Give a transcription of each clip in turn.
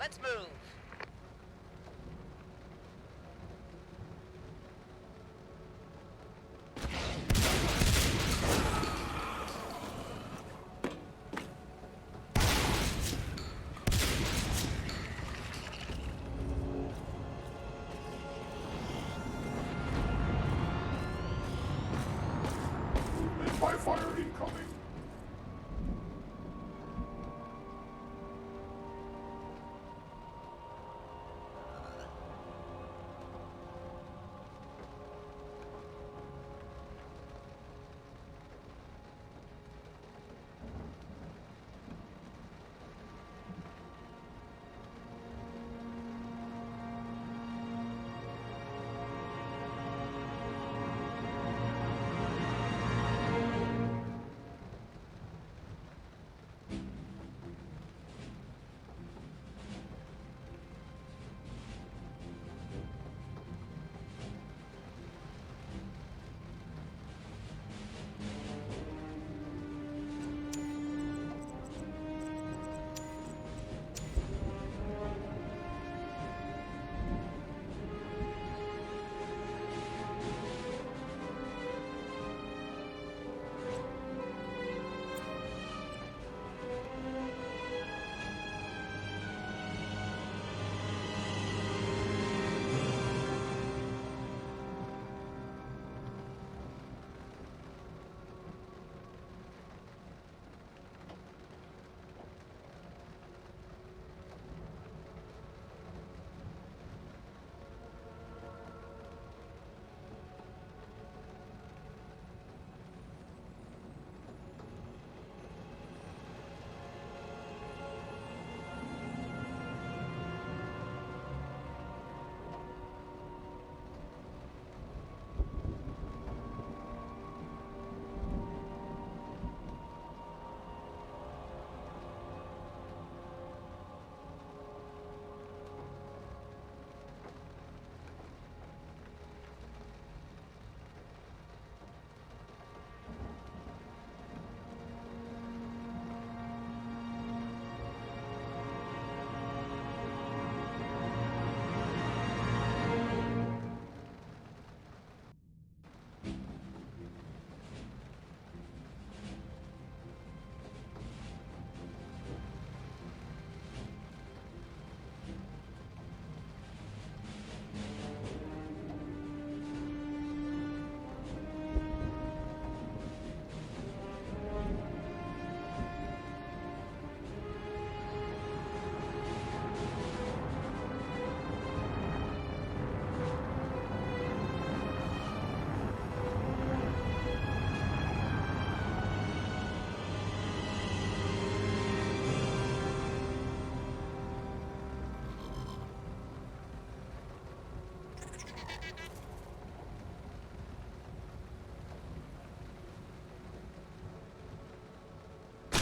Let's move. By fire incoming!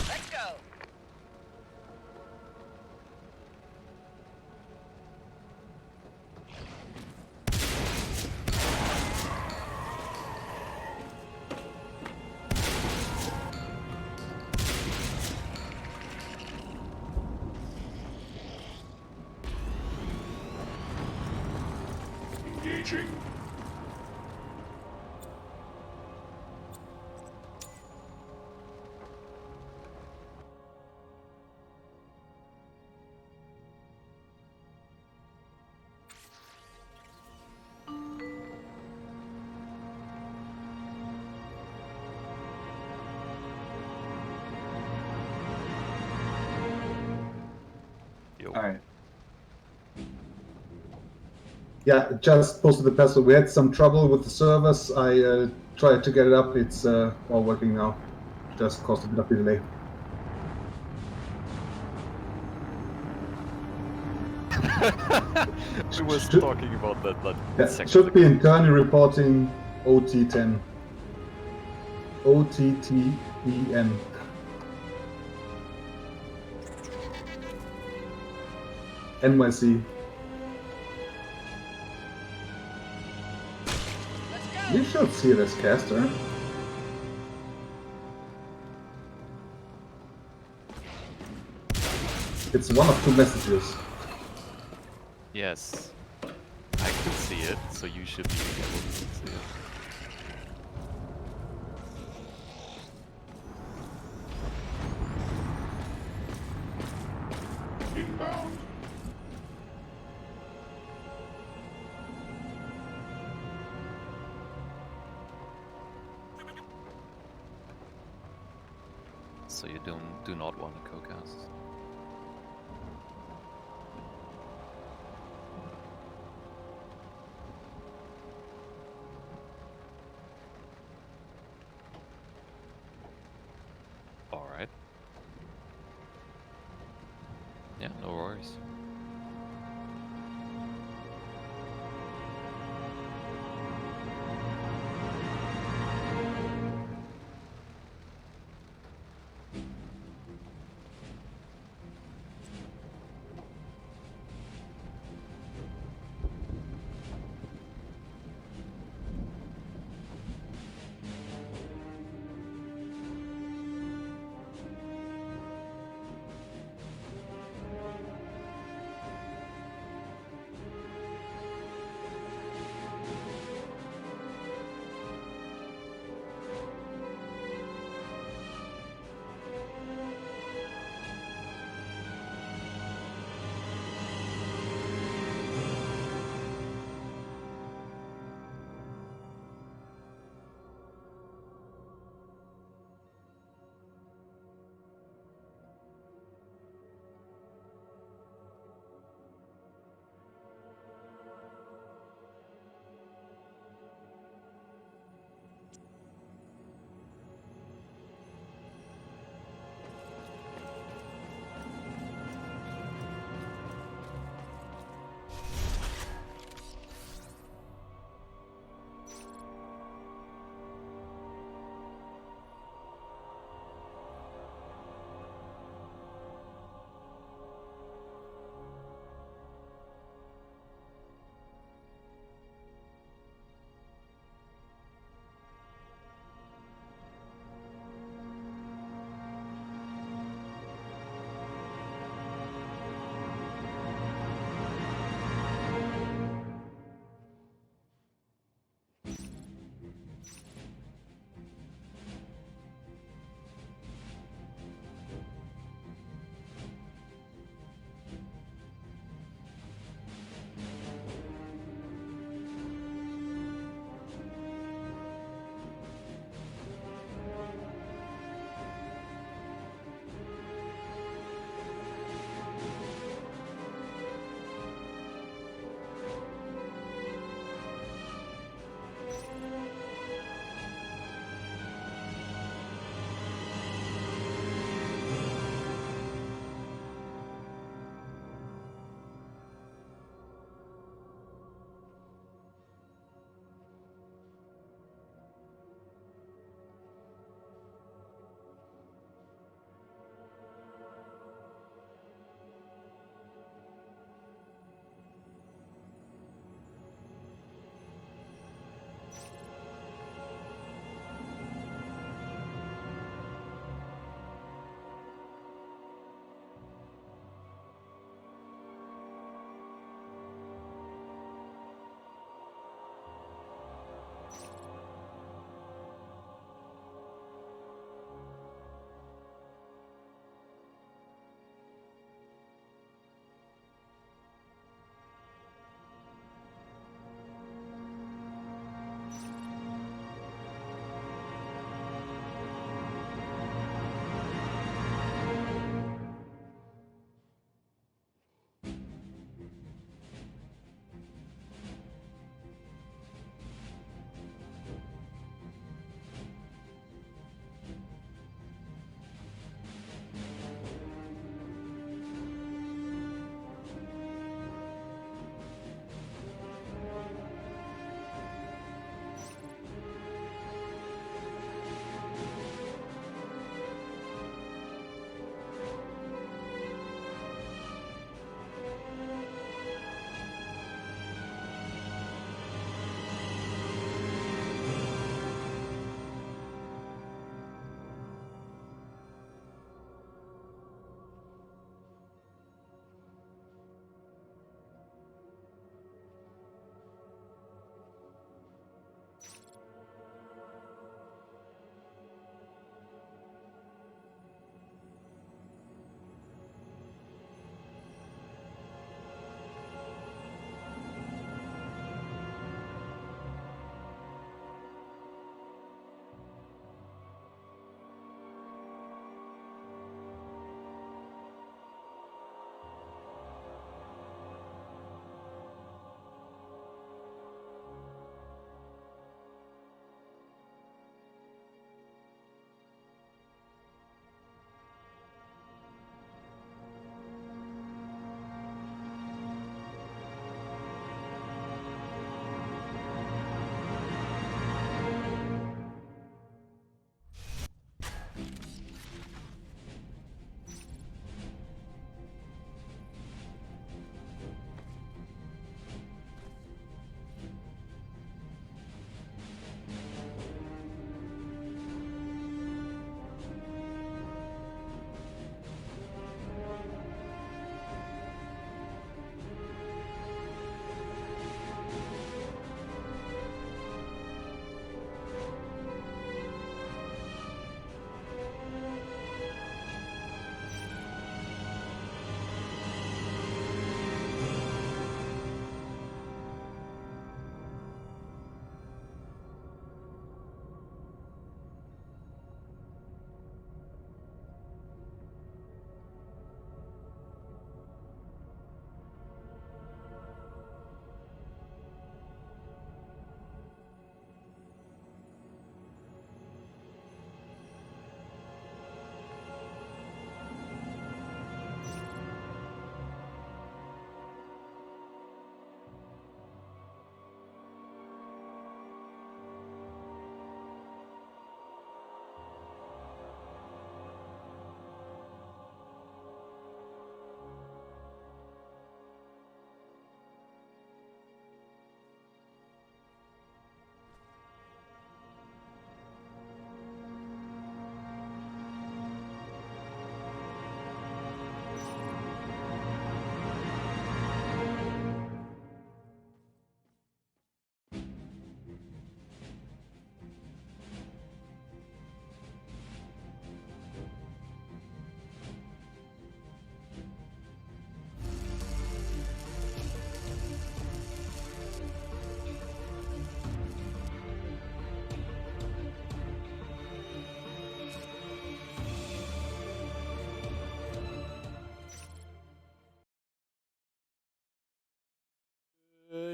Let's go. Engaging! Alright. Yeah, just posted the password. We had some trouble with the servers. I tried to get it up. It's all working now. Just caused a bit of a delay. We was talking about that like Yeah, seconds should be ago. in Tourney reporting OT10. OTTEN. NYC. Let's go. You should see this caster. It's one of two messages. Yes. I can see it, so you should be able to see it. Inbound. So you do not want to co-cast. Alright. Yeah, no worries.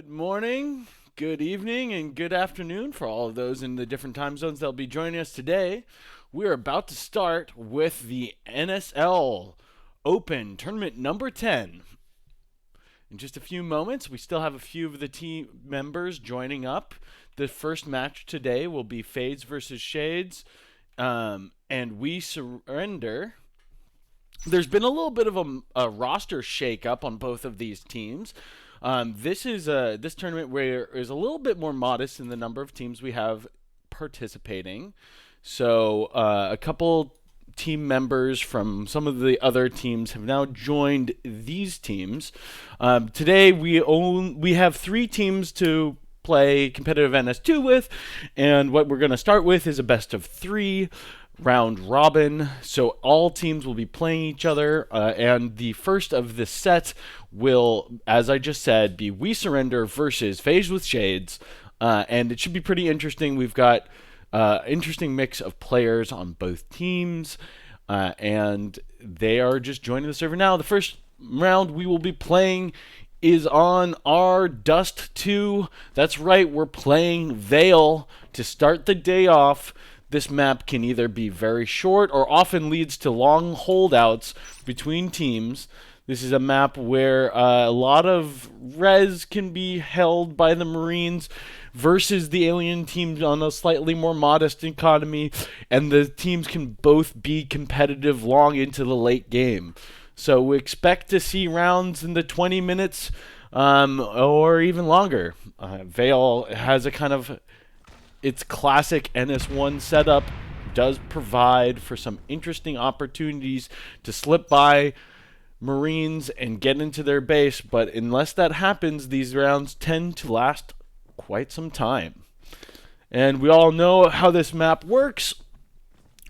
Good morning, good evening, and good afternoon for all of those in the different time zones that'll be joining us today. We're about to start with the NSL Open Tournament number 10. In just a few moments, we still have a few of the team members joining up. The first match today will be Fades versus Shades, and We Surrender. There's been a little bit of a roster shake-up on both of these teams. This tournament where is a little bit more modest in the number of teams we have participating. So a couple team members from some of the other teams have now joined these teams. Today we have 3 teams to play competitive NS2 with, and what we're going to start with is a best of 3 round robin. So all teams will be playing each other, and the first of the set will, as I just said, be We Surrender versus Phase with Shades, and it should be pretty interesting. We've got interesting mix of players on both teams, and they are just joining the server now. The first round we will be playing is on our Dust 2. That's right, we're playing Veil to start the day off. This map can either be very short or often leads to long holdouts between teams. This is a map where a lot of res can be held by the Marines versus the alien teams on a slightly more modest economy, and the teams can both be competitive long into the late game. So we expect to see rounds in the 20 minutes or even longer. Veil has a kind of its classic NS1 setup, does provide for some interesting opportunities to slip by Marines and get into their base, but unless that happens, these rounds tend to last quite some time. And we all know how this map works.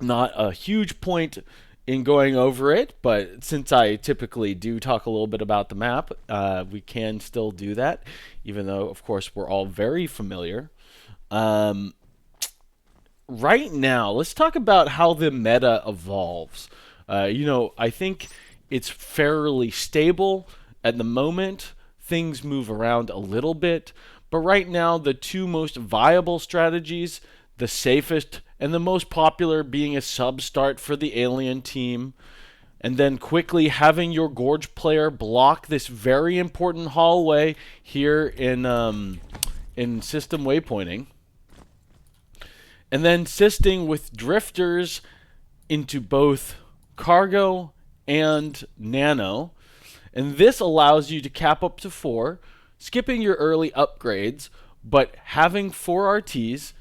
Not a huge point in going over it, but since I typically do talk a little bit about the map, we can still do that, even though, of course, we're all very familiar. Right now, let's talk about how the meta evolves. I think it's fairly stable at the moment. Things move around a little bit, but right now the 2 most viable strategies, the safest and the most popular, being a sub start for the alien team, and then quickly having your Gorge player block this very important hallway here in system waypointing. And then sisting with drifters into both cargo and nano. And this allows you to cap up to 4, skipping your early upgrades, but having 4 RTs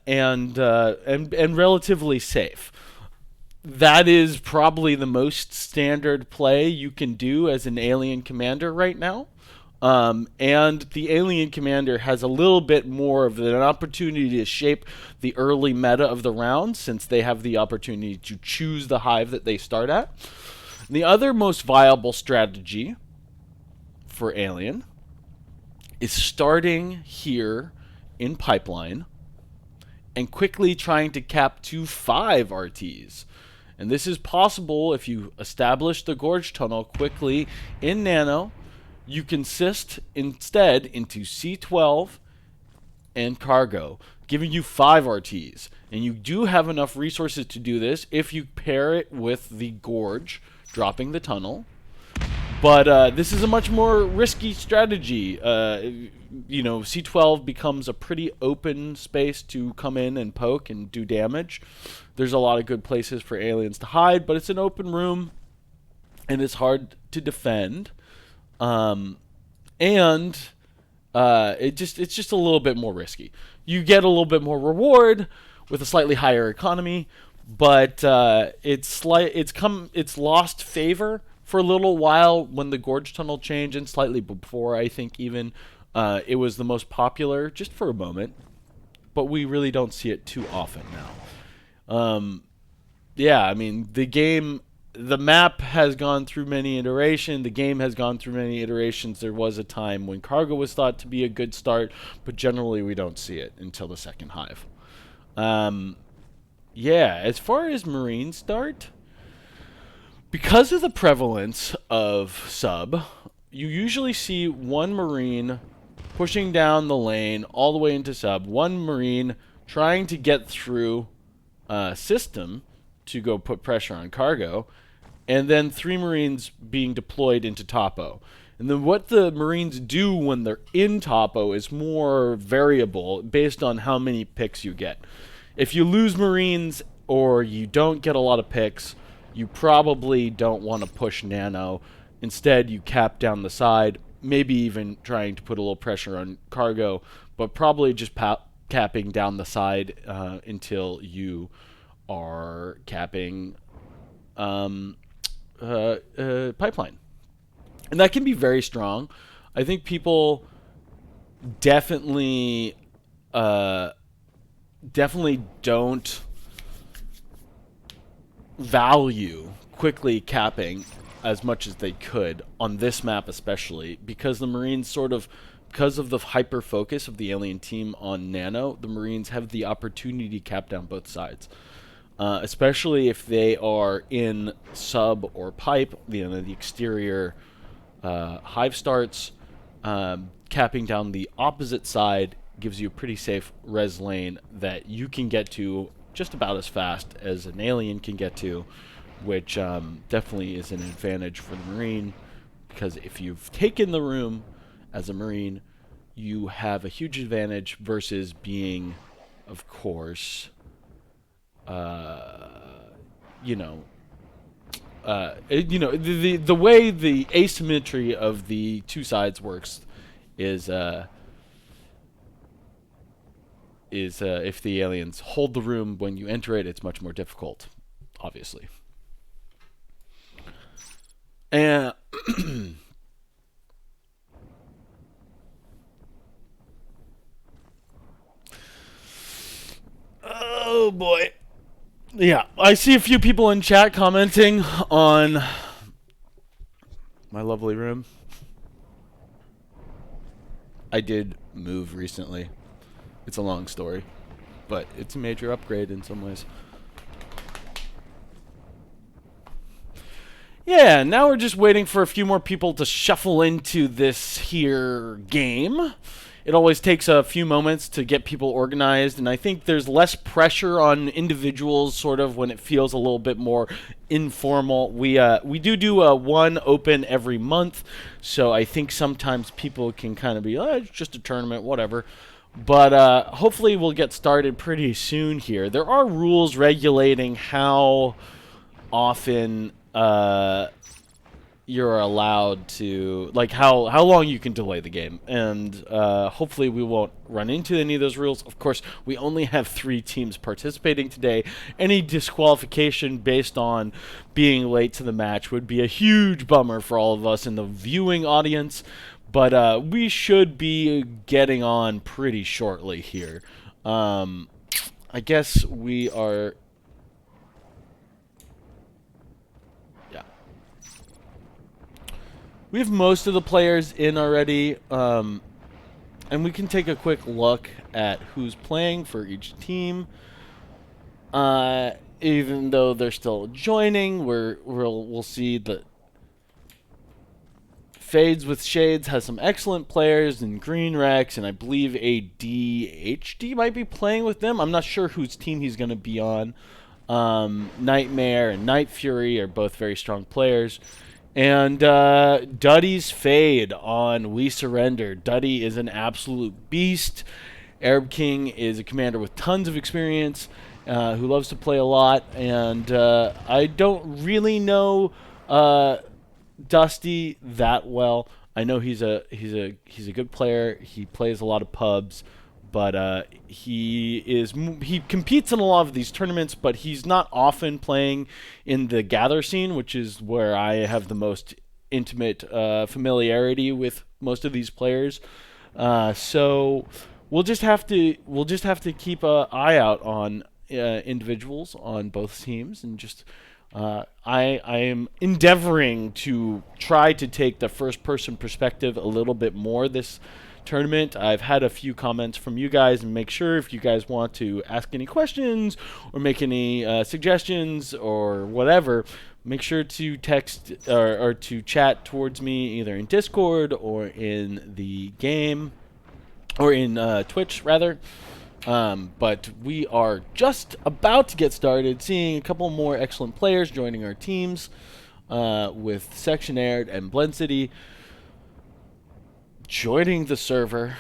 and relatively safe. That is probably the most standard play you can do as an alien commander right now. And the alien commander has a little bit more of an opportunity to shape the early meta of the round, since they have the opportunity to choose the hive that they start at. The other most viable strategy for alien is starting here in pipeline and quickly trying to cap to 5 RTs. And this is possible if you establish the Gorge Tunnel quickly in nano. You can sist instead into C12 and cargo, giving you 5 RTs. And you do have enough resources to do this if you pair it with the Gorge, dropping the tunnel. But this is a much more risky strategy. C12 becomes a pretty open space to come in and poke and do damage. There's a lot of good places for aliens to hide, but it's an open room, and it's hard to defend. It's just a little bit more risky. You get a little bit more reward with a slightly higher economy, but it's lost favor for a little while when the Gorge Tunnel changed, and slightly before, I think even it was the most popular just for a moment, but we really don't see it too often now. The map has gone through many iterations. The game has gone through many iterations. There was a time when cargo was thought to be a good start, but generally we don't see it until the second hive. As far as Marine start, because of the prevalence of sub, you usually see 1 Marine pushing down the lane all the way into sub, one Marine trying to get through system to go put pressure on cargo, and then 3 Marines being deployed into topo. And then what the Marines do when they're in topo is more variable based on how many picks you get. If you lose Marines or you don't get a lot of picks, you probably don't want to push nano. Instead, you cap down the side, maybe even trying to put a little pressure on cargo, but probably just capping down the side until you are capping pipeline. And that can be very strong. I think people definitely don't value quickly capping as much as they could on this map, especially because the Marines because of the hyper focus of the alien team on nano, the Marines have the opportunity to cap down both sides. Especially if they are in sub or pipe, the exterior hive starts, capping down the opposite side gives you a pretty safe res lane that you can get to just about as fast as an alien can get to, which definitely is an advantage for the Marine, because if you've taken the room as a Marine, you have a huge advantage versus being, of course, the way the asymmetry of the two sides works is if the aliens hold the room when you enter it, it's much more difficult, obviously. And oh boy. Yeah, I see a few people in chat commenting on my lovely room. I did move recently. It's a long story, but it's a major upgrade in some ways. Yeah, now we're just waiting for a few more people to shuffle into this here game. It always takes a few moments to get people organized, and I think there's less pressure on individuals sort of when it feels a little bit more informal. We do one open every month, so I think sometimes people can kind of be, oh, it's just a tournament, whatever. But hopefully we'll get started pretty soon here. There are rules regulating how often you're allowed to, like, how long you can delay the game, and hopefully we won't run into any of those rules. Of course, we only have 3 teams participating today. Any disqualification based on being late to the match would be a huge bummer for all of us in the viewing audience, but we should be getting on pretty shortly here. I guess we are... We have most of the players in already, and we can take a quick look at who's playing for each team. Even though they're still joining, we'll see that Fades with Shades has some excellent players in Green Rex, and I believe a DHD might be playing with them. I'm not sure whose team he's going to be on. Nightmare and Night Fury are both very strong players. And Duddy's Fade on We Surrender. Duddy is an absolute beast. Arab King is a commander with tons of experience, who loves to play a lot. And I don't really know Dusty that well. I know he's a good player. He plays a lot of pubs, but he competes in a lot of these tournaments, but he's not often playing in the gather scene, which is where I have the most intimate familiarity with most of these players. So we'll just have to keep an eye out on individuals on both teams, and just I am endeavoring to try to take the first person perspective a little bit more this tournament. I've had a few comments from you guys, and make sure if you guys want to ask any questions or make any suggestions or whatever, make sure to text or to chat towards me either in Discord or in the game. or in Twitch rather. But we are just about to get started, seeing a couple more excellent players joining our teams with Sectionaire and Blend City joining the server.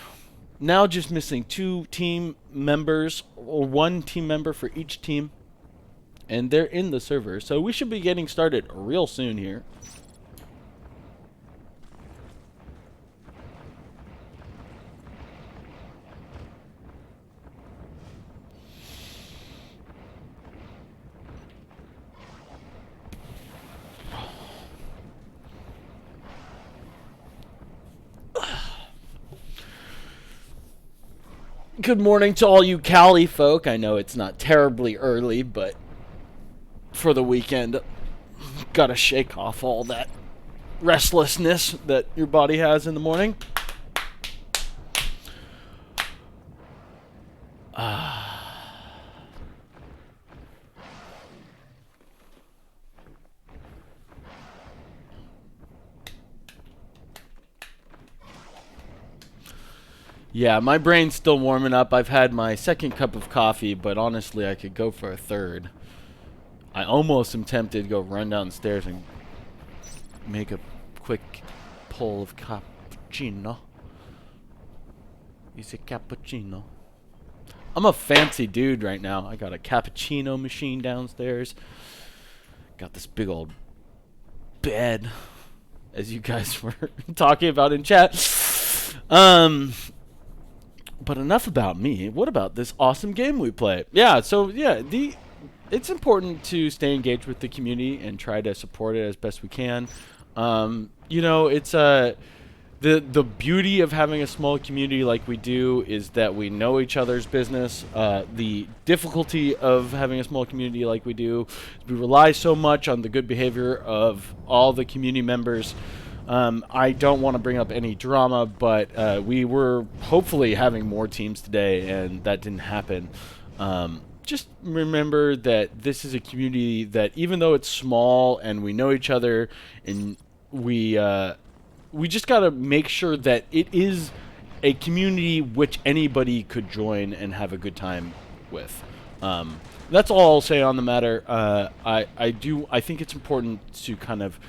Now just missing 2 team members, or 1 team member for each team, and they're in the server. So we should be getting started real soon here. Good morning to all you Cali folk. I know it's not terribly early, but for the weekend, gotta shake off all that restlessness that your body has in the morning. Yeah, my brain's still warming up. I've had my 2nd cup of coffee, but honestly, I could go for a 3rd. I almost am tempted to go run downstairs and make a quick pull of cappuccino. Is it cappuccino? I'm a fancy dude right now. I got a cappuccino machine downstairs. Got this big old bed, as you guys were talking about in chat. But enough about me. What about this awesome game we play? Yeah, so yeah, it's important to stay engaged with the community and try to support it as best we can. You know, it's the beauty of having a small community like we do is that we know each other's business. The difficulty of having a small community like we do is we rely so much on the good behavior of all the community members. I don't want to bring up any drama, but we were hopefully having more teams today, and that didn't happen. Just remember that this is a community that, even though it's small and we know each other, and we just got to make sure that it is a community which anybody could join and have a good time with. That's all I'll say on the matter. I think it's important to kind of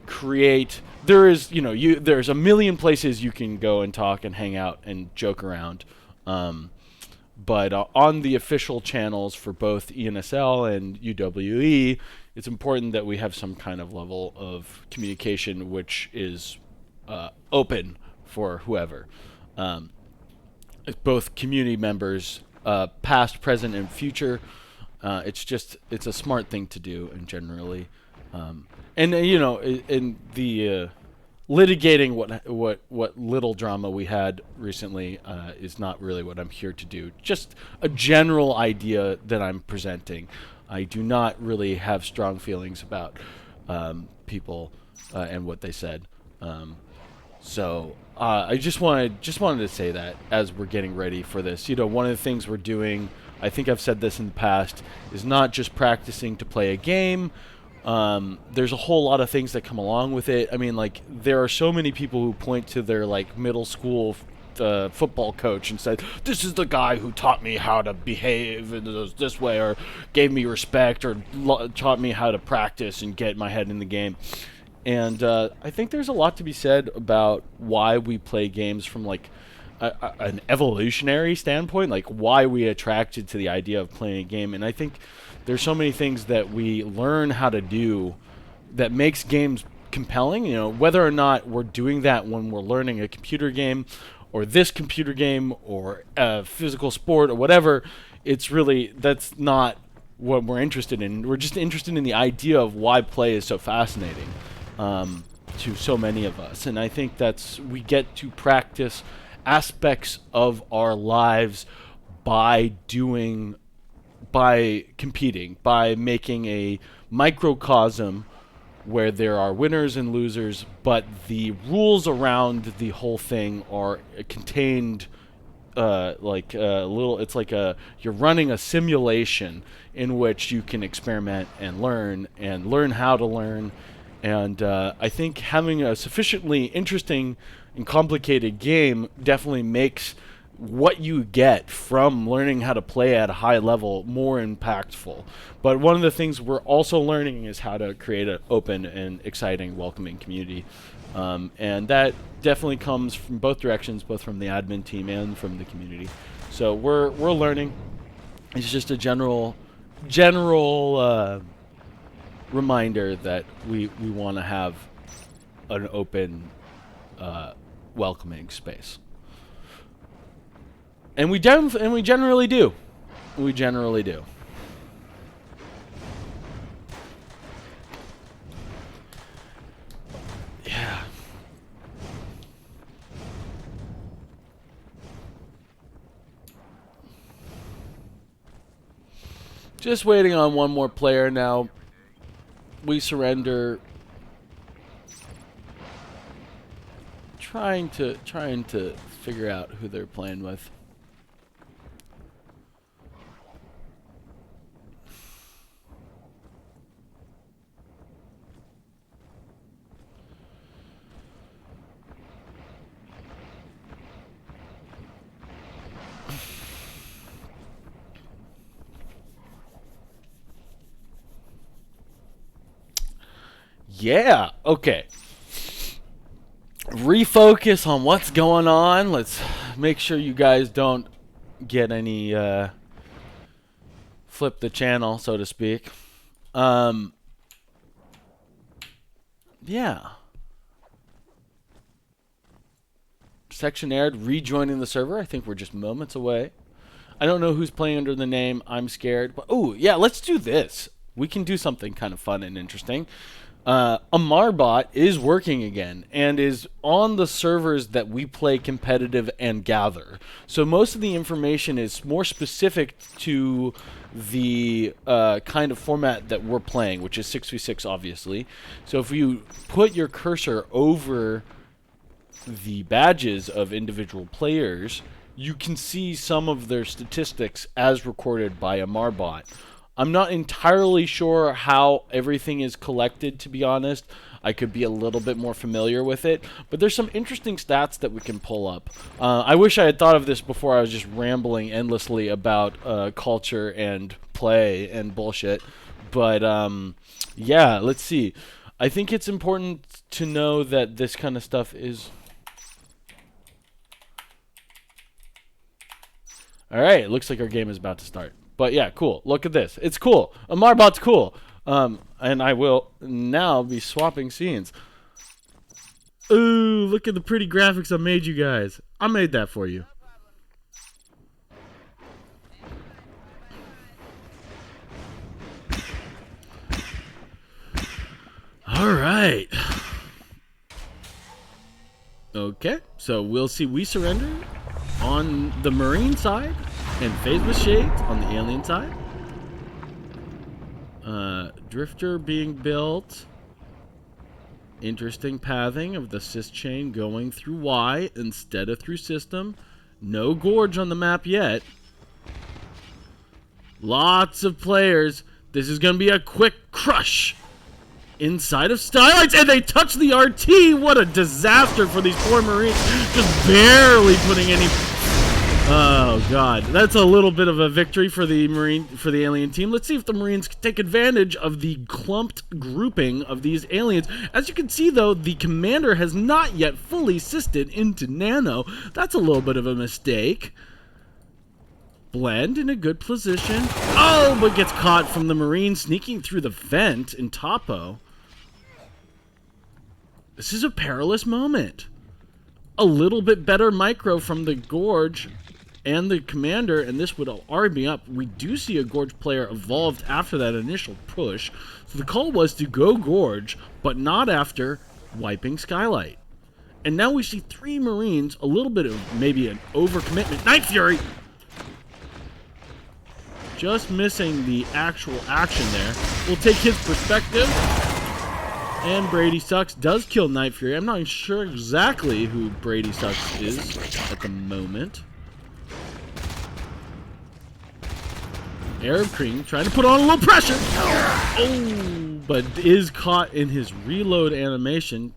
create. There's a million places you can go and talk and hang out and joke around, but on the official channels for both ENSL and UWE, it's important that we have some kind of level of communication which is open for whoever. It's both community members, past, present, and future. It's a smart thing to do, and generally. And in the litigating what little drama we had recently is not really what I'm here to do. Just a general idea that I'm presenting. I do not really have strong feelings about people and what they said. So I just wanted to say that as we're getting ready for this. One of the things we're doing, I think I've said this in the past, is not just practicing to play a game. There's a whole lot of things that come along with it. I mean, like, there are so many people who point to their, like, middle school football coach and said, this is the guy who taught me how to behave in this way, or gave me respect, or taught me how to practice and get my head in the game. And I think there's a lot to be said about why we play games from, like, an evolutionary standpoint, like why we attracted to the idea of playing a game. And I think there's so many things that we learn how to do that makes games compelling, whether or not we're doing that when we're learning a computer game or this computer game or a physical sport or whatever. That's not what we're interested in. We're just interested in the idea of why play is so fascinating to so many of us. And I think we get to practice aspects of our lives by competing, by making a microcosm where there are winners and losers, but the rules around the whole thing are contained like a little. It's like you're running a simulation in which you can experiment and learn how to learn. And I think having a sufficiently interesting and complicated game definitely makes what you get from learning how to play at a high level more impactful. But one of the things we're also learning is how to create an open and exciting, welcoming community. And that definitely comes from both directions, both from the admin team and from the community. So we're learning. It's just a general reminder that we want to have an open, welcoming space. And we generally do. We generally do. Yeah. Just waiting on one more player now. We surrender. Trying to figure out who they're playing with. Yeah, okay. Refocus on what's going on. Let's make sure you guys don't get any flip the channel, so to speak. Yeah. Section aired, rejoining the server. I think we're just moments away. I don't know who's playing under the name I'm Scared. But, oh, yeah, let's do this. We can do something kind of fun and interesting. Amarbot is working again and is on the servers that we play competitive and gather. So most of the information is more specific to the kind of format that we're playing, which is 6v6, obviously. So if you put your cursor over the badges of individual players, you can see some of their statistics as recorded by Amarbot. I'm not entirely sure how everything is collected, to be honest. I could be a little bit more familiar with it, but there's some interesting stats that we can pull up. I wish I had thought of this before I was just rambling endlessly about culture and play and bullshit. But yeah, let's see. I think it's important to know that this kind of stuff is... Alright, it looks like our game is about to start. But yeah, cool. Look at this. It's cool. Amarbot's cool. And I will now be swapping scenes. Ooh, look at the pretty graphics I made you guys. I made that for you. Alright. Okay, so we'll see we surrender on the Marine side. And Phase with Shades on the alien side. Drifter being built. Interesting pathing of the sys chain going through Y instead of through system. No gorge on the map yet. Lots of players. This is going to be a quick crush inside of Stylites. And they touch the RT. What a disaster for these poor Marines. Just barely putting any... Oh god, that's a little bit of a victory for the alien team. Let's see if the Marines can take advantage of the clumped grouping of these aliens. As you can see though, the commander has not yet fully assisted into Nano. That's a little bit of a mistake. Blend in a good position. Oh, but gets caught from the Marine sneaking through the vent in Topo. This is a perilous moment. A little bit better micro from the Gorge and the commander, and this would already be up. We do see a Gorge player evolved after that initial push. So the call was to go Gorge, but not after wiping Skylight. And now we see 3 Marines, a little bit of maybe an overcommitment. Night Fury! Just missing the actual action there. We'll take his perspective. And Brady Sucks does kill Night Fury. I'm not sure exactly who Brady Sucks is at the moment. Arab Cream trying to put on a little pressure. Oh, but is caught in his reload animation.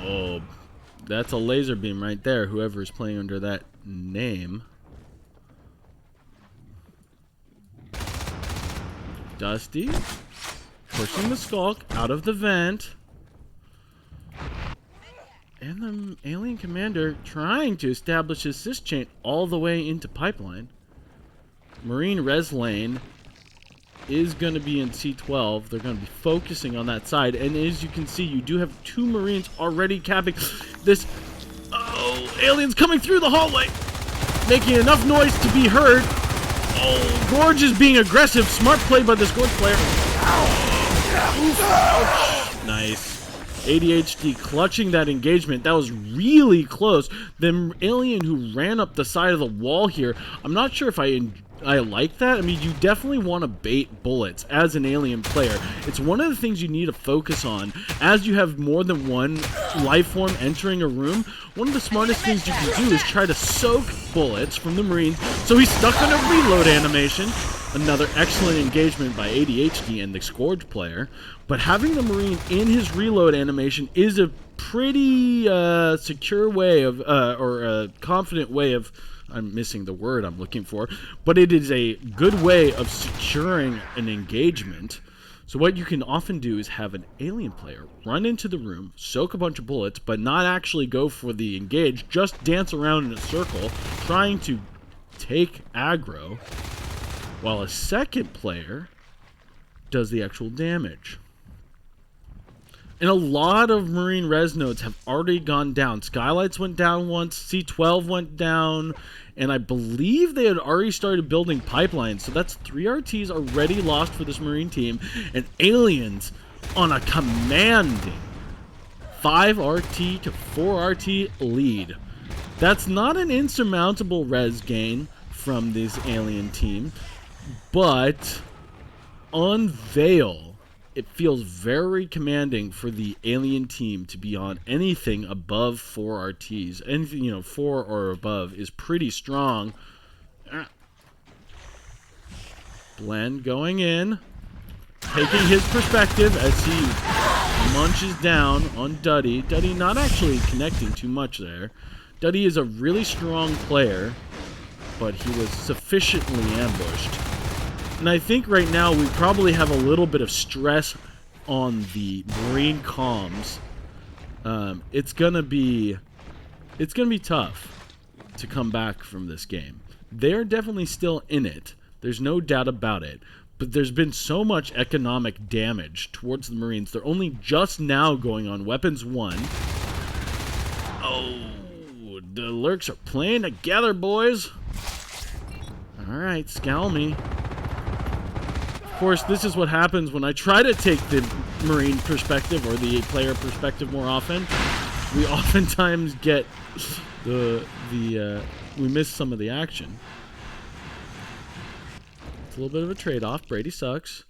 Oh, That's a laser beam right there, whoever's playing under that name. Dusty pushing the Skulk out of the vent. And the alien commander trying to establish his sys chain all the way into pipeline. Marine res lane is going to be in C12. They're going to be focusing on that side. And as you can see, you do have 2 Marines already capping this. Oh, aliens coming through the hallway, making enough noise to be heard. Oh, Gorge is being aggressive. Smart play by this Gorge player. Oof, ouch. Nice. ADHD clutching that engagement. That was really close. The alien who ran up the side of the wall here, I'm not sure if I like that. I mean, you definitely want to bait bullets as an alien player. It's one of the things you need to focus on as you have more than one life form entering a room. One of the smartest things you can do is try to soak bullets from the Marines. So he's stuck on a reload animation. Another excellent engagement by ADHD and the Scourge player. But having the Marine in his reload animation is a pretty secure way of, or a confident way of, I'm missing the word I'm looking for, but it is a good way of securing an engagement. So what you can often do is have an alien player run into the room, soak a bunch of bullets, but not actually go for the engage, just dance around in a circle, trying to take aggro, while a second player does the actual damage. And a lot of Marine res nodes have already gone down. Skylights went down once, C12 went down, and I believe they had already started building pipelines. So that's 3 RTs already lost for this Marine team, and aliens on a commanding 5 RT to 4 RT lead. That's not an insurmountable res gain from this alien team, but on Veil, it feels very commanding for the alien team to be on anything above 4 RTs. Anything, 4 or above is pretty strong. Blend going in, taking his perspective as he munches down on Duddy. Duddy not actually connecting too much there. Duddy is a really strong player, but he was sufficiently ambushed. And I think right now we probably have a little bit of stress on the Marine comms. It's gonna be tough to come back from this game. They're definitely still in it. There's no doubt about it. But there's been so much economic damage towards the Marines. They're only just now going on Weapons 1. Oh, the Lurks are playing together, boys. Alright, scowl me. Of course, this is what happens when I try to take the Marine perspective or the player perspective more often. We oftentimes get we miss some of the action. It's a little bit of a trade-off. Brady sucks.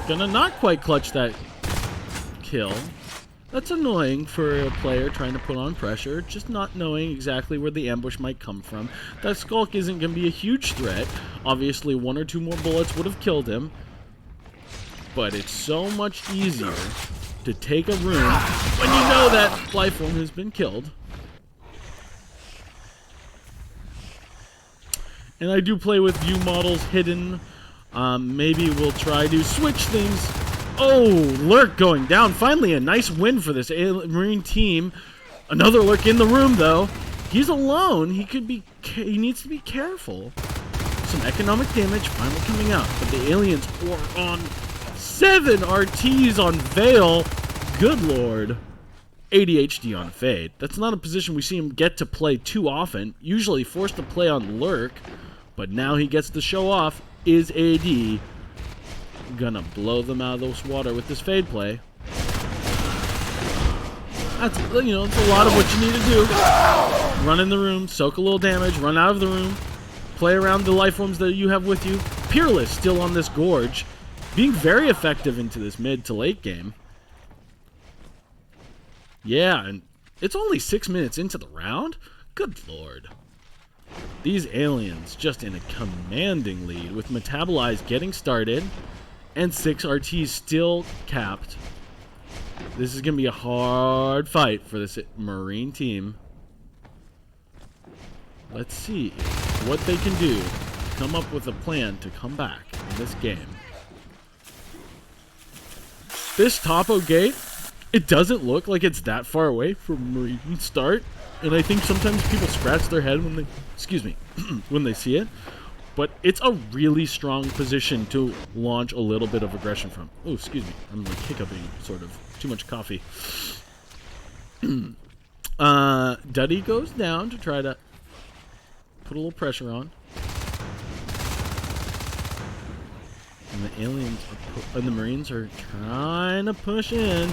Gonna not quite clutch that kill. That's annoying for a player trying to put on pressure, just not knowing exactly where the ambush might come from. That Skulk isn't going to be a huge threat. Obviously, 1 or 2 more bullets would have killed him. But it's so much easier to take a room when you know that lifeform has been killed. And I do play with view models hidden. Maybe we'll try to switch things. Oh, Lurk going down. Finally, a nice win for this Marine team. Another Lurk in the room, though. He's alone. He needs to be careful. Some economic damage finally coming out. But the aliens are on 7 RTs on Veil. Good lord. ADHD on Fade. That's not a position we see him get to play too often. Usually forced to play on Lurk. But now he gets to show off. Is AD gonna blow them out of this water with this Fade play? That's, it's a lot of what you need to do. Run in the room, soak a little damage, run out of the room, play around the life forms that you have with you. Peerless still on this Gorge, being very effective into this mid to late game. Yeah, and it's only 6 minutes into the round? Good lord. These aliens just in a commanding lead with Metabolize getting started and 6 RTs still capped. This is going to be a hard fight for this Marine team. Let's see what they can do. Come up with a plan to come back in this game. This Topo gate, it doesn't look like it's that far away from Marine start. And I think sometimes people scratch their head when they, excuse me, when they see it. But it's a really strong position to launch a little bit of aggression from. Oh, excuse me. I'm like hiccuping, sort of. Too much coffee. Duddy goes down to try to put a little pressure on. And the aliens and the Marines are trying to push in.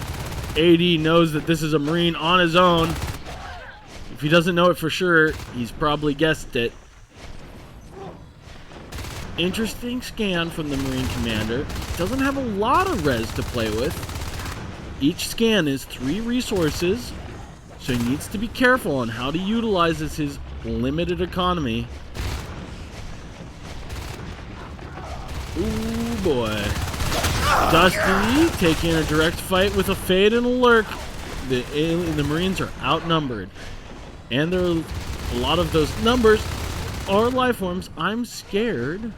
AD knows that this is a Marine on his own. If he doesn't know it for sure, he's probably guessed it. Interesting scan from the Marine commander. Doesn't have a lot of res to play with. Each scan is 3 resources, so he needs to be careful on how to utilize his limited economy. Ooh, boy. Dusty taking a direct fight with a fade and a lurk. The Marines are outnumbered. And there are a lot of those numbers are life forms. I'm scared.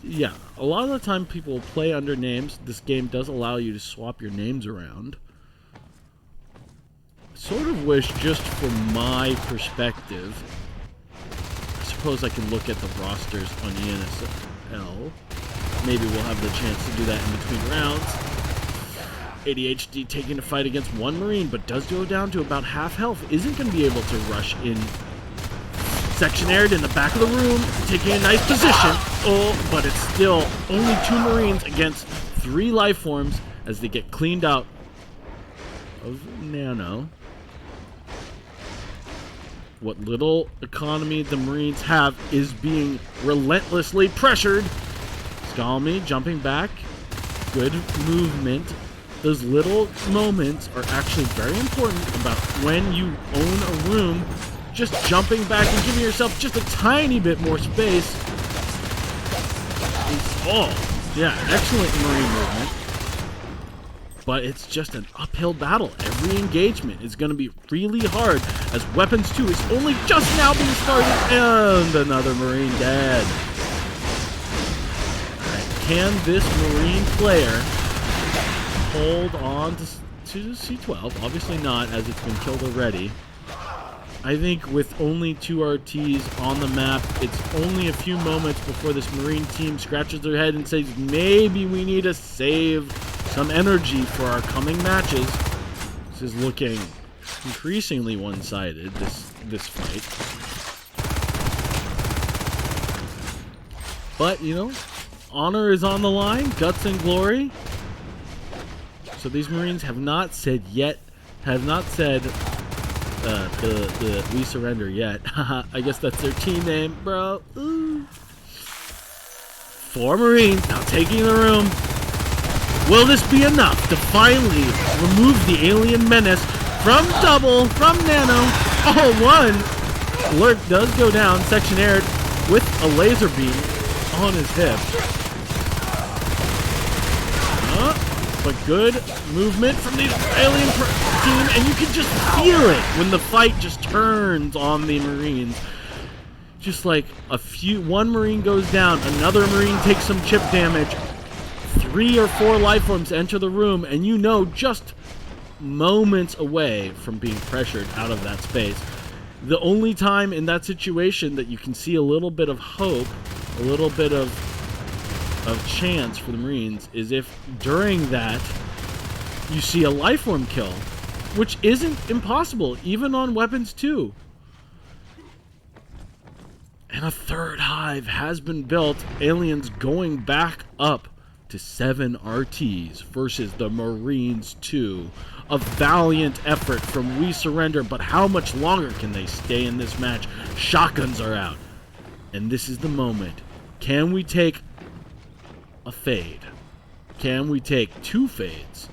Yeah, a lot of the time people play under names. This game does allow you to swap your names around. Sort of wish, just from my perspective, I suppose I can look at the rosters on the NSL. Maybe we'll have the chance to do that in between rounds. ADHD taking a fight against one Marine, but does go down to about half health. Isn't going to be able to rush in. Sectionared in the back of the room, taking a nice position. Oh, but it's still only 2 Marines against 3 life forms as they get cleaned out of Nano. What little economy the Marines have is being relentlessly pressured. Scalmy jumping back. Good movement. Those little moments are actually very important about when you own a room. Just jumping back and giving yourself just a tiny bit more space. Oh, yeah, excellent Marine movement. But it's just an uphill battle. Every engagement is going to be really hard as Weapons 2 is only just now being started. And another Marine dead. Alright, can this Marine player hold on to C12? Obviously not, as it's been killed already. I think with only 2 RTs on the map, it's only a few moments before this Marine team scratches their head and says, maybe we need to save some energy for our coming matches. This is looking increasingly one-sided, this fight. But, you know, honor is on the line, guts and glory. So these Marines have not said we surrender yet. I guess that's their team name, bro. Ooh. 4 Marines now taking the room. Will this be enough to finally remove the alien menace from Nano? Oh, 1 Lurk does go down, sectionared with a laser beam on his hip. But good movement from the alien team, and you can just feel it when the fight just turns on the Marines. Just like one Marine goes down, another Marine takes some chip damage, 3 or 4 life forms enter the room, and you know just moments away from being pressured out of that space. The only time in that situation that you can see a little bit of hope, a little bit of chance for the Marines is if during that you see a lifeform kill, which isn't impossible even on Weapons 2. And a 3rd hive has been built. Aliens going back up to 7 RTs versus the Marines 2. A valiant effort from We Surrender, but how much longer can they stay in this match? Shotguns are out. And this is the moment. Can we take a fade? Can we take 2 fades?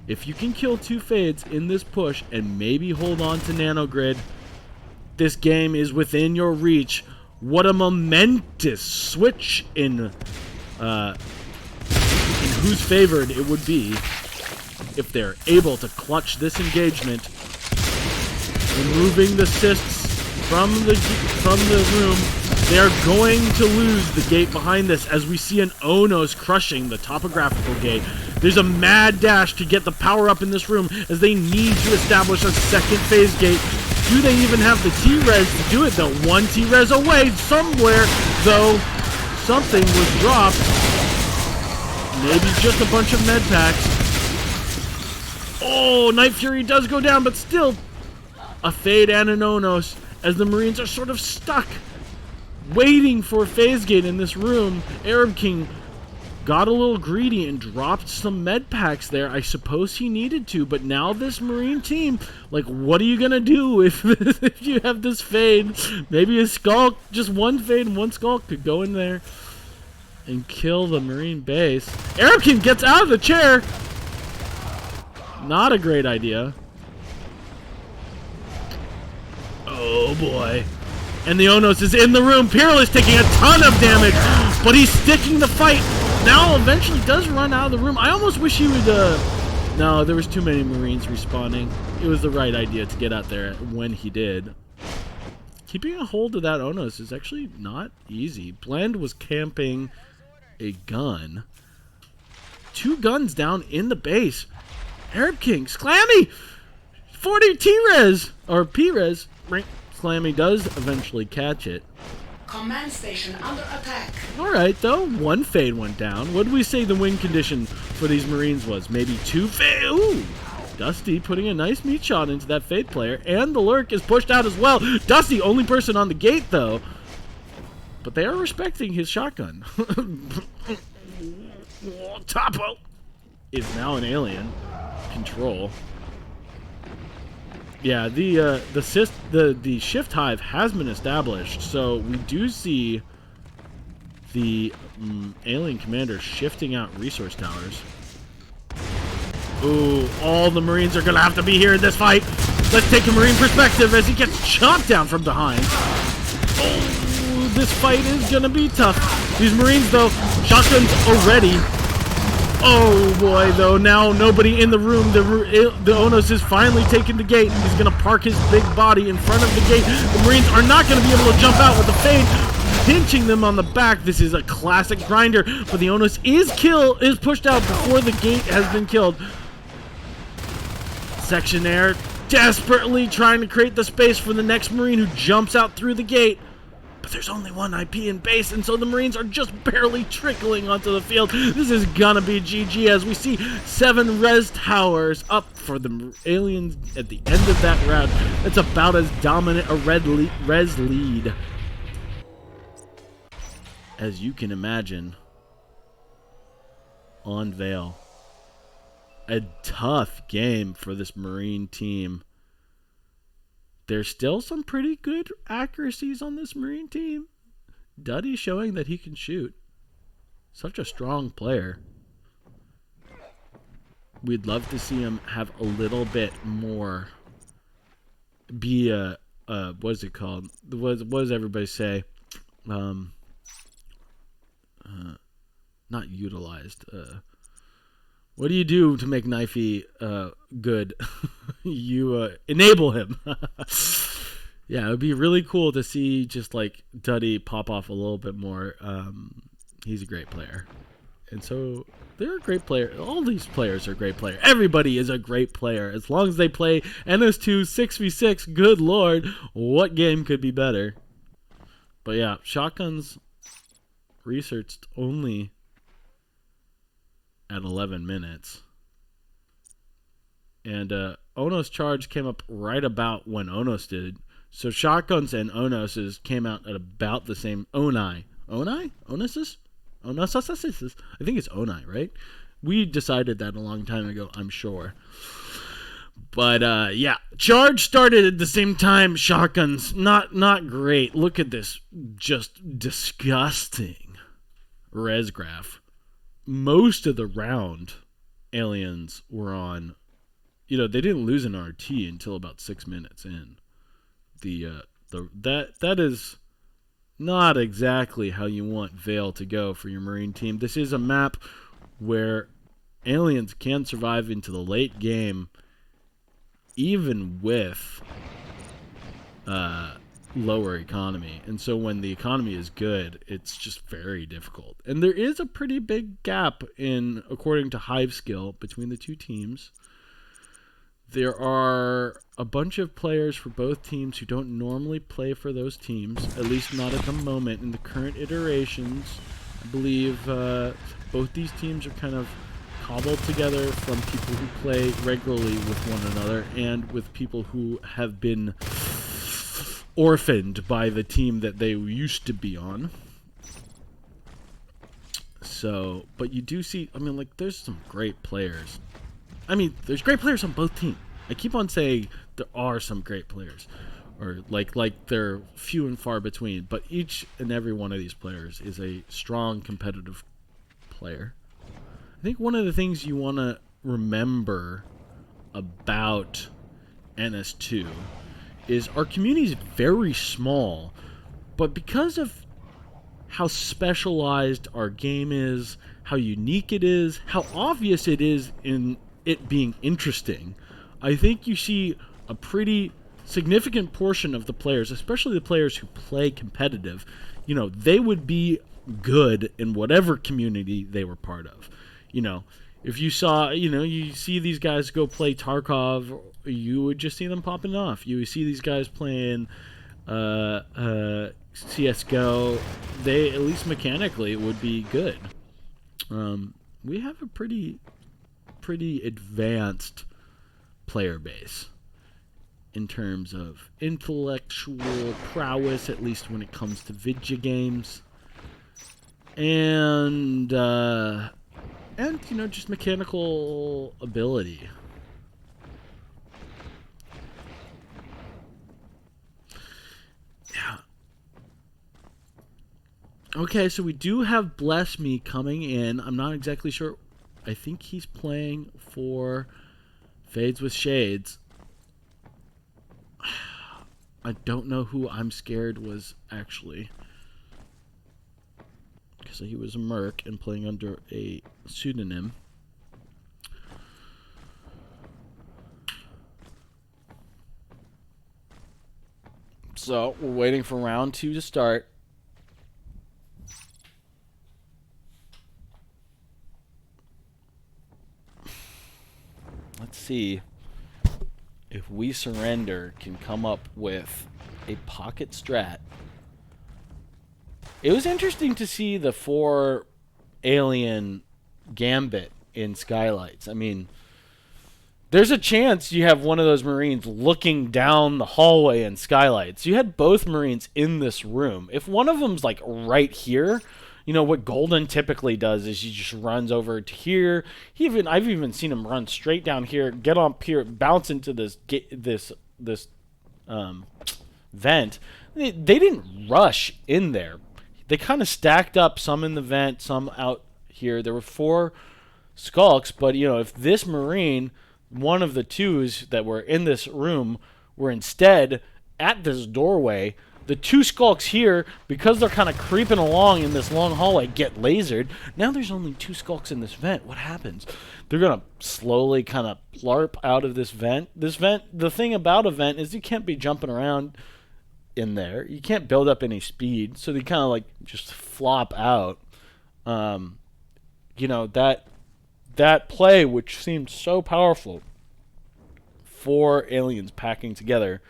If you can kill 2 fades in this push and maybe hold on to Nanogrid, this game is within your reach. What a momentous switch in who's favored it would be. if they're able to clutch this engagement, removing the cysts from the room, they're going to lose the gate behind this, as we see an Onos crushing the topographical gate. There's a mad dash to get the power up in this room, as they need to establish a second phase gate. Do they even have the T-Res to do it, though? One T-Res away somewhere, though. Something was dropped. Maybe just a bunch of med packs. Oh, Night Fury does go down, but still a Fade and an Onos, as the Marines are sort of stuck, waiting for a phase gate in this room. Arab King got a little greedy and dropped some med packs there. I suppose he needed to, but now this Marine team, like, what are you gonna do if if you have this Fade? Maybe a Skulk, just one Fade and one Skulk could go in there and kill the Marine base. Arab King gets out of the chair. Not a great idea. Oh boy. And the Onos is in the room. Peerless taking a ton of damage, but he's sticking the fight. Now eventually does run out of the room. I almost wish he would, no, there was too many Marines respawning. It was the right idea to get out there when he did. Keeping a hold of that Onos is actually not easy. Blend was camping a gun. 2 guns down in the base. Arab King, Sclammy! 40 T-Res, or P-Res. Sclammy does eventually catch it. Command station under attack. Alright, though. 1 Fade went down. What did we say the win condition for these Marines was? Maybe 2 Fade. Ooh! Dusty putting a nice meat shot into that Fade player. And the Lurk is pushed out as well. Dusty, only person on the gate, though. But they are respecting his shotgun. Topo is now an alien. Control. Yeah, the shift hive has been established, so we do see the alien commander shifting out resource towers. Ooh, all the Marines are gonna have to be here in this fight. Let's take a Marine perspective as he gets chopped down from behind. Oh, this fight is gonna be tough. These Marines, though, shotguns already. Oh boy, though, now nobody in the room. The Onos is finally taking the gate. He's going to park his big body in front of the gate. The Marines are not going to be able to jump out with the Fade, pinching them on the back. This is a classic grinder, but the Onos is pushed out before the gate has been killed. Sectionaire desperately trying to create the space for the next Marine who jumps out through the gate. But there's only 1 IP in base, and so the Marines are just barely trickling onto the field. This is gonna be GG as we see 7 res towers up for the aliens at the end of that round. It's about as dominant a res lead as you can imagine on Vale. A tough game for this Marine team. There's still some pretty good accuracies on this Marine team. Duddy showing that he can shoot. Such a strong player. We'd love to see him have a little bit more. Be a what is it called? What does everybody say? Not utilized. What do you do to make Knifey good? You enable him. Yeah, it would be really cool to see just like Duddy pop off a little bit more. He's a great player. And so they're a great player. All these players are great players. Everybody is a great player. As long as they play NS2 6v6, good lord, what game could be better? But yeah, shotguns researched only at 11 minutes. And Onos charge came up right about when Onos did. So shotguns and Onos's came out at about the same. Oni? Onosis? Onosis? I think it's Oni, right? We decided that a long time ago, I'm sure. But yeah, charge started at the same time. Shotguns, not great. Look at this just disgusting res graph. Most of the round, aliens were on. You know, they didn't lose an RT until about 6 minutes in. That is not exactly how you want Vale to go for your Marine team. This is a map where Aliens can survive into the late game even with lower economy. And so when the economy is good, it's just very difficult. And there is a pretty big gap in, according to Hive Skill, between the two teams. There are a bunch of players for both teams who don't normally play for those teams, at least not at the moment. In the current iterations, I believe both these teams are kind of cobbled together from people who play regularly with one another and with people who have been orphaned by the team that they used to be on. So, but you do see, I mean, like, there's some great players. I mean, there's great players on both teams. I keep on saying there are some great players, or like they're few and far between, but each and every one of these players is a strong competitive player. I think one of the things you want to remember about NS2 is our community is very small, but because of how specialized our game is, how unique it is, how obvious it is in it being interesting, I think you see a pretty significant portion of the players, especially the players who play competitive, you know, they would be good in whatever community they were part of. You know, if you saw, you know, you see these guys go play Tarkov, you would just see them popping off. You would see these guys playing CSGO, they, at least mechanically, would be good. We have a pretty advanced player base in terms of intellectual prowess, at least when it comes to video games, and you know, just mechanical ability. Yeah. Okay, so we do have Bless Me coming in. I'm not exactly sure. I think he's playing for Fades with Shades. I don't know who I'm scared was actually, because he was a merc and playing under a pseudonym. So we're waiting for round 2 to start. Let's see if We Surrender can come up with a pocket strat. It was interesting to see the 4 alien gambit in Skylights. I mean, there's a chance you have one of those Marines looking down the hallway in Skylights. You had both Marines in this room. If one of them's like right here, you know, what Golden typically does is he just runs over to here. I've even seen him run straight down here, get on pier, bounce into this vent. They didn't rush in there. They kind of stacked up, some in the vent, some out here. There were 4 skulks, but you know, if this Marine, one of the 2s that were in this room, were instead at this doorway, the 2 skulks here, because they're kind of creeping along in this long hallway, get lasered. Now there's only 2 skulks in this vent. What happens? They're going to slowly kind of plarp out of this vent. This vent, the thing about a vent is you can't be jumping around in there. You can't build up any speed, so they kind of like just flop out. You know, that play, which seemed so powerful, 4 aliens packing together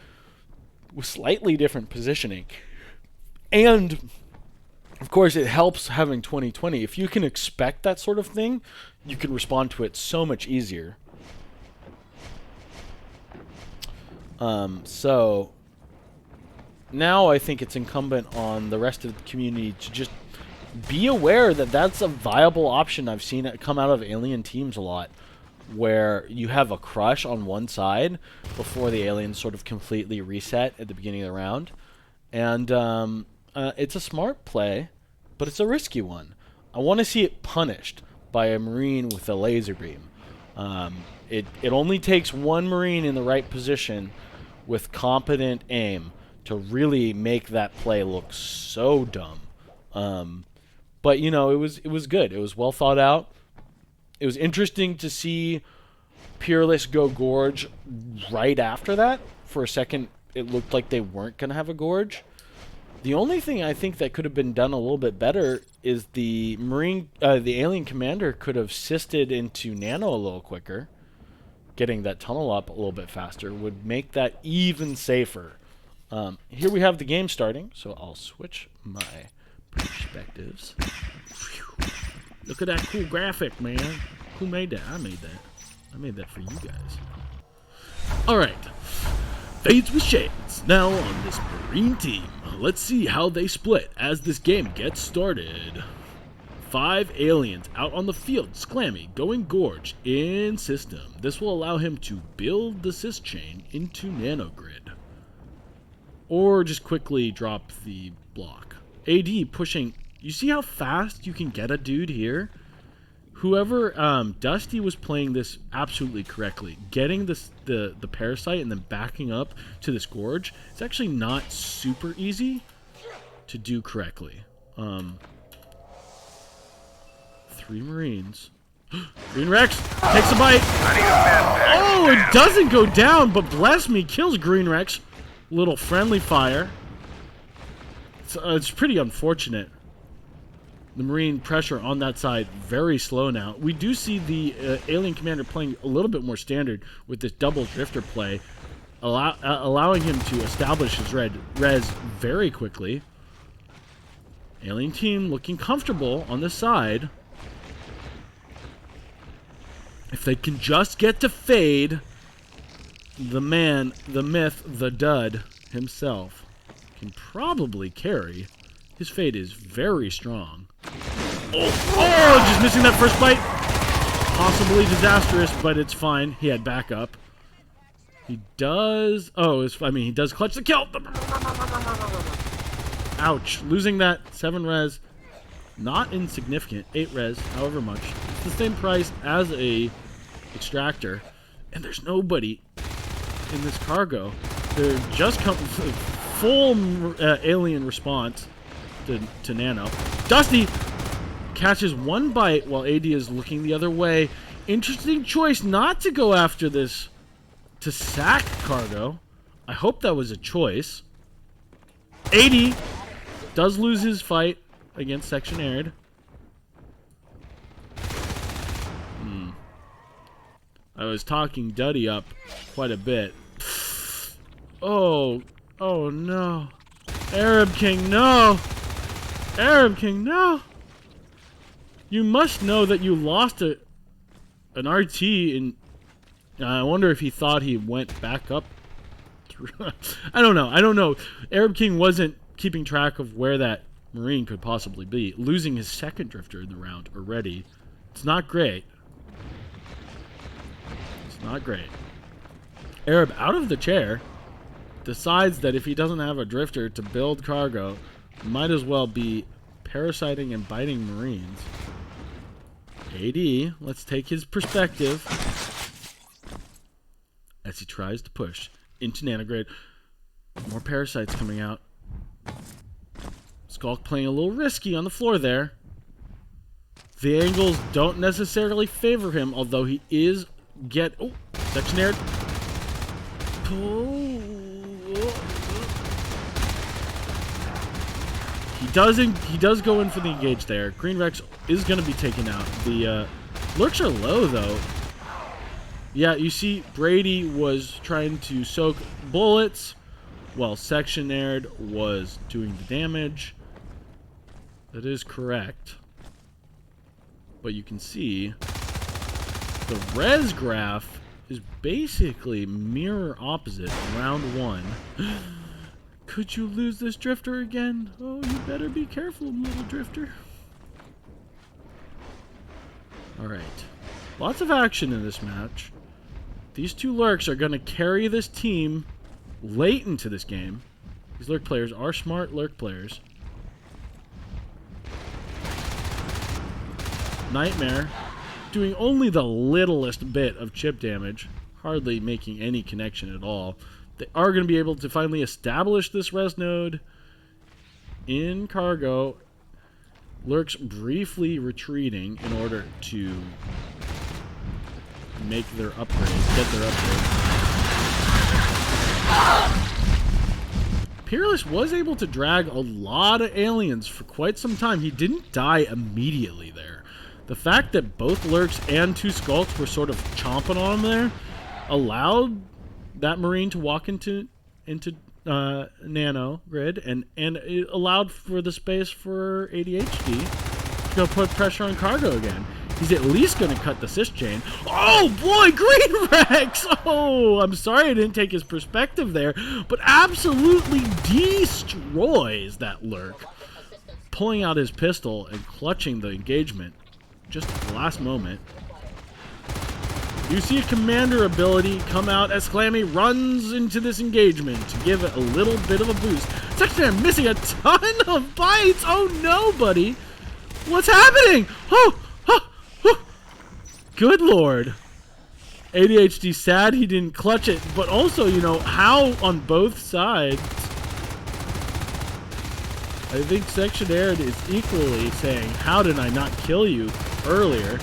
with slightly different positioning. And of course it helps having 2020. If you can expect that sort of thing, you can respond to it so much easier. So now I think it's incumbent on the rest of the community to just be aware that that's a viable option. I've seen it come out of alien teams a lot, where you have a crush on one side before the aliens sort of completely reset at the beginning of the round. And it's a smart play, but it's a risky one. I want to see it punished by a Marine with a laser beam. It only takes one Marine in the right position with competent aim to really make that play look so dumb. But, you know, it was good. It was well thought out. It was interesting to see Peerless go Gorge right after that. For a second, it looked like they weren't going to have a Gorge. The only thing I think that could have been done a little bit better is the alien commander could have sisted into Nano a little quicker. Getting that tunnel up a little bit faster would make that even safer. Here we have the game starting, so I'll switch my perspectives. Whew. Look at that cool graphic, man. Who made that? I made that. I made that for you guys. Alright. Fades with Shades. Now on this Marine team. Let's see how they split as this game gets started. 5 aliens out on the field. Sclammy going Gorge in system. This will allow him to build the sys chain into nanogrid. Or just quickly drop the block. AD pushing. You see how fast you can get a dude here? Whoever, Dusty was playing this absolutely correctly. Getting this, the parasite and then backing up to this Gorge, it's actually not super easy to do correctly. 3 Marines. Green Rex takes a bite. Oh, it doesn't go down, but bless me, kills Green Rex. Little friendly fire. It's pretty unfortunate. The Marine pressure on that side very slow now. We do see the alien commander playing a little bit more standard with this double drifter play, allowing him to establish his res very quickly. Alien team looking comfortable on the side. If they can just get to Fade, the man, the myth, the dud himself can probably carry. His Fade is very strong. Oh, just missing that first bite. Possibly disastrous, but it's fine. He had backup. He does... he does clutch the kill. Ouch. Losing that 7 res. Not insignificant. 8 res, however much. It's the same price as a extractor. And there's nobody in this cargo. They're just full alien response to Nano. Dusty catches 1 bite while AD is looking the other way. Interesting choice not to go after this to sack cargo. I hope that was a choice. AD does lose his fight against Section Aired. I was talking Duddy up quite a bit. Oh no. Arab King, no! Arab King, no! You must know that you lost an RT in... I wonder if he thought he went back up. I don't know. Arab King wasn't keeping track of where that Marine could possibly be. Losing his 2nd drifter in the round already. It's not great. It's not great. Arab out of the chair. Decides that if he doesn't have a drifter to build cargo, might as well be parasiting and biting Marines. AD, let's take his perspective as he tries to push into nanogrid. More parasites coming out. Skulk playing a little risky on the floor there. The angles don't necessarily favor him, although he is Section Aired. He does go in for the engage there. Green Rex is going to be taken out. The lurks are low, though. Yeah, you see Brady was trying to soak bullets while Section Aired was doing the damage. That is correct. But you can see the res graph is basically mirror opposite round 1. Could you lose this drifter again? Oh, you better be careful, little drifter. Alright. Lots of action in this match. These 2 lurks are going to carry this team late into this game. These lurk players are smart lurk players. Nightmare doing only the littlest bit of chip damage, hardly making any connection at all. They are going to be able to finally establish this res node in cargo. Lurks briefly retreating in order to make their upgrades, get their upgrades. Peerless was able to drag a lot of aliens for quite some time. He didn't die immediately there. The fact that both Lurks and 2 Skulks were sort of chomping on him there allowed that Marine to walk into Nano Grid, and it allowed for the space for ADHD to go put pressure on Cargo again. He's at least going to cut the Sys chain. Oh boy, Green Rex! Oh, I'm sorry I didn't take his perspective there, but absolutely destroys that Lurk, pulling out his pistol and clutching the engagement just at the last moment. You see a commander ability come out as Clammy runs into this engagement to give it a little bit of a boost. It's actually missing a ton of bites. Oh no, buddy. What's happening? Oh, good lord. ADHD sad he didn't clutch it, but also, you know, how on both sides. I think Sectionaire is equally saying, how did I not kill you earlier?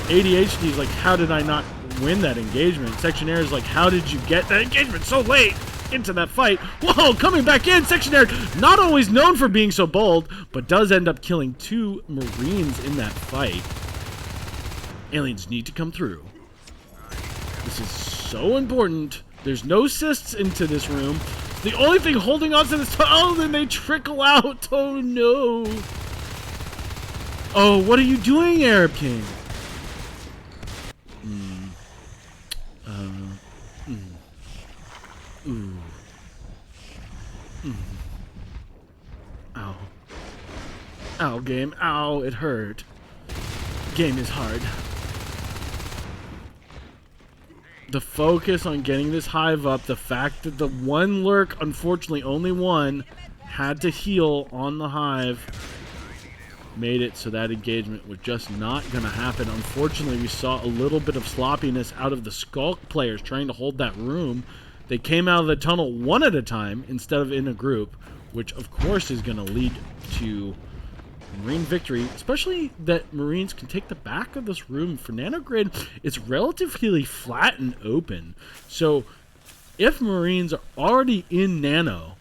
ADHD is like, how did I not win that engagement? Sectionaire is like, how did you get that engagement so late into that fight? Whoa, coming back in, Sectionaire, not always known for being so bold, but does end up killing 2 Marines in that fight. Aliens need to come through. This is so important. There's no cysts into this room. The only thing holding on to this... Oh, then they trickle out. Oh, no. Oh, what are you doing, Arab King? Ooh. Ow. Ow, game. Ow, it hurt. Game is hard. The focus on getting this hive up, the fact that the one Lurk, unfortunately only one, had to heal on the hive, made it so that engagement was just not going to happen. Unfortunately, we saw a little bit of sloppiness out of the Skulk players trying to hold that room. They came out of the tunnel one at a time instead of in a group, which of course is going to lead to Marine victory, especially that Marines can take the back of this room. For Nanogrid, it's relatively flat and open. So if Marines are already in Nano,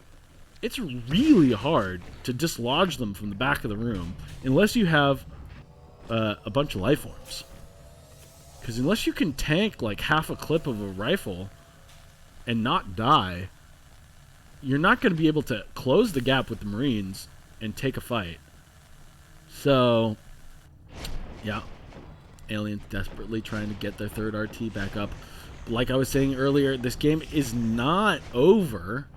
it's really hard to dislodge them from the back of the room unless you have a bunch of life forms. Because unless you can tank like half a clip of a rifle and not die, you're not going to be able to close the gap with the Marines and take a fight. So, yeah, Aliens desperately trying to get their third RT back up. Like I was saying earlier, this game is not over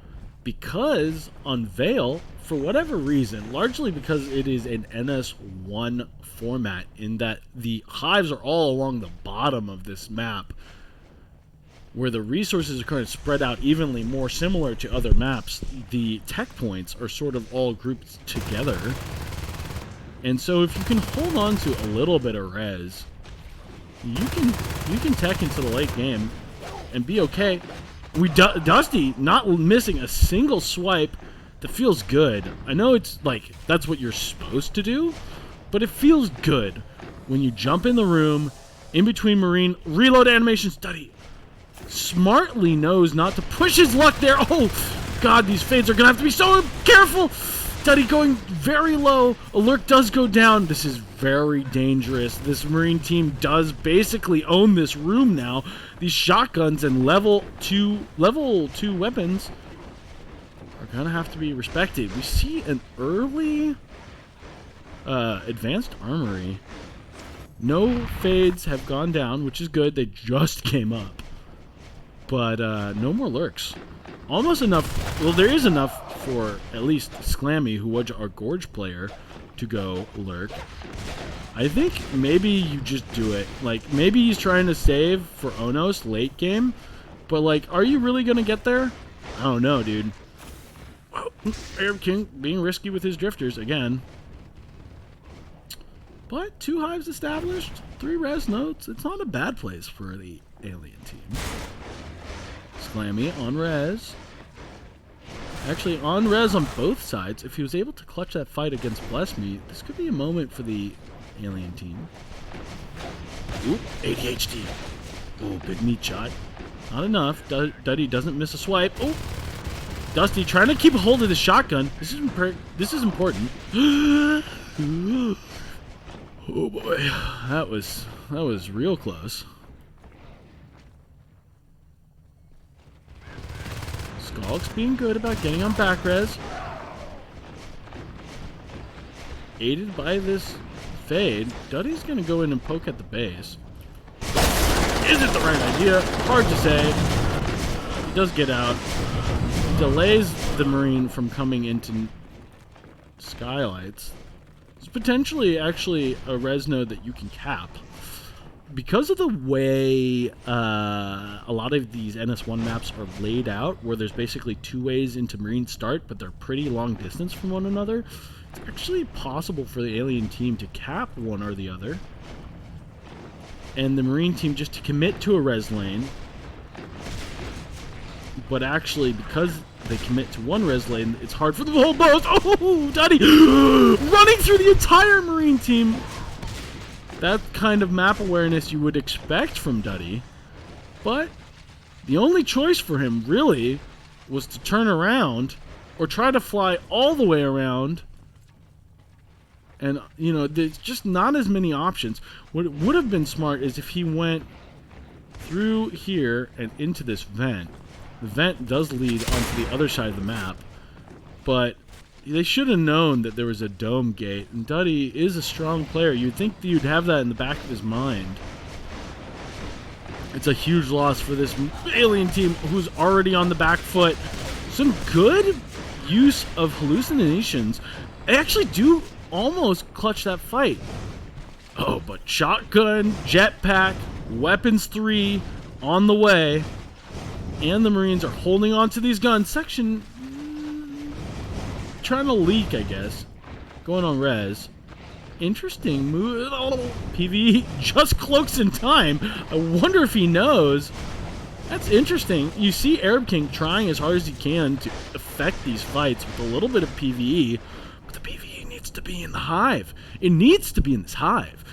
because on Veil, for whatever reason, largely because it is an NS1 format in that the hives are all along the bottom of this map, where the resources are kind of spread out evenly, more similar to other maps. The tech points are sort of all grouped together. And so if you can hold on to a little bit of res, you can tech into the late game and be okay. Dusty not missing a single swipe. That feels good. I know it's like that's what you're supposed to do, but it feels good when you jump in the room in between Marine reload animation. Study smartly knows not to push his luck there. Oh god, these fades are gonna have to be so careful. Study going very low. Alert does go down. This is very dangerous. This Marine team does basically own this room now. These shotguns and level 2 weapons are gonna have to be respected. We see an early advanced armory. No fades have gone down, which is good. They just came up. But no more lurks. Almost enough. Well, there is enough for at least Sclammy, who was our Gorge player, to go lurk. I think maybe you just do it. Like, maybe he's trying to save for Onos late game, but like, are you really gonna get there? I don't know, dude. Arab King being risky with his drifters again. But 2 hives established, 3 res notes. It's not a bad place for the alien team. Sclammy on res. Actually, on res on both sides. If he was able to clutch that fight against Bless Me, this could be a moment for the alien team. Oop, ADHD. Ooh, big meat shot. Not enough. Duddy doesn't miss a swipe. Oh, Dusty trying to keep a hold of the shotgun. This is important. Oh boy, that was real close. Skulk's being good about getting on back res. Aided by this fade, Duddy's gonna go in and poke at the base. Is it the right idea? Hard to say. He does get out. Delays the Marine from coming into skylights. It's potentially actually a res node that you can cap. Because of the way a lot of these NS1 maps are laid out, where there's basically 2 ways into Marine start, but they're pretty long distance from one another, it's actually possible for the alien team to cap one or the other, and the Marine team just to commit to a res lane. But actually, because they commit to one res lane, it's hard for them to hold both. Oh, Duddy running through the entire Marine team. That kind of map awareness you would expect from Duddy. But the only choice for him, really, was to turn around or try to fly all the way around. And, you know, there's just not as many options. What would have been smart is if he went through here and into this vent. The vent does lead onto the other side of the map, but they should have known that there was a dome gate, and Duddy is a strong player. You'd think that you'd have that in the back of his mind. It's a huge loss for this alien team who's already on the back foot. Some good use of hallucinations. They actually do almost clutch that fight. Oh, but shotgun, jetpack, weapons 3 on the way. And the Marines are holding on to these guns. Section trying to leak, I guess. Going on res. Interesting move. Oh, PvE just cloaks in time. I wonder if he knows. That's interesting. You see Arab King trying as hard as he can to affect these fights with a little bit of PvE. But the PvE needs to be in the hive. It needs to be in this hive.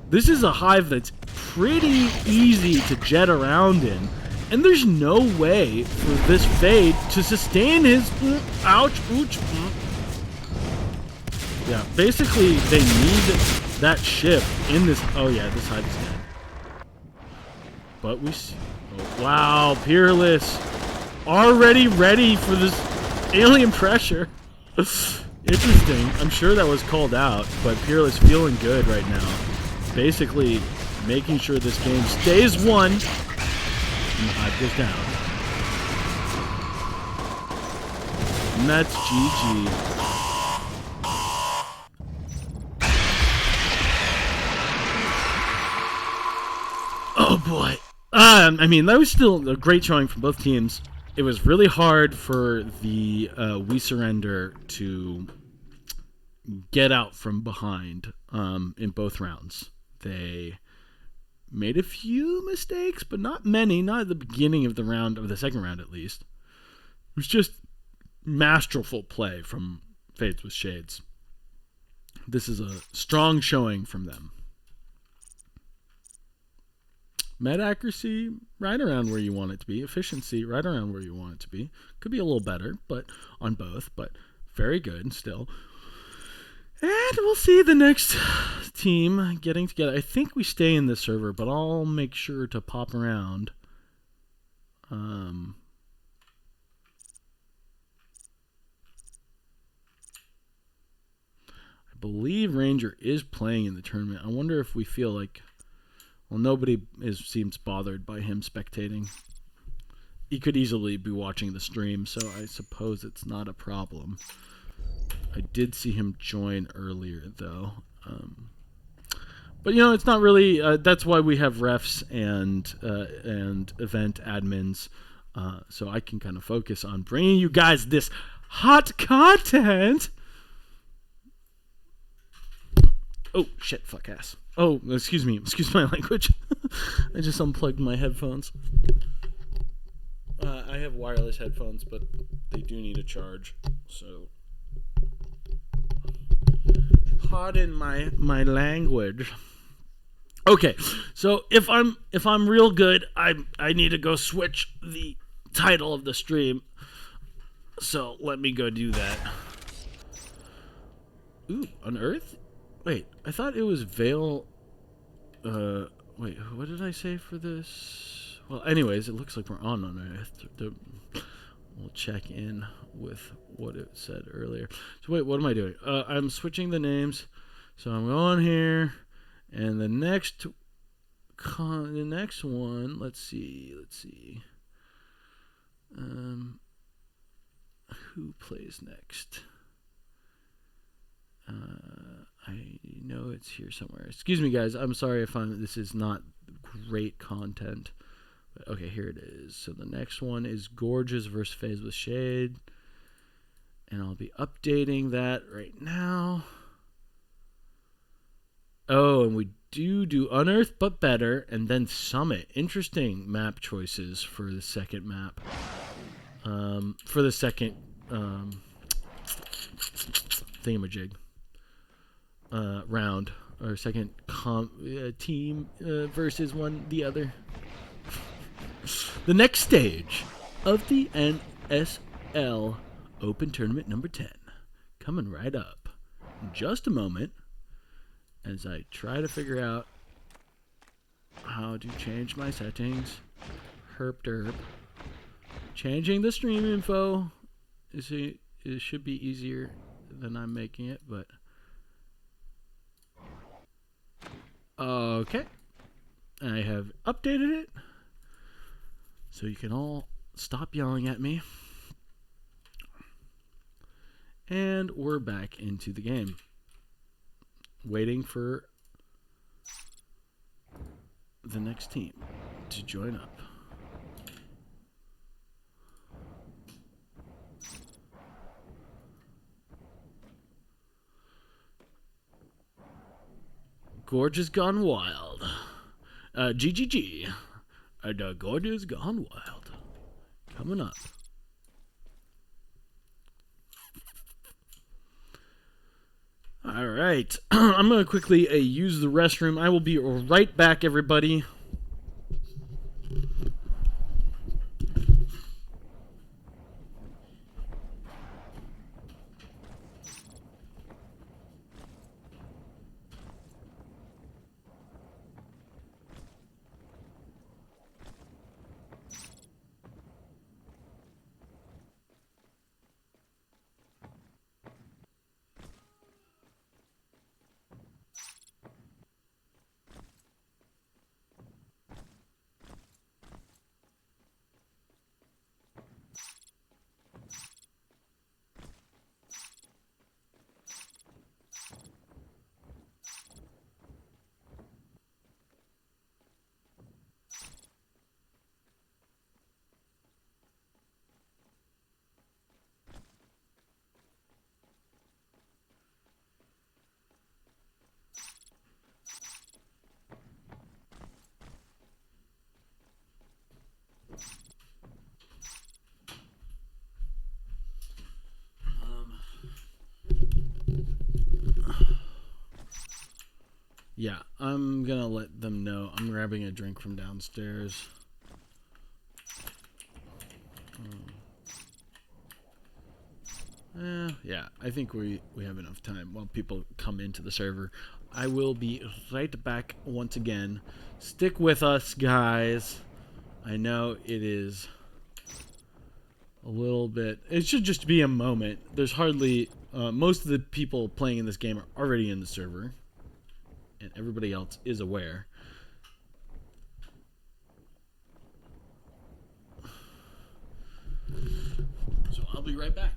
This is a hive that's pretty easy to jet around in. And there's no way for this fade to sustain his ouch, ooch. Yeah, basically they need that shift in this. Oh yeah, this hive is dead. But we see. Oh, wow, Peerless already ready for this alien pressure. Interesting. I'm sure that was called out, but Peerless feeling good right now. Basically making sure this game stays won. And the hive goes down. And that's GG. Oh boy. I mean, that was still a great showing from both teams. It was really hard for the We Surrender to get out from behind in both rounds. They made a few mistakes, but not many. Not at the beginning of the round, of the second round at least. It was just masterful play from Fades with Shades. This is a strong showing from them. Med accuracy, right around where you want it to be. Efficiency, right around where you want it to be. Could be a little better, but on both, but very good still. And we'll see the next team getting together. I think we stay in this server, but I'll make sure to pop around. I believe Ranger is playing in the tournament. I wonder if we feel like, well, nobody seems bothered by him spectating. He could easily be watching the stream, so I suppose it's not a problem. I did see him join earlier, though. But, you know, it's not really... that's why we have refs and event admins, so I can kind of focus on bringing you guys this hot content. Oh, shit, fuck ass. Oh, excuse me. Excuse my language. I just unplugged my headphones. I have wireless headphones, but they do need a charge, so... pardon my language. Okay, so if I'm real good, I need to go switch the title of the stream. So let me go do that. Ooh, Unearth? Wait, I thought it was Veil. Wait, what did I say for this? Well, anyways, it looks like we're on Unearth. We'll check in with what it said earlier. So wait, what am I doing? I'm switching the names. So I'm going here, and the next one. Let's see. Who plays next? I know it's here somewhere. Excuse me, guys. I'm sorry if this is not great content. But okay, here it is. So the next one is Gorgeous versus Phase with Shade. And I'll be updating that right now. Oh, and we do Unearth, but better, and then Summit. Interesting map choices for the second map. For the second thingamajig round, or second team versus the other. The next stage of the NSL Open Tournament number 10 coming right up in just a moment as I try to figure out how to change my settings. Herp derp. Changing the stream info. It should be easier than I'm making it, but okay. I have updated it so you can all stop yelling at me. And we're back into the game. Waiting for the next team to join up. Gorge has gone wild. GGG. Gorge has gone wild. Coming up. All right. I'm going to quickly use the restroom. I will be right back, everybody. Yeah, I'm gonna let them know. I'm grabbing a drink from downstairs. Yeah, I think we have enough time while people come into the server. I will be right back once again. Stick with us, guys. I know it is a little bit... It should just be a moment. There's hardly... most of the people playing in this game are already in the server. And everybody else is aware. So I'll be right back.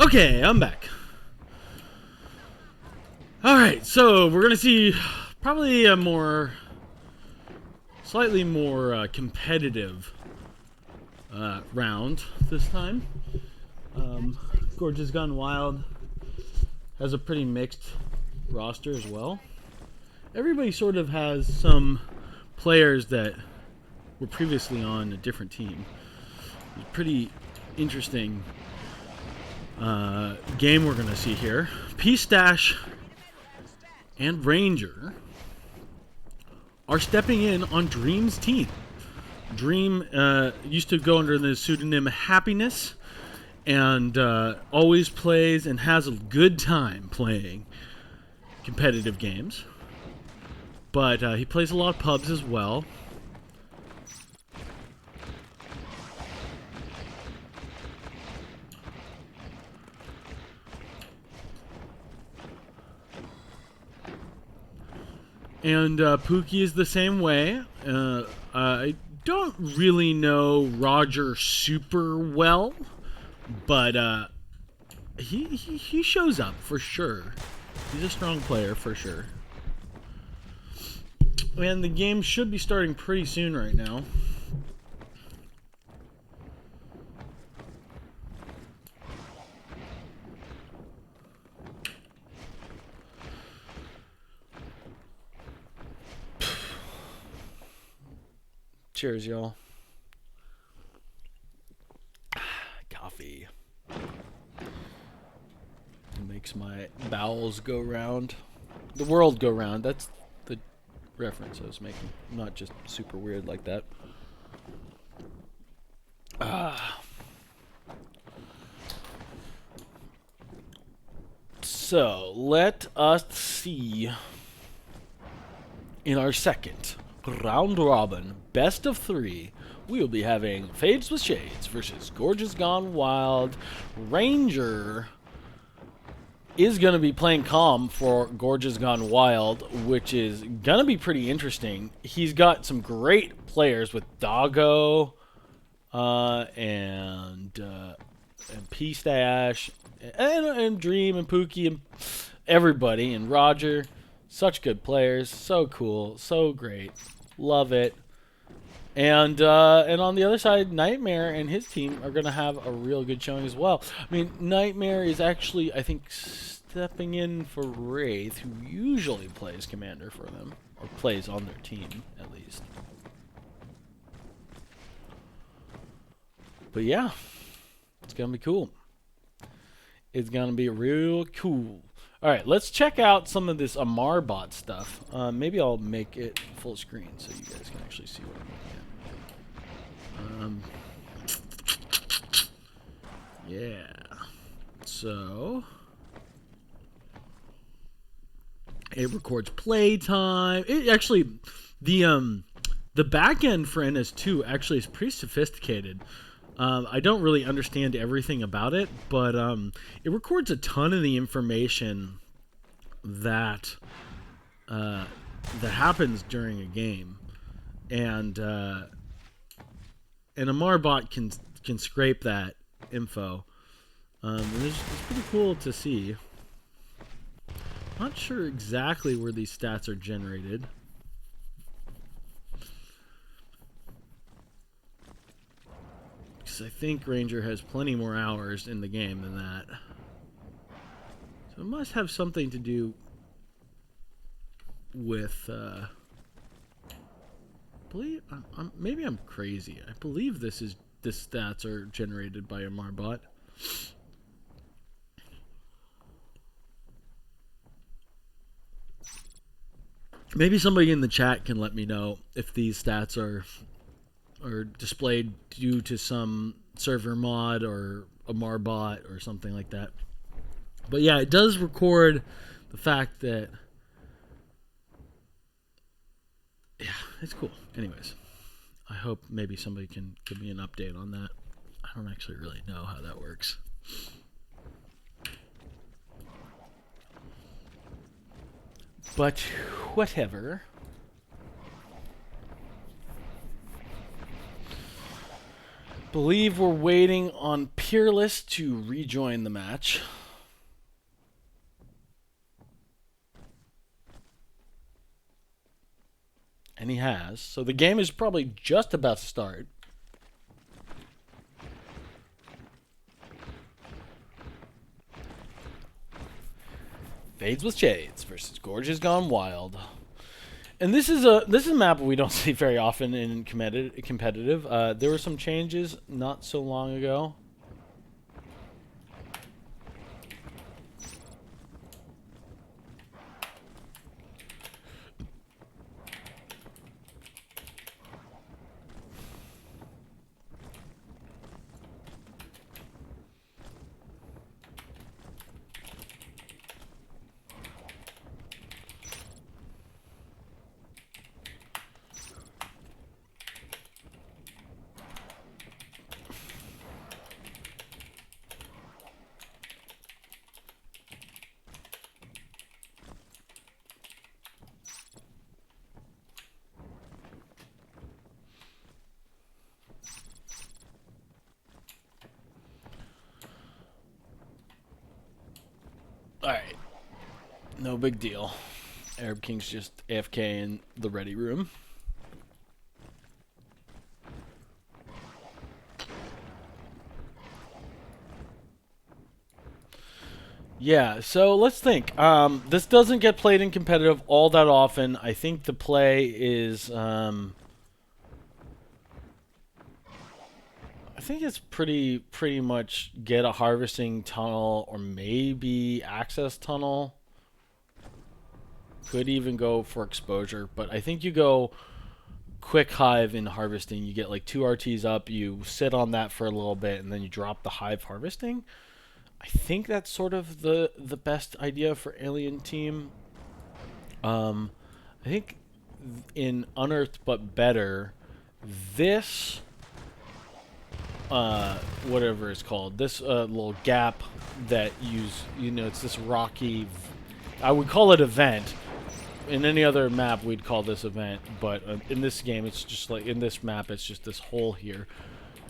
Okay, I'm back. Alright, so we're going to see probably a slightly more competitive round this time. Gorgeous Gone Wild has a pretty mixed roster as well. Everybody sort of has some players that were previously on a different team. It's a pretty interesting game we're going to see here. P-Stash and Ranger are stepping in on Dream's team. Dream used to go under the pseudonym Happiness and always plays and has a good time playing competitive games. But he plays a lot of pubs as well. And Pookie is the same way. I don't really know Roger super well, but he shows up for sure. He's a strong player for sure. And the game should be starting pretty soon right now. Cheers, y'all. Coffee. It makes my bowels go round. The world go round. That's the reference I was making. I'm not just super weird like that. So, let us see. In our second round robin, best of 3, we will be having Fades with Shades versus Gorgeous Gone Wild. Ranger is going to be playing Calm for Gorgeous Gone Wild, which is going to be pretty interesting. He's got some great players with Doggo and P-Stash and Dream and Pookie and everybody and Roger. Such good players, so cool, so great, love it. And on the other side, Nightmare and his team are going to have a real good showing as well. I mean, Nightmare is actually, I think, stepping in for Wraith, who usually plays Commander for them, or plays on their team, at least. But yeah, it's going to be cool. It's going to be real cool. All right, let's check out some of this Amarbot stuff. Maybe I'll make it full screen so you guys can actually see what I'm looking at. Yeah. So it records playtime. It actually, the back end for NS2 actually is pretty sophisticated. I don't really understand everything about it, but it records a ton of the information that that happens during a game, and a Marbot can scrape that info. And it's pretty cool to see. Not sure exactly where these stats are generated. I think Ranger has plenty more hours in the game than that. So it must have something to do with maybe I'm crazy. I believe this stats are generated by a Marbot. Maybe somebody in the chat can let me know if these stats are displayed due to some server mod or a Marbot or something like that. But yeah, it does record the fact that, yeah, it's cool. Anyways, I hope maybe somebody can give me an update on that. I don't actually really know how that works. But whatever. Believe we're waiting on Peerless to rejoin the match. And he has. So the game is probably just about to start. Fades with Shades versus Gorgeous Gone Wild. And this is a map we don't see very often in competitive. There were some changes not so long ago. Alright. No big deal. Arab King's just AFK in the ready room. Yeah, so let's think. This doesn't get played in competitive all that often. I think the play is... I think it's pretty much get a harvesting tunnel or maybe access tunnel. Could even go for exposure, but I think you go quick hive in harvesting. You get like 2 RTs up, you sit on that for a little bit, and then you drop the hive harvesting. I think that's sort of the best idea for Alien Team. I think in Unearthed but Better, this... whatever it's called, this little gap that it's this rocky, I would call it event. In any other map we'd call this event, but in this game it's just like, in this map it's just this hole here.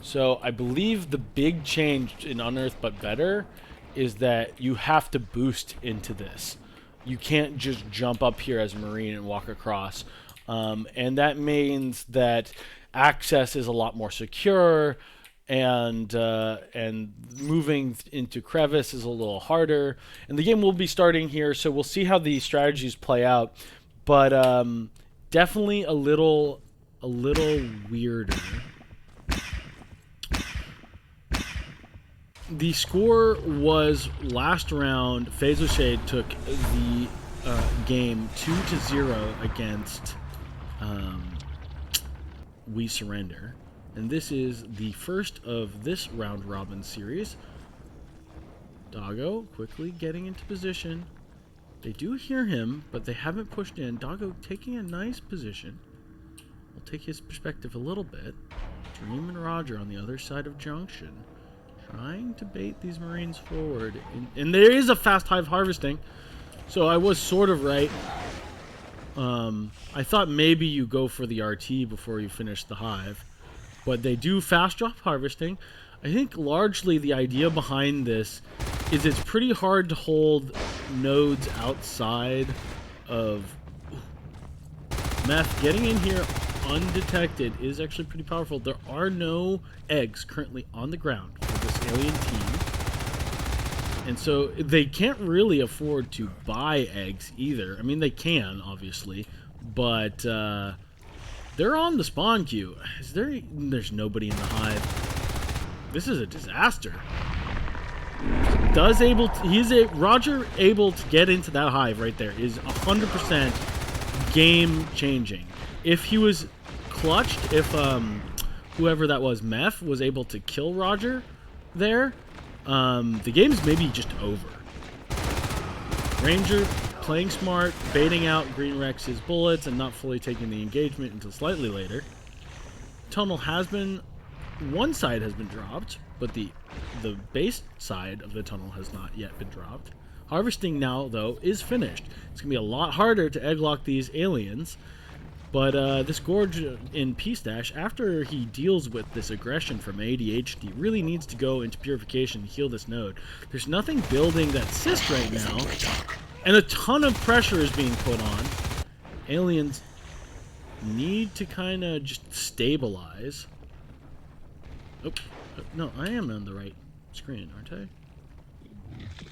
So I believe the big change in Unearthed but Better is that you have to boost into this. You can't just jump up here as a Marine and walk across, and that means that access is a lot more secure. And moving into crevice is a little harder. And the game will be starting here, so we'll see how the strategies play out. But definitely a little weirder. The score was last round. Phase of Shade took the game 2-0 against We Surrender. And this is the first of this round robin series. Doggo quickly getting into position. They do hear him, but they haven't pushed in. Doggo taking a nice position. We'll take his perspective a little bit. Dream and Roger on the other side of Junction, trying to bait these Marines forward. And there is a fast hive harvesting, so I was sort of right. I thought maybe you go for the RT before you finish the hive. But they do fast drop harvesting. I think largely the idea behind this is it's pretty hard to hold nodes outside of... Meth getting in here undetected is actually pretty powerful. There are no eggs currently on the ground for this Alien Team. And so they can't really afford to buy eggs either. I mean, they can, obviously, but... they're on the spawn queue. There's nobody in the hive. This is a disaster. Roger able to get into that hive right there is 100% game changing. If he was clutched, if whoever that was, Meth, was able to kill Roger there, the game's maybe just over. Ranger playing smart, baiting out Green Rex's bullets and not fully taking the engagement until slightly later. Tunnel has been... one side has been dropped, but the base side of the tunnel has not yet been dropped. Harvesting now, though, is finished. It's going to be a lot harder to egglock these aliens. But this Gorge in P-Stash, after he deals with this aggression from ADHD, really needs to go into Purification to heal this node. There's nothing building that cyst right now, and a ton of pressure is being put on. Aliens need to kind of just stabilize. Oh, no, I am on the right screen, aren't I?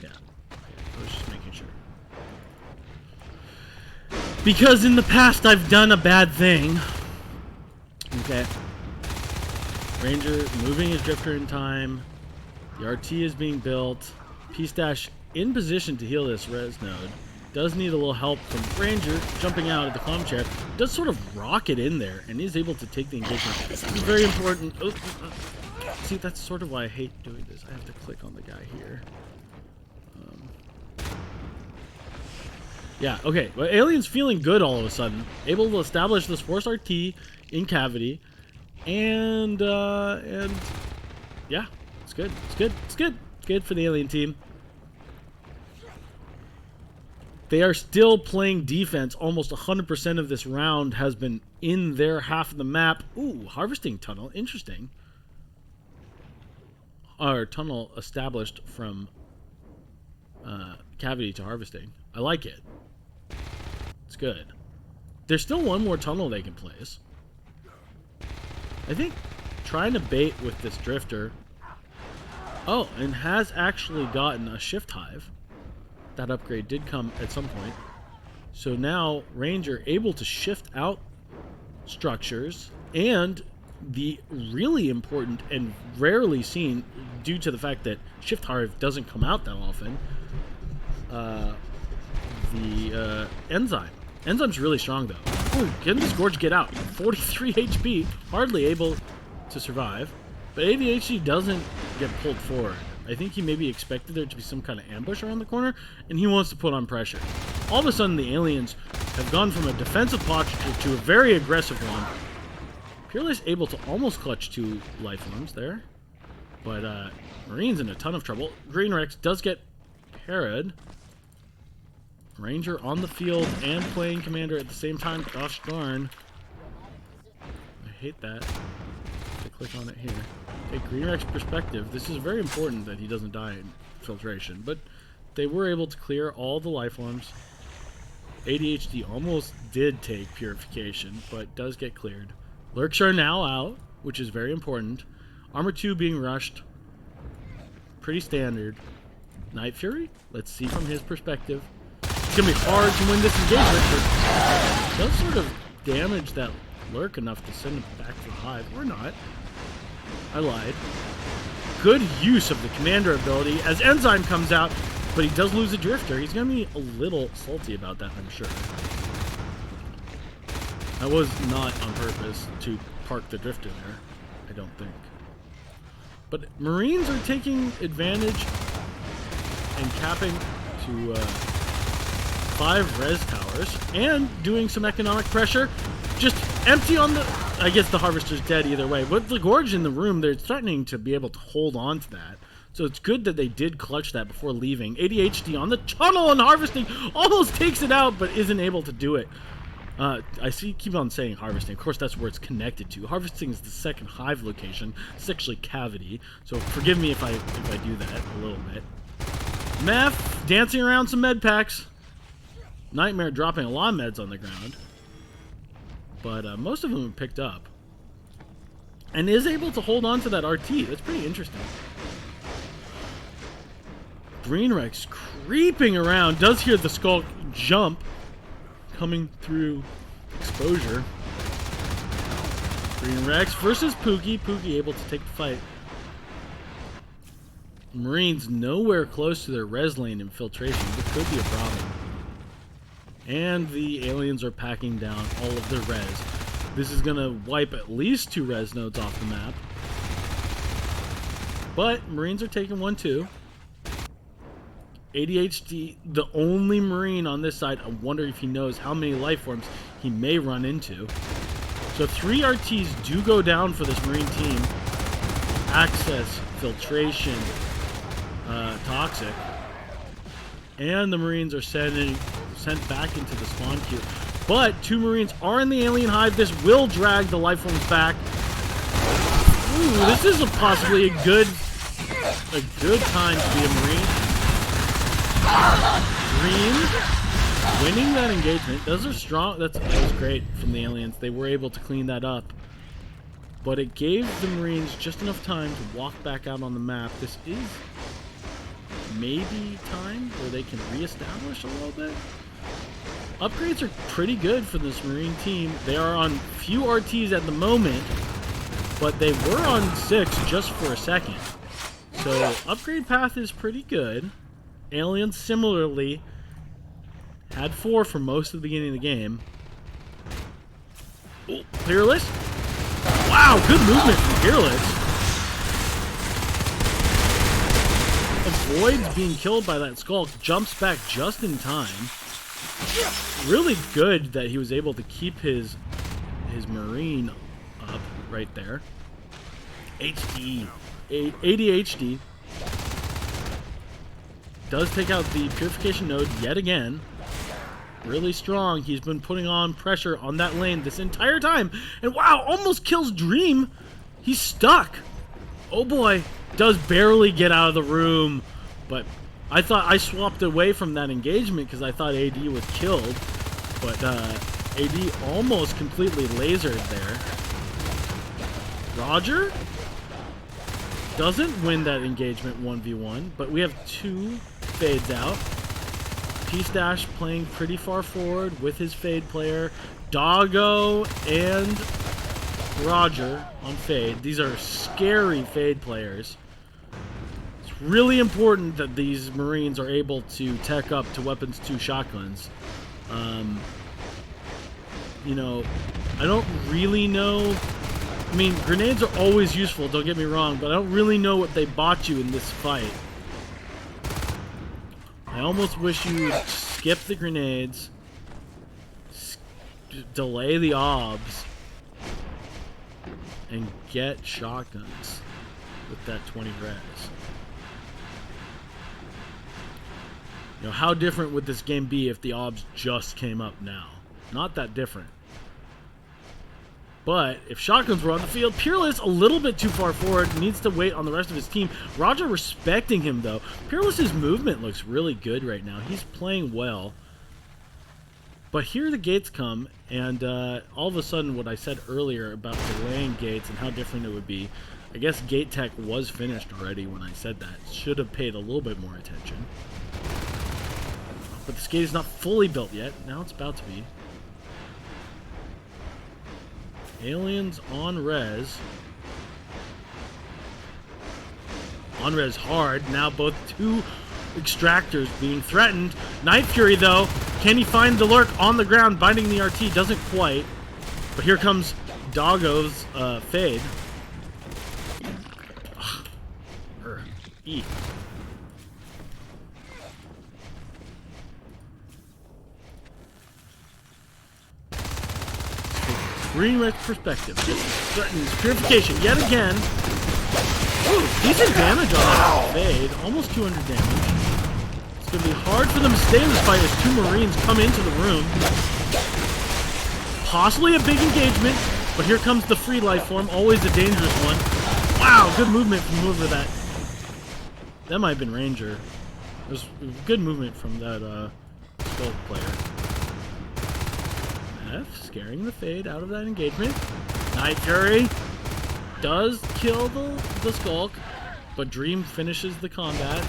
Yeah, I was just making sure. Because in the past I've done a bad thing. Okay. Ranger moving his drifter in time. The RT is being built. P-Stash in position to heal this res node. Does need a little help from Ranger jumping out of the comm chair. Does sort of rocket in there and is able to take the engagement. This is very important. See, that's sort of why I hate doing this. I have to click on the guy here. Yeah, okay. Well, Alien's feeling good all of a sudden. Able to establish this Force RT in Cavity. And yeah, it's good. It's good. It's good. It's good for the Alien team. They are still playing defense. Almost 100% of this round has been in their half of the map. Ooh, harvesting tunnel. Interesting. Our tunnel established from Cavity to harvesting. I like it. It's good. There's still one more tunnel they can place. I think trying to bait with this drifter. Oh, and has actually gotten a shift hive. That upgrade did come at some point. So now Ranger able to shift out structures, and the really important and rarely seen, due to the fact that shift hive doesn't come out that often, the enzyme. Enzyme's really strong, though. Ooh, can this Gorge get out? 43 HP, hardly able to survive. But ADHD doesn't get pulled forward. I think he maybe expected there to be some kind of ambush around the corner, and he wants to put on pressure. All of a sudden, the Aliens have gone from a defensive posture to a very aggressive one. Peerless able to almost clutch 2 life forms there. But Marine's in a ton of trouble. Green Rex does get parried. Ranger on the field and playing Commander at the same time. Gosh darn. I hate that. I click on it here. Take Green Rex perspective. This is very important that he doesn't die in filtration, but they were able to clear all the life forms. ADHD almost did take purification, but does get cleared. Lurks are now out, which is very important. Armor 2 being rushed. Pretty standard. Night Fury? Let's see from his perspective. It's going to be hard to win this engagement, but does sort of damage that Lurk enough to send him back to the hive. Or not. I lied. Good use of the Commander ability as Enzyme comes out, but he does lose a Drifter. He's going to be a little salty about that, I'm sure. That was not on purpose to park the Drifter there, I don't think. But Marines are taking advantage and capping to 5 res towers and doing some economic pressure. Just empty on the... I guess the Harvester's dead either way. But the Gorge in the room, they're starting to be able to hold on to that. So it's good that they did clutch that before leaving. ADHD on the tunnel and harvesting almost takes it out, but isn't able to do it. I keep on saying harvesting. Of course, that's where it's connected to. Harvesting is the second hive location. It's actually Cavity. So forgive me if I do that a little bit. Meth dancing around some med packs. Nightmare dropping a lot of meds on the ground. But most of them are picked up. And is able to hold on to that RT. That's pretty interesting. Green Rex creeping around. Does hear the Skull jump. Coming through exposure. Green Rex versus Pookie. Pookie able to take the fight. Marines nowhere close to their res lane infiltration. This could be a problem. And the Aliens are packing down all of their res. This is going to wipe at least 2 res nodes off the map. But Marines are taking 1 too. ADHD, the only Marine on this side. I wonder if he knows how many life forms he may run into. So 3 RTs do go down for this Marine team. Access, filtration, toxic. And the Marines are sent back into the spawn queue. But 2 Marines are in the alien hive. This will drag the life forms back. Ooh, this is possibly a good time to be a Marine. Dream winning that engagement. Those are strong. That was great from the aliens. They were able to clean that up. But it gave the Marines just enough time to walk back out on the map. This is maybe time where they can reestablish a little bit. Upgrades are pretty good for this Marine team. They are on few RTs at the moment, but they were on 6 just for a second. So upgrade path is pretty good. Aliens similarly had 4 for most of the beginning of the game. Oh, Peerless. Wow, good movement from Peerless. Avoids being killed by that Skulk, jumps back just in time. Really good that he was able to keep his Marine up right there. HD. ADHD. Does take out the Purification Node yet again. Really strong. He's been putting on pressure on that lane this entire time. And wow, almost kills Dream. He's stuck. Oh boy. Does barely get out of the room. But I thought I swapped away from that engagement because I thought AD was killed. But AD almost completely lasered there. Roger doesn't win that engagement 1v1, but we have 2 fades out. Peace Dash playing pretty far forward with his fade player. Doggo and Roger on fade. These are scary fade players. It's really important that these Marines are able to tech up to weapons 2 shotguns. You know, I don't really know. I mean, grenades are always useful, don't get me wrong, but I don't really know what they bought you in this fight. I almost wish you would skip the grenades, delay the obs, and get shotguns with that 20 res. You know, how different would this game be if the obs just came up now? Not that different. But if shotguns were on the field, Peerless a little bit too far forward, needs to wait on the rest of his team. Roger respecting him though. Peerless's movement looks really good right now. He's playing well. But here the gates come, and all of a sudden what I said earlier about delaying gates and how different it would be, I guess gate tech was finished already when I said that. Should have paid a little bit more attention. But this gate is not fully built yet. Now it's about to be. Aliens on res. On res hard. Now both 2 extractors being threatened. Night Fury though. Can he find the lurk on the ground? Binding the RT. Doesn't quite. But here comes Doggo's fade. E. Green red perspective. This threatens purification yet again. Ooh, decent damage on that fade. Almost 200 damage. It's going to be hard for them to stay in this fight as 2 Marines come into the room. Possibly a big engagement, but here comes the free life form. Always a dangerous one. Wow, good movement from whoever that. That might have been Ranger. There's good movement from that Skulk player. F scaring the fade out of that engagement. Night Fury does kill the Skulk, but Dream finishes the combat.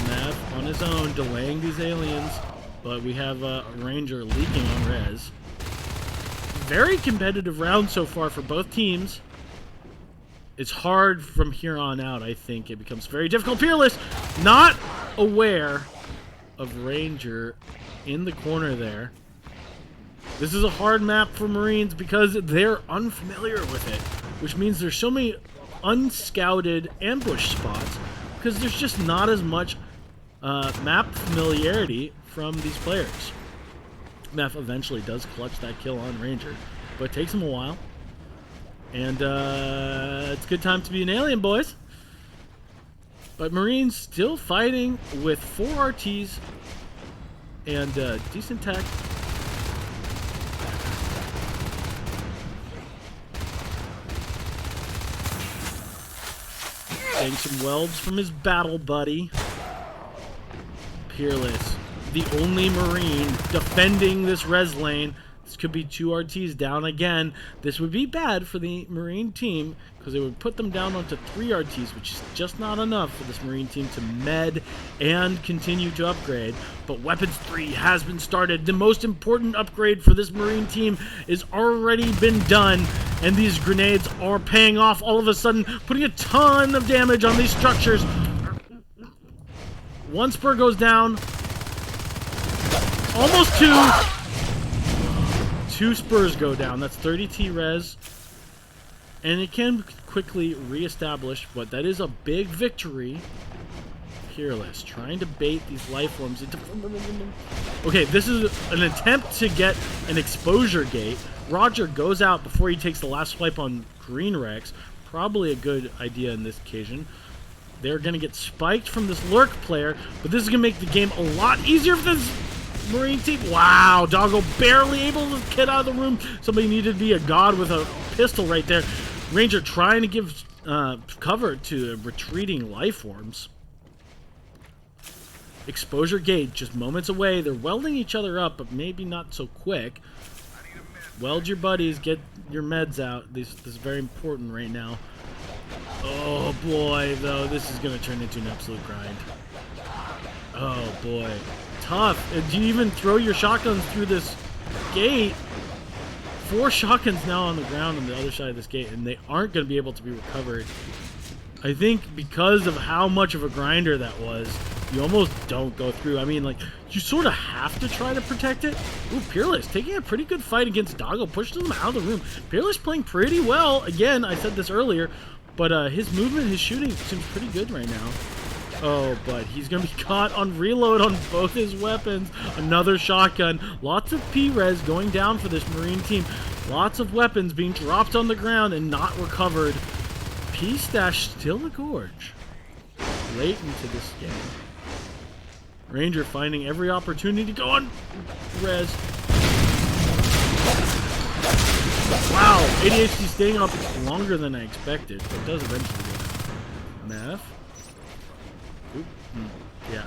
Nav on his own, delaying these aliens, but we have a Ranger leaking on res. Very competitive round so far for both teams. It's hard from here on out, I think. It becomes very difficult. Peerless, not aware of Ranger in the corner there. This is a hard map for Marines because they're unfamiliar with it, which means there's so many unscouted ambush spots because there's just not as much map familiarity from these players. Meth eventually does clutch that kill on Ranger, but it takes him a while. And it's a good time to be an alien, boys. But Marines still fighting with 4 RTs and decent tech. Getting some welds from his battle buddy. Peerless, the only Marine defending this res lane. This could be 2 RTs down again. This would be bad for the Marine team because it would put them down onto 3 RTs, which is just not enough for this Marine team to med and continue to upgrade. But Weapons 3 has been started. The most important upgrade for this Marine team is already been done, and these grenades are paying off all of a sudden, putting a ton of damage on these structures. One spur goes down. Almost 2. 2 spurs go down. That's 30 T-res. And it can quickly reestablish, but that is a big victory. Peerless, trying to bait these life forms into... Okay, this is an attempt to get an exposure gate. Roger goes out before he takes the last swipe on Green Rex. Probably a good idea in this occasion. They're going to get spiked from this lurk player, but this is going to make the game a lot easier for this Marine team. Wow, Doggo barely able to get out of the room. Somebody needed to be a god with a pistol right there. Ranger trying to give cover to retreating life forms. Exposure gate just moments away. They're welding each other up, but maybe not so quick. Weld your buddies, get your meds out. This is very important right now. Oh boy, though, this is going to turn into an absolute grind. Oh boy. Tough. And do you even throw your shotguns through this gate? 4 shotguns now on the ground on the other side of this gate, and they aren't going to be able to be recovered. I think because of how much of a grinder that was, you almost don't go through. I mean, like, you sort of have to try to protect it. Ooh, Peerless taking a pretty good fight against Doggo, pushes him out of the room. Peerless playing pretty well. Again, I said this earlier, but his movement, his shooting seems pretty good right now. Oh, but he's going to be caught on reload on both his weapons. Another shotgun. Lots of P-res going down for this Marine team. Lots of weapons being dropped on the ground and not recovered. P-stash still a gorge. Late into this game. Ranger finding every opportunity to go on res. Wow, ADHD staying up longer than I expected, but it does eventually go down. Meth. Yeah,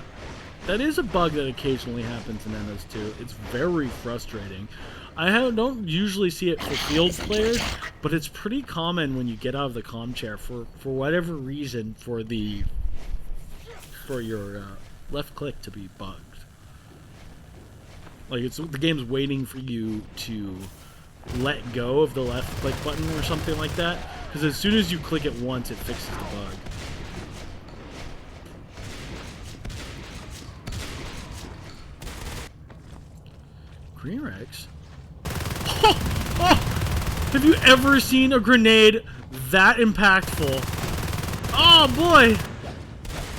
that is a bug that occasionally happens in NS2. It's very frustrating. I don't usually see it for field players, but it's pretty common when you get out of the comm chair for whatever reason for your left click to be bugged. Like the game's waiting for you to let go of the left click button or something like that, because as soon as you click it once, it fixes the bug. Green Rex? Have you ever seen a grenade that impactful? Oh boy!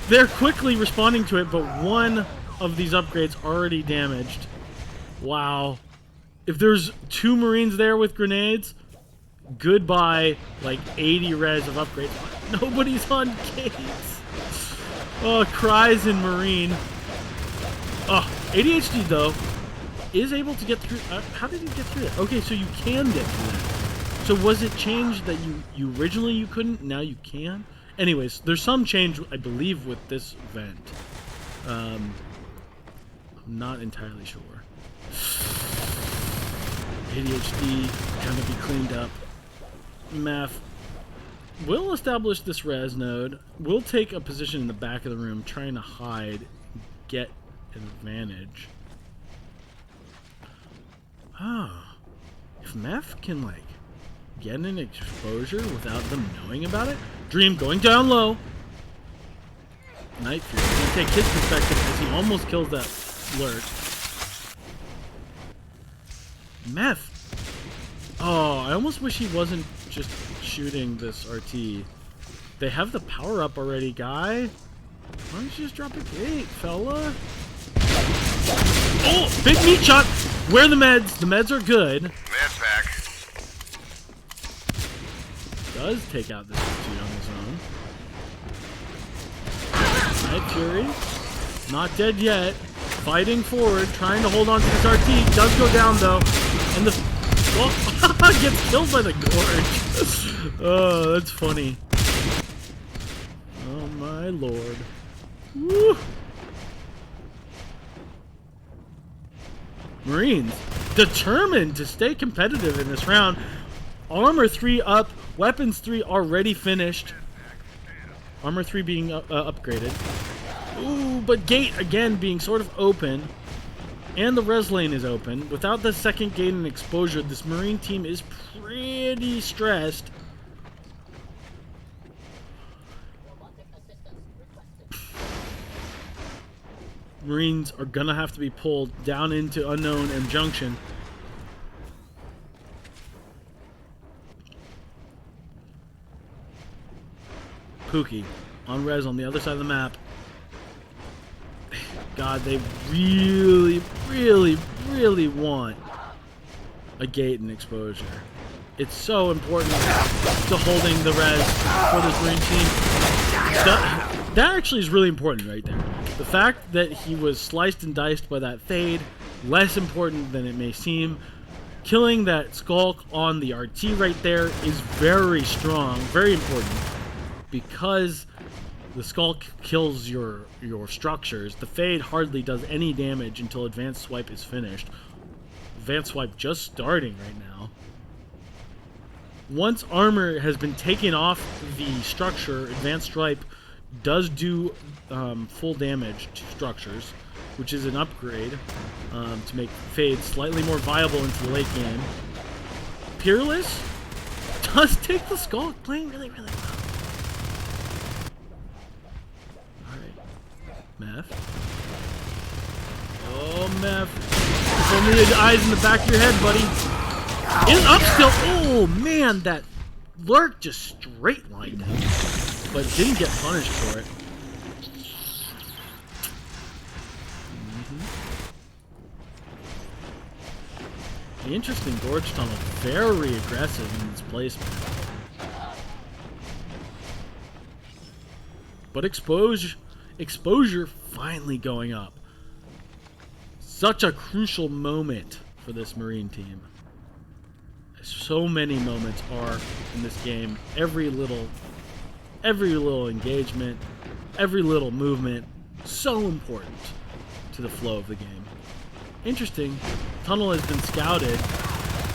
They're quickly responding to it, but one of these upgrades already damaged. Wow. If there's 2 Marines there with grenades, goodbye, like 80 res of upgrades. Nobody's on gates. Oh, cries in Marine. Oh, ADHD though is able to get through. How did he get through that? Okay, so you can get through that. So was it changed that you originally you couldn't, now you can? Anyways, there's some change, I believe, with this event. I'm not entirely sure. ADHD gonna be cleaned up. Math. We'll establish this res node. We'll take a position in the back of the room, trying to hide, get an advantage. Ah, if Meth can, like, get an exposure without them knowing about it. Dream going down low. Night Fury gonna take his perspective as he almost kills that lurk. Meth. Oh, I almost wish he wasn't just shooting this RT. They have the power up already, guy. Why don't you just drop a gate, fella? Oh, big meat shot. Where are the meds? The meds are good. Med pack. Does take out this dude on his own. Night Fury. Not dead yet. Fighting forward, trying to hold on to this RT. Does go down though. And the gets killed by the gorge. Oh, that's funny. Oh my lord. Woo! Marines determined to stay competitive in this round. Armor 3 up, weapons 3 already finished. Armor 3 being upgraded. Ooh, but gate again being sort of open. And the res lane is open. Without the second gate and exposure, this Marine team is pretty stressed. Marines are gonna have to be pulled down into unknown M Junction. Pookie on res on the other side of the map. God, they really, really, really want a gate and exposure. It's so important to holding the res for this Marine team. That actually is really important right there. The fact that he was sliced and diced by that fade, less important than it may seem. Killing that skulk on the RT right there is very strong, very important, because the skulk kills your structures. The fade hardly does any damage until advanced swipe is finished. Advanced swipe just starting right now. Once armor has been taken off the structure, advanced swipe does do full damage to structures, which is an upgrade to make fade slightly more viable into the late game. Peerless does take the skulk, playing really, really well. Meth. Oh, Meth. If only the eyes in the back of your head, buddy. In up still. Oh, man, that lurk just straight lined him, but didn't get punished for it. The interesting Gorge Tunnel, very aggressive in its placement. But exposure finally going up. Such a crucial moment for this Marine team. So many moments are in this game. Every little engagement, every little movement, so important to the flow of the game. Interesting, tunnel has been scouted,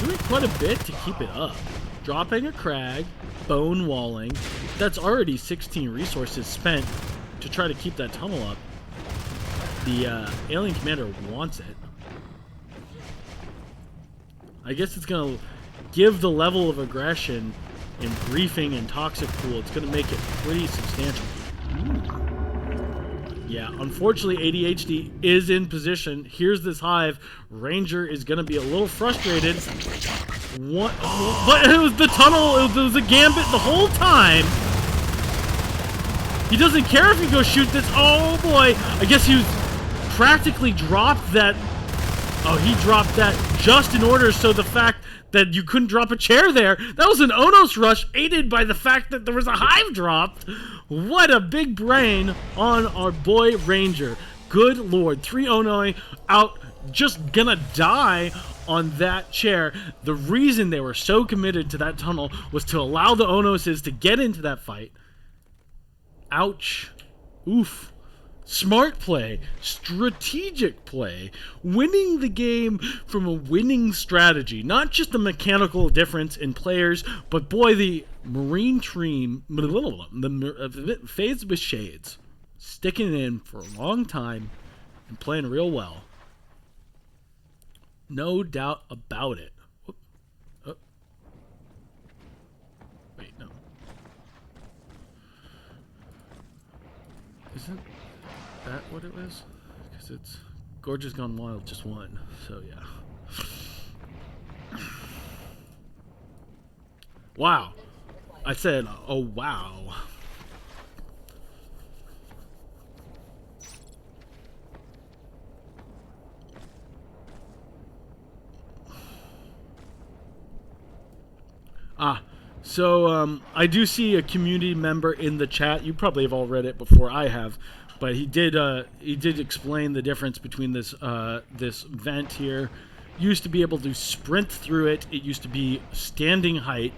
doing quite a bit to keep it up. Dropping a crag, bone walling, that's already 16 resources spent to try to keep that tunnel up. The alien commander wants it. I guess it's gonna give the level of aggression in briefing and toxic pool. It's gonna make it pretty substantial. Yeah, unfortunately ADHD is in position. Here's this hive. Ranger is gonna be a little frustrated. What? But it was the tunnel. It was a gambit the whole time. He doesn't care if he goes shoot this. Oh boy! I guess he was practically dropped that. Oh, he dropped that just in order so the fact that you couldn't drop a chair there. That was an Onos rush aided by the fact that there was a hive dropped. What a big brain on our boy Ranger. Good lord. 3 Onoi out, just gonna die on that chair. The reason they were so committed to that tunnel was to allow the Onoses to get into that fight. Ouch. Oof. Smart play, strategic play, winning the game from a winning strategy. Not just a mechanical difference in players, but boy, the Marine team, the Fades with Shades, sticking in for a long time and playing real well. No doubt about it. Whoop. Oh. Wait, no. Isn't that what it was? Because it's Gorgeous Gone Wild just won, so yeah. Wow. I said, oh wow. So I do see a community member in the chat. You probably have all read it before I have. But he did explain the difference between this this vent here. Used to be able to sprint through it. It used to be standing height,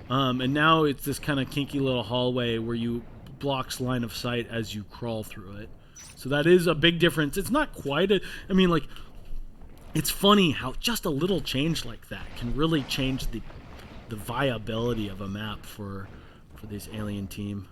and now it's this kind of kinky little hallway where you blocks line of sight as you crawl through it. So that is a big difference. It's not quite a... I mean, like, it's funny how just a little change like that can really change the viability of a map for this alien team.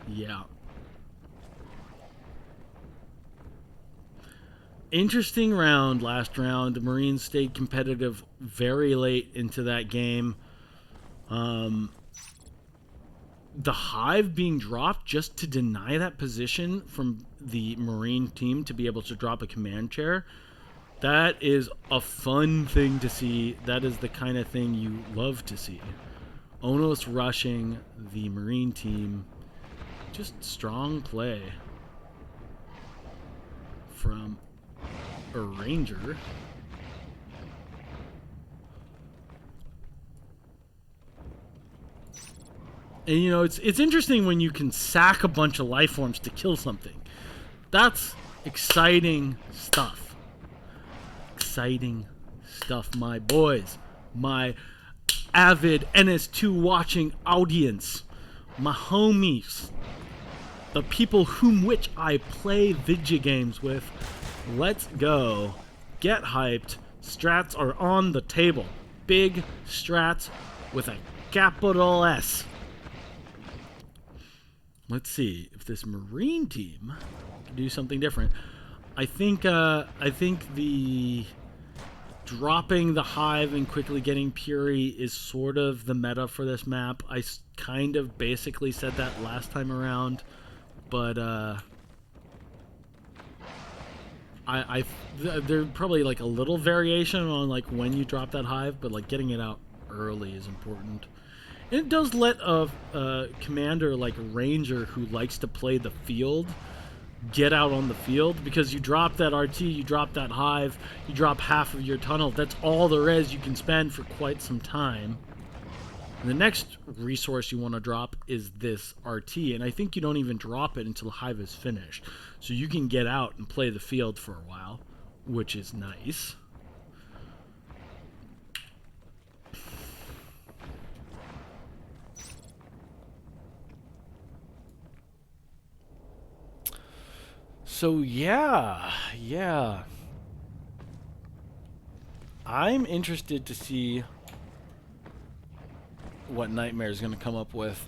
Yeah. Interesting round last round. The Marines stayed competitive very late into that game. The Hive being dropped just to deny that position from the Marine team to be able to drop a command chair. That is a fun thing to see. That is the kind of thing you love to see. Onos rushing the Marine team. Just strong play from a Ranger. And you know, it's interesting when you can sack a bunch of life forms to kill something. That's exciting stuff. Exciting stuff, my boys. My avid NS2 watching audience. My homies. The people which I play video games with. Let's go. Get hyped. Strats are on the table. Big strats with a capital S. Let's see if this Marine team can do something different. I think the dropping the Hive and quickly getting Puri is sort of the meta for this map. I kind of basically said that last time around, but there's probably like a little variation on like when you drop that Hive, but like getting it out early is important. And it does let a commander like Ranger who likes to play the field get out on the field, because you drop that RT, you drop that Hive, you drop half of your tunnel. That's all there is you can spend for quite some time. And the next resource you want to drop is this RT, and I think you don't even drop it until the Hive is finished. So you can get out and play the field for a while, which is nice. So yeah. I'm interested to see what Nightmare is going to come up with.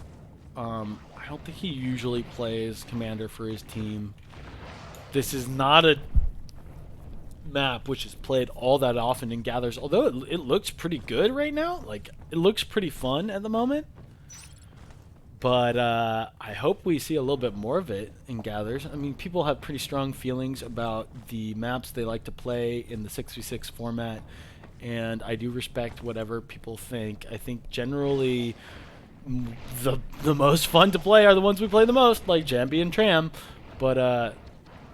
I don't think he usually plays commander for his team. This is not a map which is played all that often in Gathers, although it looks pretty good right now. Like, it looks pretty fun at the moment. But I hope we see a little bit more of it in Gathers. I mean, people have pretty strong feelings about the maps they like to play in the 6v6 format, and I do respect whatever people think. I think generally the most fun to play are the ones we play the most, like Jambi and Tram. But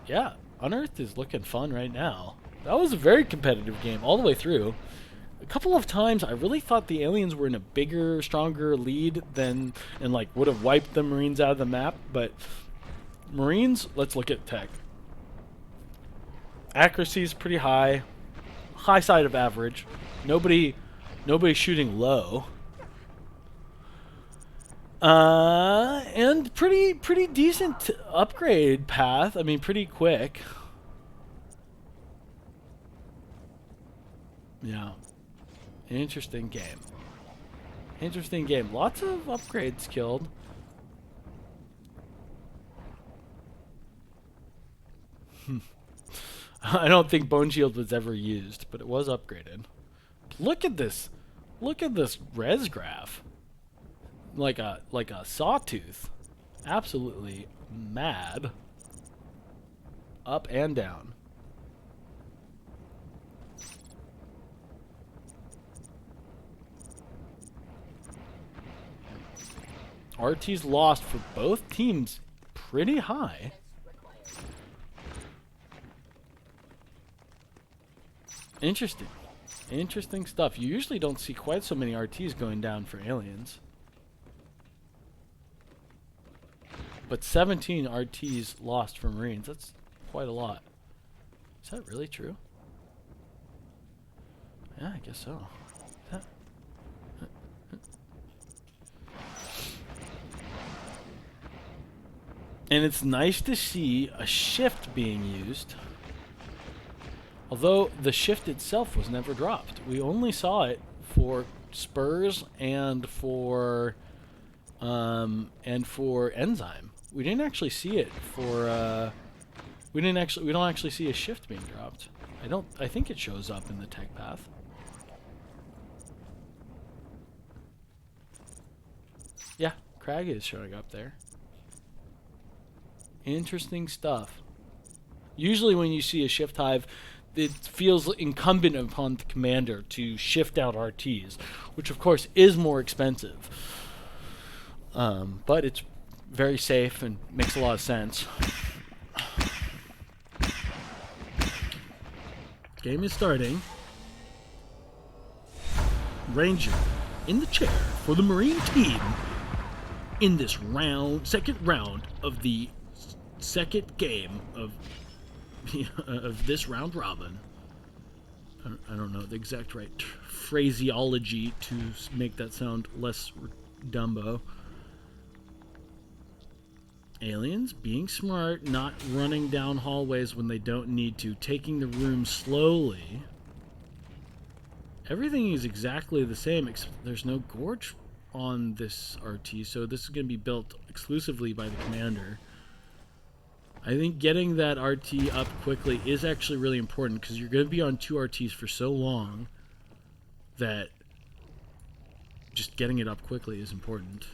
yeah, Unearthed is looking fun right now. That was a very competitive game all the way through. A couple of times I really thought the aliens were in a bigger, stronger lead than, and like would have wiped the Marines out of the map, but Marines, let's look at tech. Accuracy is pretty high. High side of average. Nobody's shooting low. And pretty decent upgrade path. I mean, pretty quick. Yeah. Interesting game. Interesting game. Lots of upgrades killed. I don't think Bone Shield was ever used, but it was upgraded. Look at this. Look at this res graph. Like a sawtooth. Absolutely mad. Up and down. RTs lost for both teams pretty high. Interesting. Interesting stuff. You usually don't see quite so many RTs going down for aliens. But 17 RTs lost for Marines. That's quite a lot. Is that really true? Yeah, I guess so. And it's nice to see a shift being used. Although the shift itself was never dropped. We only saw it for Spurs and for Enzyme. We didn't actually see it for we don't actually see a shift being dropped. I think it shows up in the tech path. Yeah, Crag is showing up there. Interesting stuff. Usually when you see a shift hive, it feels incumbent upon the commander to shift out RTs, which of course is more expensive. But it's very safe and makes a lot of sense. Game is starting. Ranger in the chair for the Marine team in this second round of the second game of this round robin. I don't know the exact right phraseology to make that sound less Dumbo. Aliens being smart, not running down hallways when they don't need to, taking the room slowly. Everything is exactly the same, except there's no gorge on this RT, so this is going to be built exclusively by the commander. I think getting that RT up quickly is actually really important, because you're going to be on 2 RTs for so long that just getting it up quickly is important.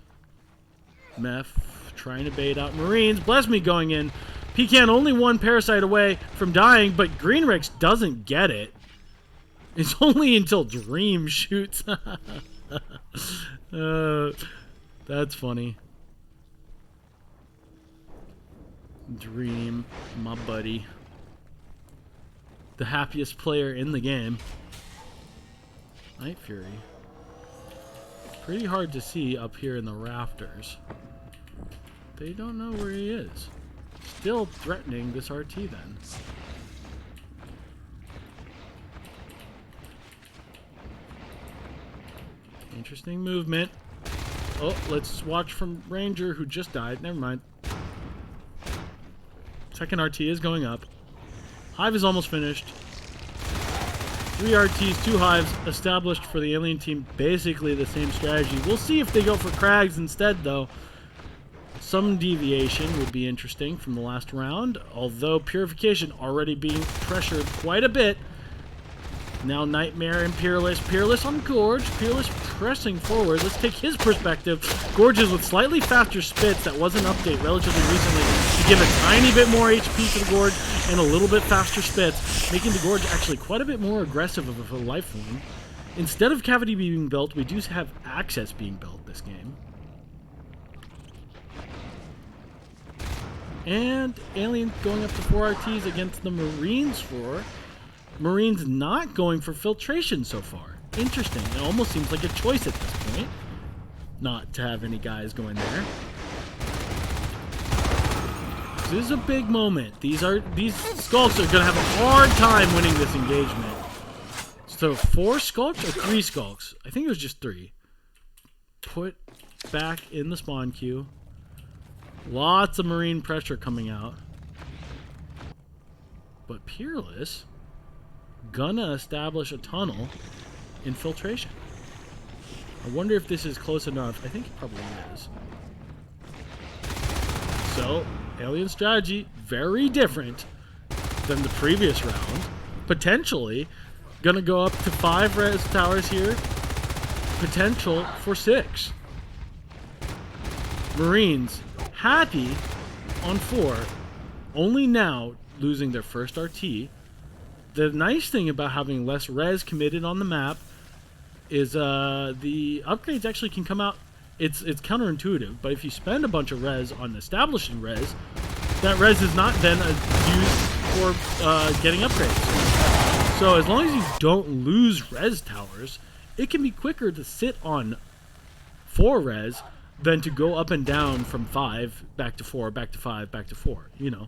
Meth trying to bait out Marines. Bless me going in. Pecan only 1 parasite away from dying, but Greenrex doesn't get it. It's only until Dream shoots. That's funny. Dream, my buddy. The happiest player in the game. Night Fury. Pretty hard to see up here in the rafters. They don't know where he is. Still threatening this RT then. Interesting movement. Oh, let's watch from Ranger, who just died. Never mind. Second RT is going up. Hive is almost finished. 3 RTs, 2 hives established for the alien team. Basically the same strategy. We'll see if they go for Crags instead, though. Some deviation would be interesting from the last round, although Purification already being pressured quite a bit. Now Nightmare and Peerless. Peerless on Gorge. Peerless pressing forward. Let's take his perspective. Gorges with slightly faster spits. That was an update relatively recently to give a tiny bit more HP to the Gorge and a little bit faster spits, making the Gorge actually quite a bit more aggressive of a life form. Instead of Cavity being built, we do have Access being built this game. And Alien going up to 4 RTs against the Marines 4. Marines not going for filtration so far. Interesting. It almost seems like a choice at this point not to have any guys going there. This is a big moment. These skulks are going to have a hard time winning this engagement. So 4 skulks or 3 skulks? I think it was just 3. Put back in the spawn queue. Lots of Marine pressure coming out. But Peerless gonna establish a tunnel infiltration. I wonder if this is close enough. I think it probably is. So, alien strategy, very different than the previous round. Potentially gonna go up to 5 res towers here. Potential for 6. Marines happy on 4. Only now losing their first RT. The nice thing about having less res committed on the map is the upgrades actually can come out it's counterintuitive, but if you spend a bunch of res on establishing res, that res is not then used for getting upgrades. So as long as you don't lose res towers, it can be quicker to sit on 4 res than to go up and down from 5 back to 4, back to 5, back to 4. You know,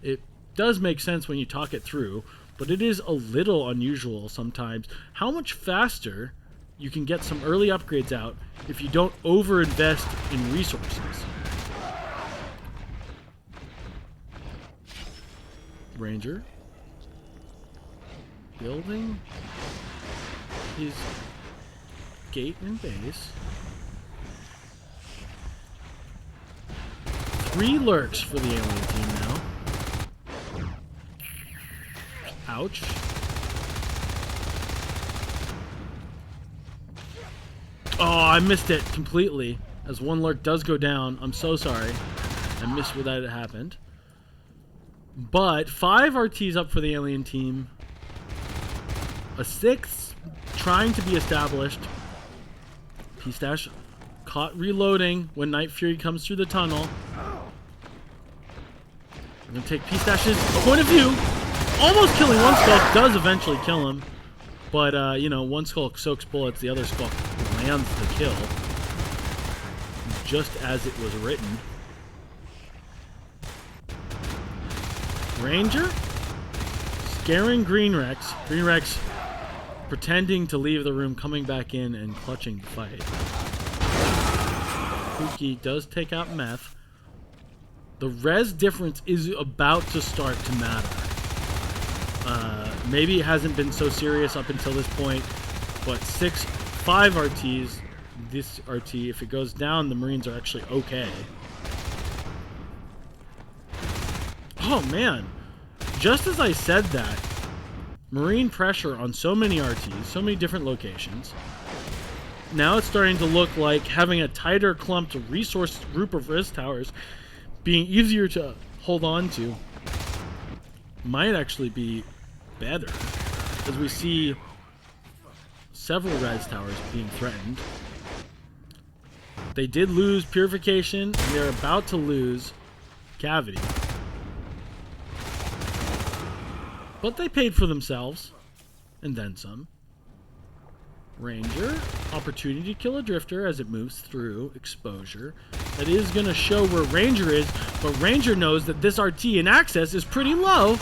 it does make sense when you talk it through, but it is a little unusual sometimes how much faster you can get some early upgrades out if you don't over-invest in resources. Ranger building his gate and base. 3 lurks for the alien team now. Ouch. Oh, I missed it completely. As 1 lurk does go down. I'm so sorry. I missed where that happened. But 5 RTs up for the alien team. A 6th trying to be established. P-Stash caught reloading when Night Fury comes through the tunnel. I'm going to take P-Stash's point of view. Almost killing 1 Skulk. Does eventually kill him. But, you know, 1 Skulk soaks bullets. The other Skulk lands the kill. Just as it was written. Ranger scaring Green Rex. Green Rex pretending to leave the room, coming back in and clutching the fight. Pookie does take out Meth. The res difference is about to start to matter. Maybe it hasn't been so serious up until this point, but 5 RTs, this RT, if it goes down, the Marines are actually okay. Oh man, just as I said that, Marine pressure on so many RTs, so many different locations. Now it's starting to look like having a tighter clumped resource group of res towers being easier to hold on to might actually be better, as we see several res towers being threatened. They did lose Purification, and they're about to lose Cavity. But they paid for themselves, and then some. Ranger, opportunity to kill a Drifter as it moves through exposure. That is going to show where Ranger is, but Ranger knows that this RT in access is pretty low.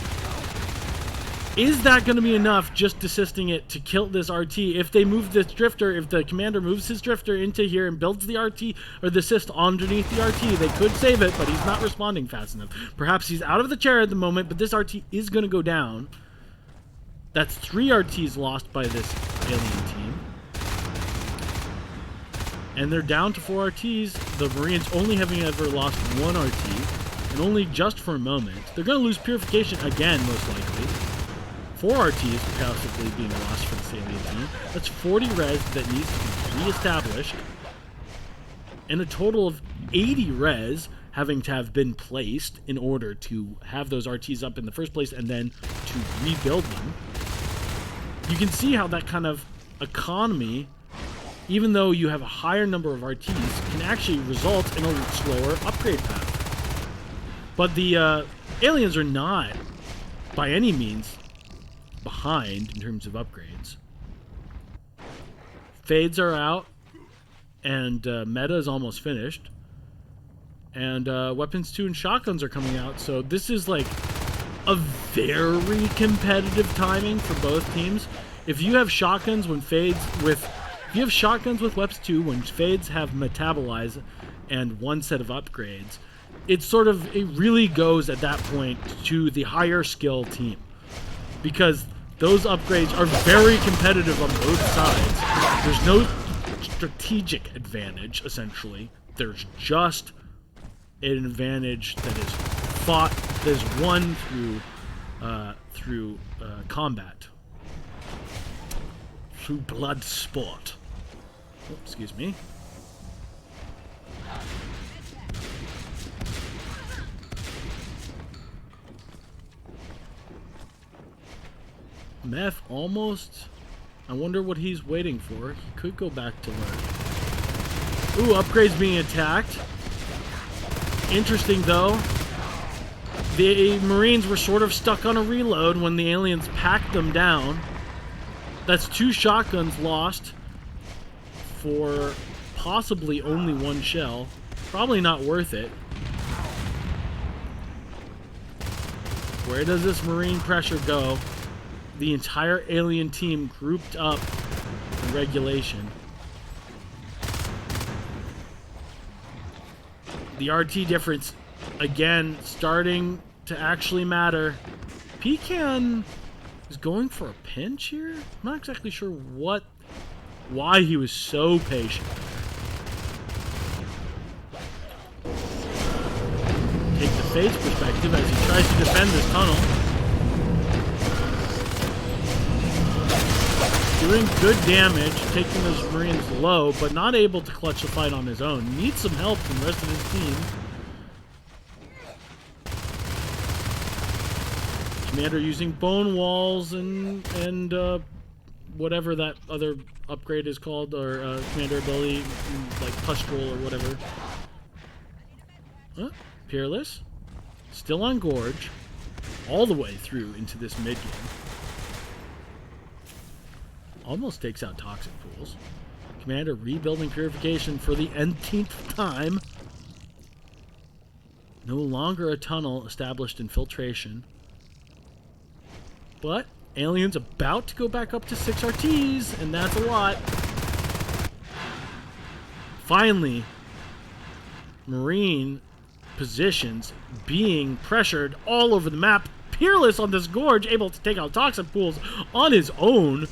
Is that going to be enough just assisting it to kill this RT? If they move this Drifter, if the commander moves his Drifter into here and builds the RT or the assist underneath the RT, they could save it, but he's not responding fast enough. Perhaps he's out of the chair at the moment, but this RT is going to go down. That's 3 RTs lost by this alien team. And they're down to 4 RTs. The Marines only having ever lost 1 RT, and only just for a moment. They're going to lose Purification again, most likely. 4 RTs possibly being lost for the alien team. That's 40 res that needs to be re-established. And a total of 80 res having to have been placed in order to have those RTs up in the first place and then to rebuild them. You can see how that kind of economy, even though you have a higher number of RTs, can actually result in a slower upgrade path. But the aliens are not, by any means, behind in terms of upgrades. Fades are out, and meta is almost finished. And weapons 2 and shotguns are coming out, so this is like a very competitive timing for both teams. If you have shotguns when fades with... If you have shotguns with Weps 2 when fades have metabolize and 1 set of upgrades, it really goes at that point to the higher skill team. Because those upgrades are very competitive on both sides. There's no strategic advantage, essentially. There's just an advantage that is fought, that is won through combat. Through blood sport. Oh, excuse me. Meth almost... I wonder what he's waiting for. He could go back to lurk. Ooh, upgrades being attacked. Interesting, though. The Marines were sort of stuck on a reload when the aliens packed them down. That's 2 shotguns lost for possibly only 1 shell. Probably not worth it. Where does this Marine pressure go? The entire alien team grouped up in regulation. The RT difference, again, starting to actually matter. Pecan is going for a pinch here? I'm not exactly sure why he was so patient. Take the Fate's perspective as he tries to defend this tunnel. Doing good damage, taking those Marines low, but not able to clutch the fight on his own. Needs some help from the rest of his team. Commander using bone walls and whatever that other upgrade is called, or commander ability, like Pustral or whatever. Huh? Peerless. Still on Gorge. All the way through into this mid-game. Almost takes out Toxic Pools. Commander rebuilding Purification for the nth time. No longer a tunnel established in Filtration. But aliens about to go back up to 6 RTs, and that's a lot. Finally, Marine positions being pressured all over the map. Peerless on this Gorge, able to take out Toxic Pools on his own.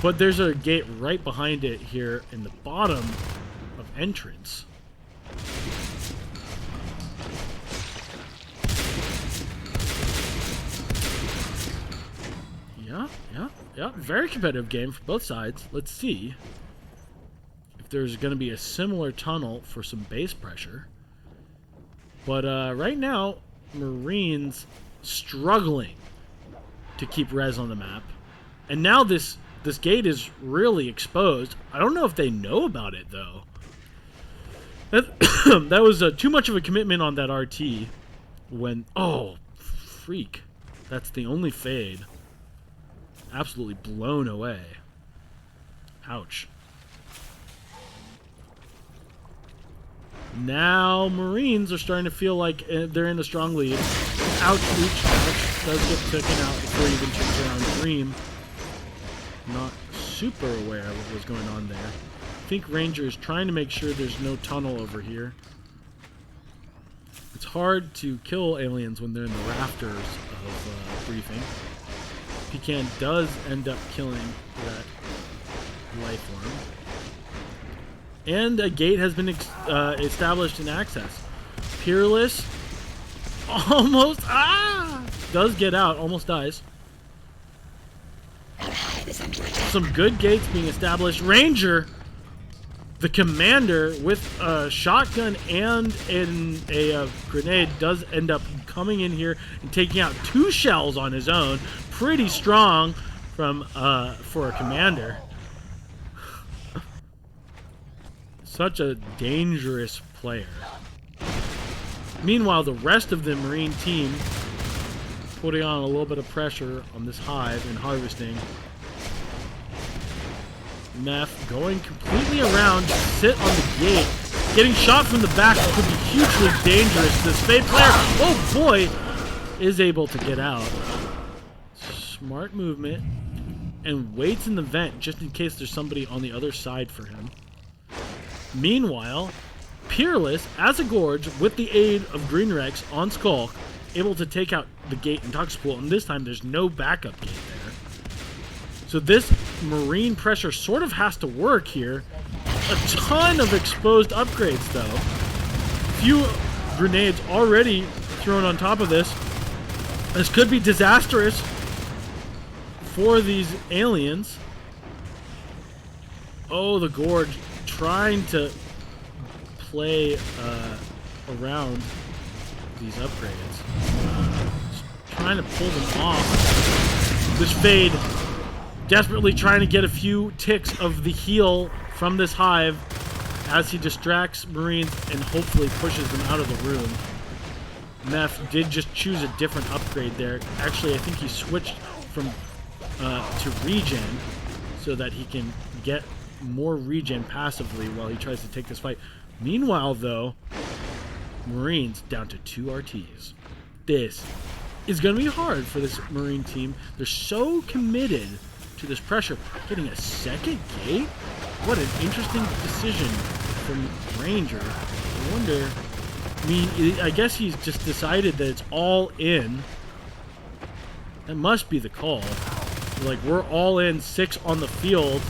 But there's a gate right behind it here in the bottom of entrance. Yeah. Very competitive game for both sides. Let's see if there's going to be a similar tunnel for some base pressure. But right now, Marines struggling to keep res on the map. And now this gate is really exposed. I don't know if they know about it, though. That was too much of a commitment on that RT. When... Oh, freak. That's the only fade. Absolutely blown away. Ouch. Now Marines are starting to feel like they're in a strong lead. Ouch, ouch. Does get taken out before he even turns around. Dream. Not super aware of what was going on there. I think Ranger is trying to make sure there's no tunnel over here. It's hard to kill aliens when they're in the rafters of briefing. Pecan does end up killing that life form. And a gate has been established in access. Peerless almost does get out, almost dies. Some good gates being established. Ranger, the commander, with a shotgun and a grenade, does end up coming in here and taking out 2 shells on his own. Pretty strong from for a commander. Such a dangerous player. Meanwhile, the rest of the Marine team putting on a little bit of pressure on this hive and harvesting. Meth going completely around, sit on the gate, getting shot from the back could be hugely dangerous. This Fade player, oh boy, is able to get out. Smart movement, and waits in the vent just in case there's somebody on the other side for him. Meanwhile, Peerless, as a Gorge, with the aid of Green Rex on Skulk, able to take out the gate in Toxic Pool, and this time there's no backup gate there. So this Marine pressure sort of has to work here. A ton of exposed upgrades, though. Few grenades already thrown on top of this. This could be disastrous for these aliens. Oh, the Gorge trying to play around these upgrades. Trying to pull them off. This Fade desperately trying to get a few ticks of the heal from this hive. as he distracts Marines and hopefully pushes them out of the room. Meth did just choose a different upgrade there. Actually, I think he switched from to regen so that he can get more regen passively while he tries to take this fight. Meanwhile, though, Marines down to 2 RTs. This is going to be hard for this Marine team. They're so committed to this pressure. Getting a second gate? What an interesting decision from Ranger. I wonder... I mean, I guess he's just decided that it's all in. That must be the call. Like, we're all in, 6 on the field.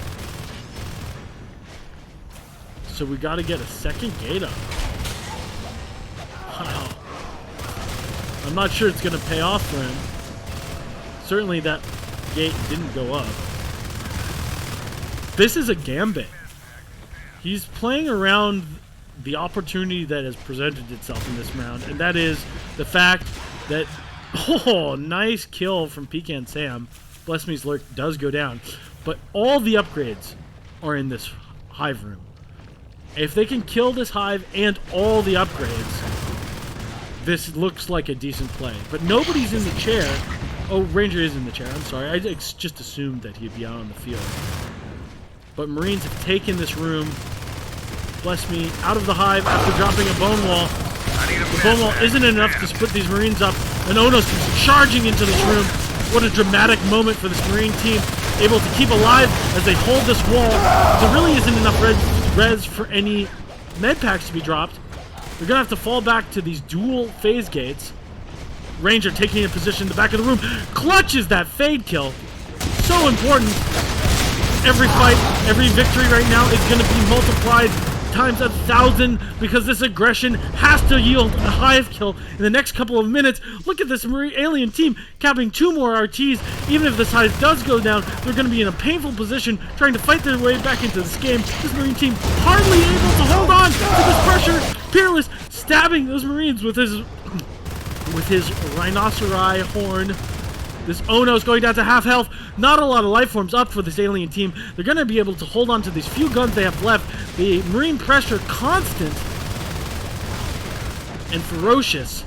So we got to get a second gate up. Wow. I'm not sure it's going to pay off for him. Certainly that gate didn't go up. This is a gambit. He's playing around the opportunity that has presented itself in this round, and that is the fact that, oh, nice kill from Pecan Sam. Bless Me's Lurk does go down, but all the upgrades are in this hive room. If they can kill this hive and all the upgrades, this looks like a decent play. But nobody's in the chair. Oh, Ranger is in the chair. I'm sorry. I just assumed that he'd be out on the field. But Marines have taken this room. Bless me, out of the hive after dropping a bone wall. The bone wall isn't enough to split these Marines up, and Onos is charging into this room. What a dramatic moment for this Marine team, able to keep alive as they hold this wall. There really isn't enough res for any med packs to be dropped. They're gonna have to fall back to these dual phase gates. Ranger taking a position in the back of the room, clutches that fade kill. So important. Every fight, every victory right now is gonna be multiplied times 1,000 because this aggression has to yield a hive kill in the next couple of minutes. Look at this alien team capping 2 more RTs. Even if this hive does go down, they're going to be in a painful position trying to fight their way back into this game. This Marine team hardly able to hold on to this pressure. Peerless stabbing those Marines with his rhinoceri horn. This Ono's going down to half health. Not a lot of life forms up for this alien team. They're going to be able to hold on to these few guns they have left. The Marine pressure constant and ferocious.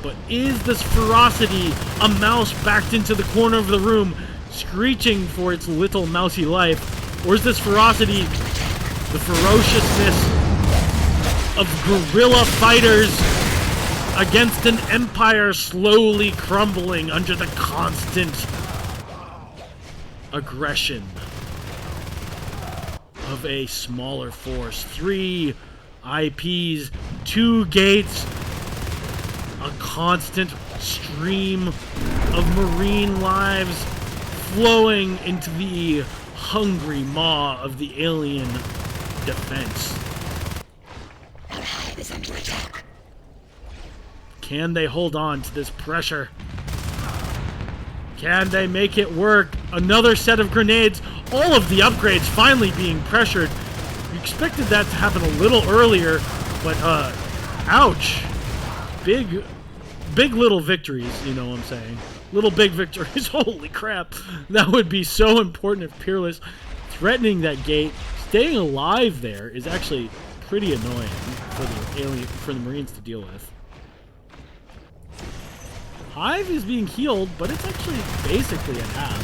But is this ferocity a mouse backed into the corner of the room, screeching for its little mousy life? Or is this ferocity the ferociousness of guerrilla fighters against an empire slowly crumbling under the constant aggression of a smaller force? 3 IPs, 2 gates, a constant stream of Marine lives flowing into the hungry maw of the alien defense. Can they hold on to this pressure? Can they make it work? Another set of grenades. All of the upgrades finally being pressured. You expected that to happen a little earlier, but ouch. Big little victories, you know what I'm saying. Little big victories. Holy crap. That would be so important if Peerless threatening that gate, staying alive there is actually pretty annoying for the Marines to deal with. Hive is being healed, but it's actually basically at half.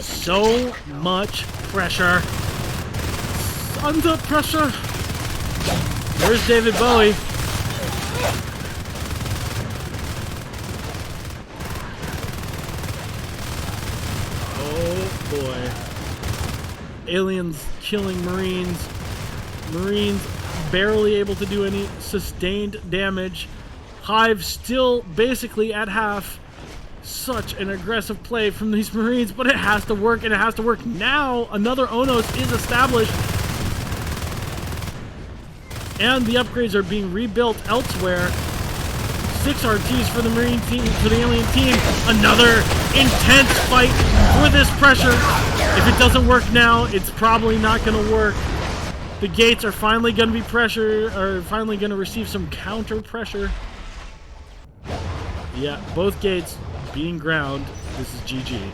So much pressure. Under pressure. There's David Bowie. Oh boy. Aliens killing Marines. Marines barely able to do any sustained damage. Hive still basically at half. Such an aggressive play from these Marines, but it has to work, and it has to work now. Another Onos is established. And the upgrades are being rebuilt elsewhere. 6 RTs for the Marine team, for the alien team. Another intense fight for this pressure. If it doesn't work now, it's probably not going to work. The gates are finally going to be finally going to receive some counter pressure. Yeah, both gates being ground. This is GG.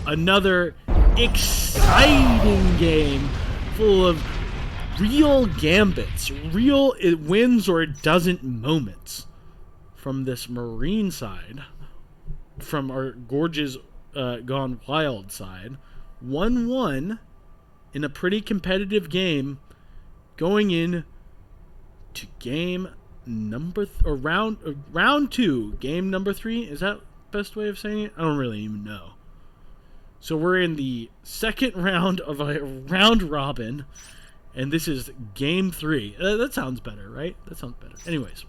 Another exciting game full of real gambits, real it wins or it doesn't moments from this Marine side, from our Gorge's Gone Wild side. 1-1 in a pretty competitive game going in to game round 2, game number 3. Is that the best way of saying it? I don't really even know. So we're in the second round of a round robin, and this is game 3. That sounds better, right? That sounds better. Anyways.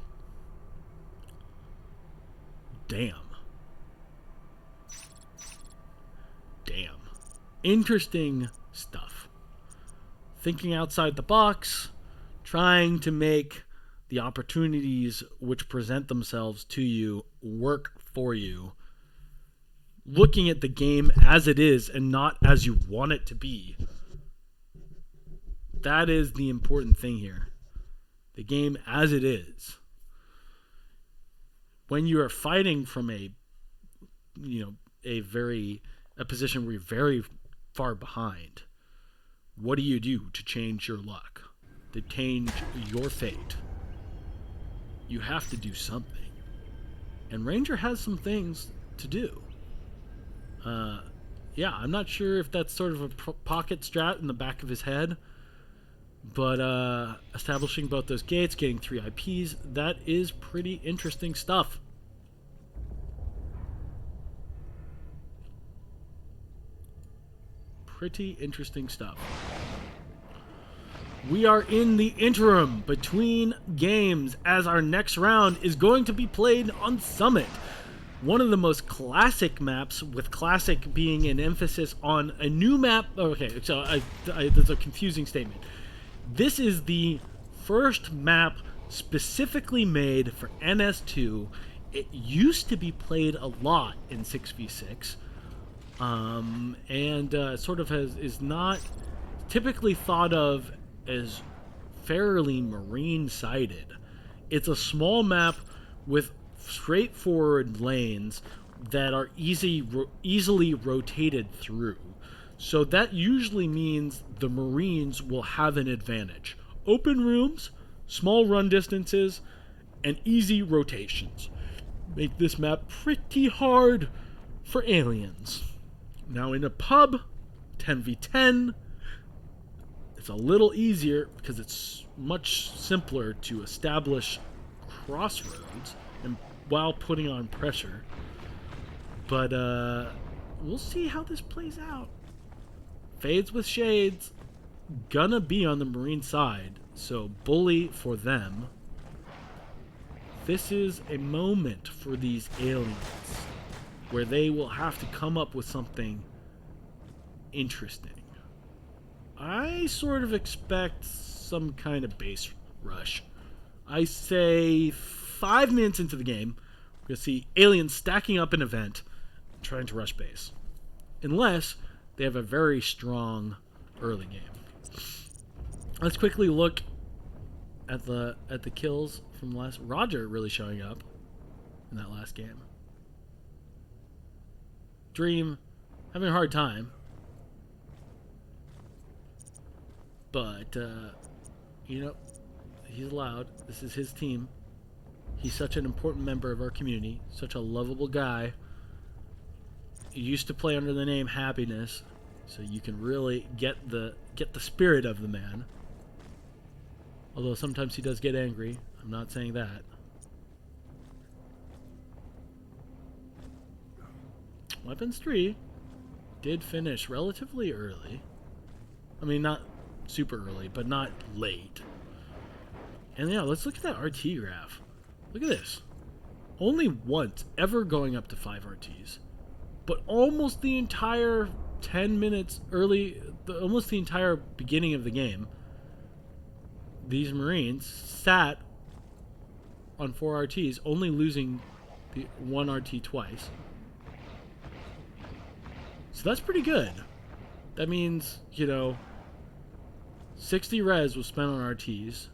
Damn. Interesting stuff. Thinking outside the box, trying to make the opportunities which present themselves to you work for you. Looking at the game as it is and not as you want it to be. That is the important thing here. The game as it is. When you are fighting from a position where you're very far behind, what do you do to change your luck? To change your fate? You have to do something. And Ranger has some things to do. I'm not sure if that's sort of a pocket strat in the back of his head, but establishing both those gates, getting 3 IPs, that is pretty interesting stuff. Pretty interesting stuff. We are in the interim between games as our next round is going to be played on Summit. One of the most classic maps, with classic being an emphasis on a new map. Okay, so that's a confusing statement. This is the first map specifically made for NS2. It used to be played a lot in 6v6. Sort of is not typically thought of as fairly Marine-sided. It's a small map with straightforward lanes that are easily rotated through. So that usually means the Marines will have an advantage. Open rooms, small run distances, and easy rotations make this map pretty hard for aliens. Now in a pub, 10v10, it's a little easier because it's much simpler to establish crossroads and while putting on pressure. But we'll see how this plays out. Fades with shades, gonna be on the Marine side, so bully for them. This is a moment for these aliens where they will have to come up with something interesting. I sort of expect some kind of base rush. I say 5 minutes into the game, we're going to see aliens stacking up an event, trying to rush base. Unless they have a very strong early game. Let's quickly look at the kills from last. Roger really showing up in that last game. Dream having a hard time. But, he's allowed. This is his team. He's such an important member of our community. Such a lovable guy. He used to play under the name Happiness, so you can really get the spirit of the man. Although sometimes he does get angry. I'm not saying that. Weapons 3 did finish relatively early. I mean, not super early, but not late. And yeah, let's look at that RT graph. Look at this. Only once ever going up to 5 RTs. But almost the entire 10 minutes early, almost the entire beginning of the game, these Marines sat on 4 RTs, only losing the 1 RT twice. So that's pretty good. That means, 60 res was spent on RTs,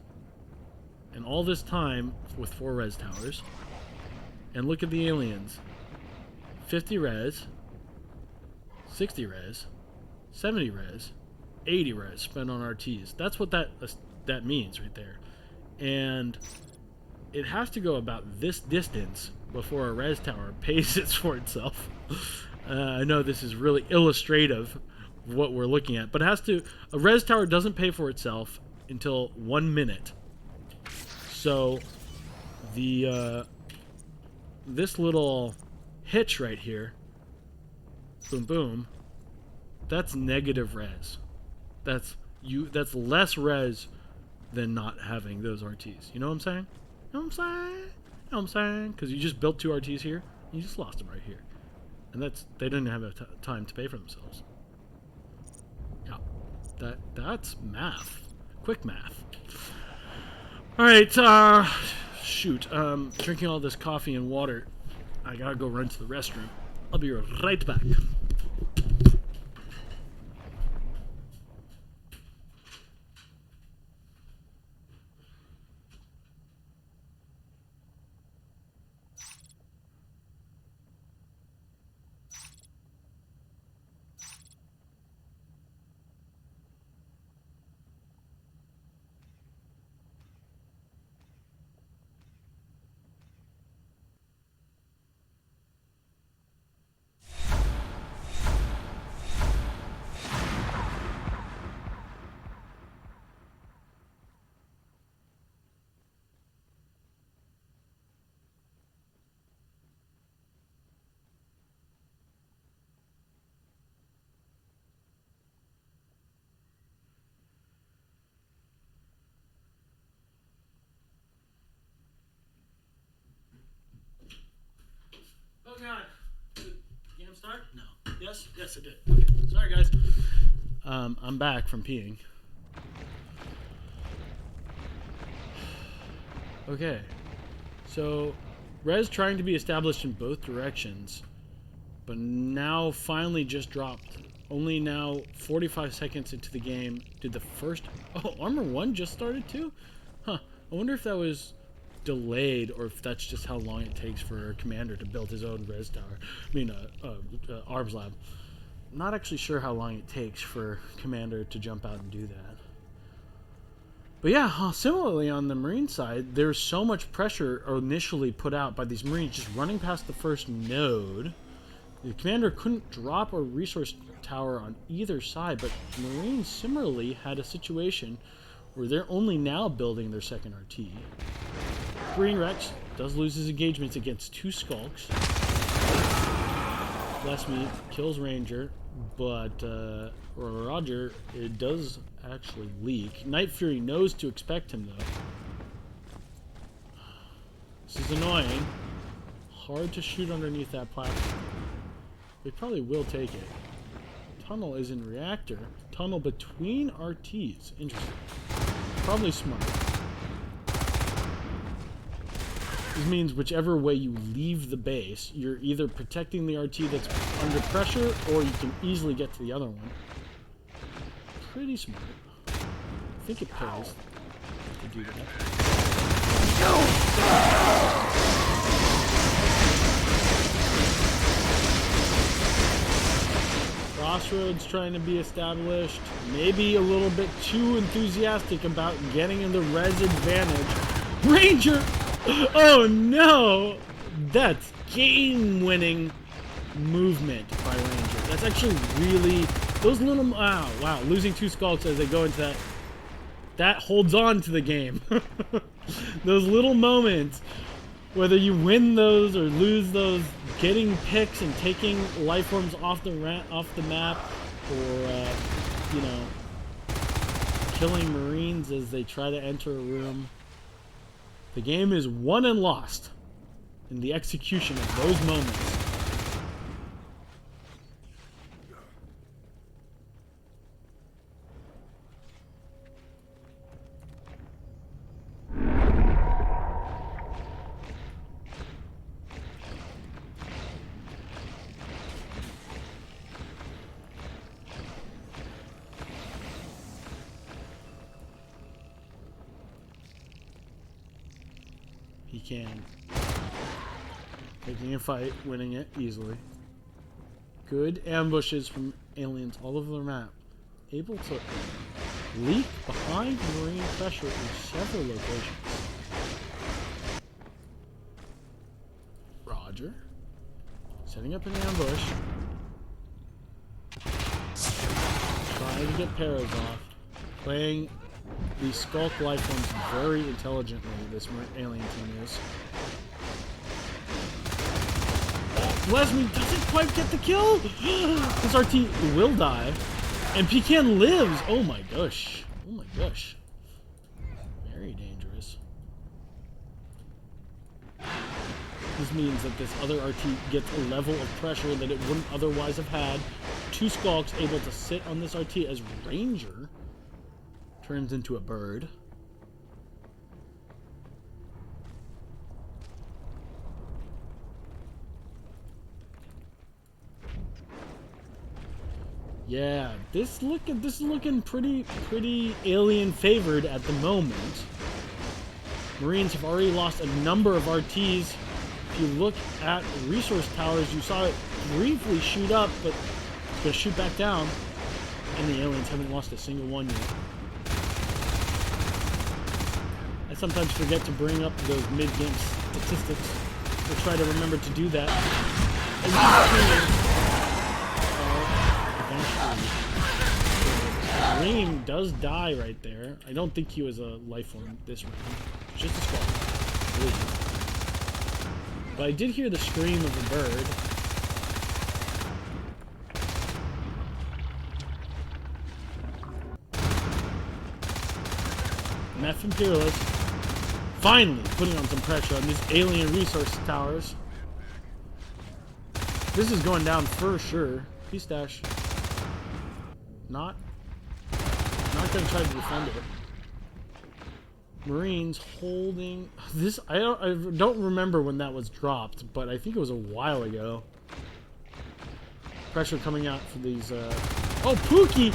and all this time with 4 res towers. And look at the aliens. 50 res, 60 res, 70 res, 80 res spent on RTs. That's what that means right there. And it has to go about this distance before a res tower pays it for itself. I know this is really illustrative of what we're looking at, but it has to. A res tower doesn't pay for itself until 1 minute. So the this little hitch right here, boom boom, that's negative res. That's less res than not having those RTs. You know what I'm saying? You know what I'm saying? You know what I'm saying? Because you just built 2 RTs here, and you just lost them right here. And they didn't have time to pay for themselves. Yeah, that's math. Quick math. All right, shoot. Drinking all this coffee and water. I gotta go run to the restroom. I'll be right back. Oh god. Did the game start? No. Yes? Yes, it did. Okay. Sorry, guys. I'm back from peeing. Okay. So, res trying to be established in both directions, but now finally just dropped. Only now 45 seconds into the game did the first... Oh, Armor 1 just started too? Huh. I wonder if that was delayed, or if that's just how long it takes for a commander to build his own res tower. I mean, arms lab. I'm not actually sure how long it takes for commander to jump out and do that. But yeah, similarly on the Marine side, there's so much pressure initially put out by these Marines just running past the first node. The commander couldn't drop a resource tower on either side, but Marines similarly had a situation where they're only now building their second RT. Green Rex does lose his engagements against 2 Skulks. Bless me, kills Ranger, but Roger, it does actually leak. Night Fury knows to expect him though. This is annoying. Hard to shoot underneath that platform. They probably will take it. Tunnel is in reactor. Tunnel between RTs. Interesting. Probably smart. This means whichever way you leave the base, you're either protecting the RT that's under pressure, or you can easily get to the other one. Pretty smart. I think it pays to do that. Crossroads trying to be established. Maybe a little bit too enthusiastic about getting in the res advantage. Ranger! Oh no! That's game-winning movement by Ranger. That's actually really... Those little... Wow. Losing 2 Skulks as they go into that... That holds on to the game. Those little moments, whether you win those or lose those, getting picks and taking life forms off the map, or, you know, killing Marines as they try to enter a room. The game is won and lost in the execution of those moments. He can. Taking a fight, winning it easily. Good ambushes from aliens all over the map, able to leak behind Marine pressure in several locations. Roger. Setting up an ambush. Trying to get Paras off. Playing the Skulk Lifelines very intelligently, this alien team is. Lesme doesn't quite get the kill! This RT will die. And Pecan lives! Oh my gosh. Oh my gosh. Very dangerous. This means that this other RT gets a level of pressure that it wouldn't otherwise have had. 2 Skulks able to sit on this RT as Ranger turns into a bird. Yeah, this is looking pretty alien favored at the moment. Marines have already lost a number of RTs. If you look at resource towers, you saw it briefly shoot up, but it's gonna shoot back down. And the aliens haven't lost a single one yet. I sometimes forget to bring up those mid-game statistics. We'll try to remember to do that. Reem does die right there. I don't think he was a life form this round. Just a squad. But I did hear the scream of a bird. Meth and Peerless finally putting on some pressure on these alien resource towers. This is going down for sure. P-Stash. Not gonna try to defend it. Marines holding this. I don't remember when that was dropped, but I think it was a while ago. Pressure coming out for these. Oh, Pookie!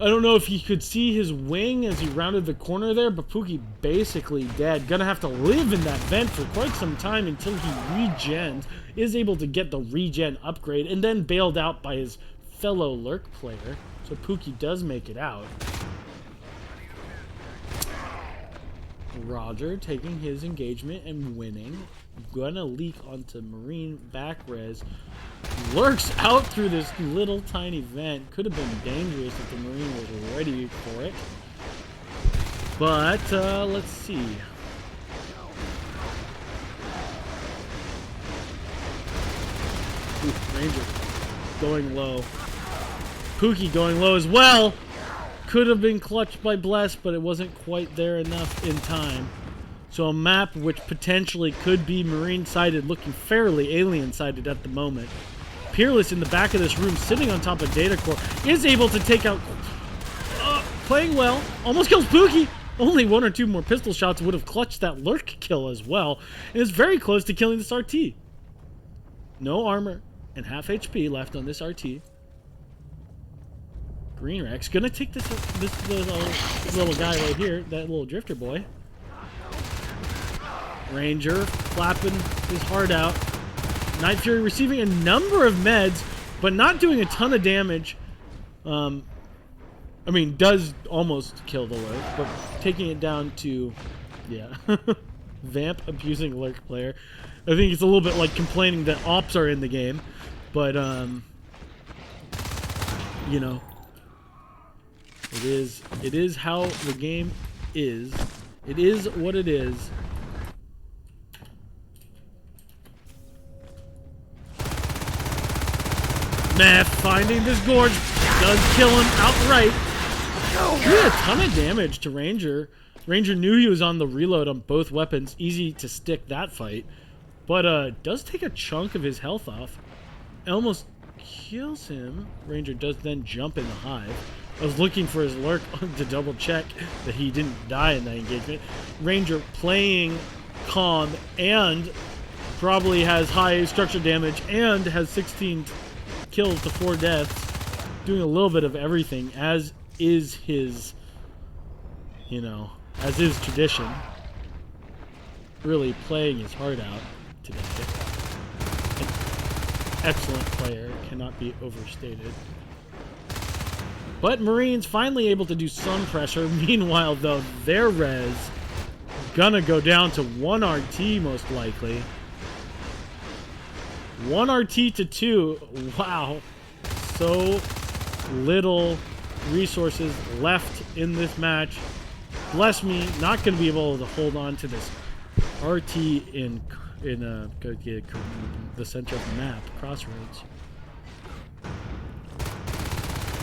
I don't know if he could see his wing as he rounded the corner there, but Pookie basically dead. Gonna have to live in that vent for quite some time until he regens, is able to get the regen upgrade, and then bailed out by his fellow Lurk player. So Pookie does make it out. Roger taking his engagement and winning. Gonna leak onto Marine back res. Lurks out through this little tiny vent. Could have been dangerous if the Marine was ready for it. But, let's see. Ooh, Ranger going low. Pookie going low as well. Could have been clutched by Bless, but it wasn't quite there enough in time. So a map which potentially could be Marine-sided, looking fairly alien-sided at the moment. Peerless in the back of this room, sitting on top of Data Core, is able to take out... playing well. Almost kills Pookie. Only 1 or 2 more pistol shots would have clutched that Lurk kill as well. And is very close to killing this RT. No armor and half HP left on this RT. Green Rex gonna take this little guy right here, that little drifter boy. Ranger flapping his heart out. Night Fury receiving a number of meds, but not doing a ton of damage. I mean, does almost kill the Lurk, but taking it down to, yeah, Vamp abusing Lurk player. I think it's a little bit like complaining that ops are in the game, but you know. It is how the game is. It is what it is. Meth finding this gorge does kill him outright. He did a ton of damage to Ranger. Ranger knew he was on the reload on both weapons. Easy to stick that fight. But does take a chunk of his health off. Almost kills him. Ranger does then jump in the hive. I was looking for his Lurk to double check that he didn't die in that engagement. Ranger playing calm and probably has high structure damage and has 16 kills to 4 deaths. Doing a little bit of everything, as is his, you know, as is tradition. Really playing his heart out today. excellent player, cannot be overstated. But Marines finally able to do some pressure. Meanwhile, though, their res gonna go down to 1 RT most likely. 1 RT to 2. Wow. So little resources left in this match. Bless me, not going to be able to hold on to this RT in the center of the map, Crossroads.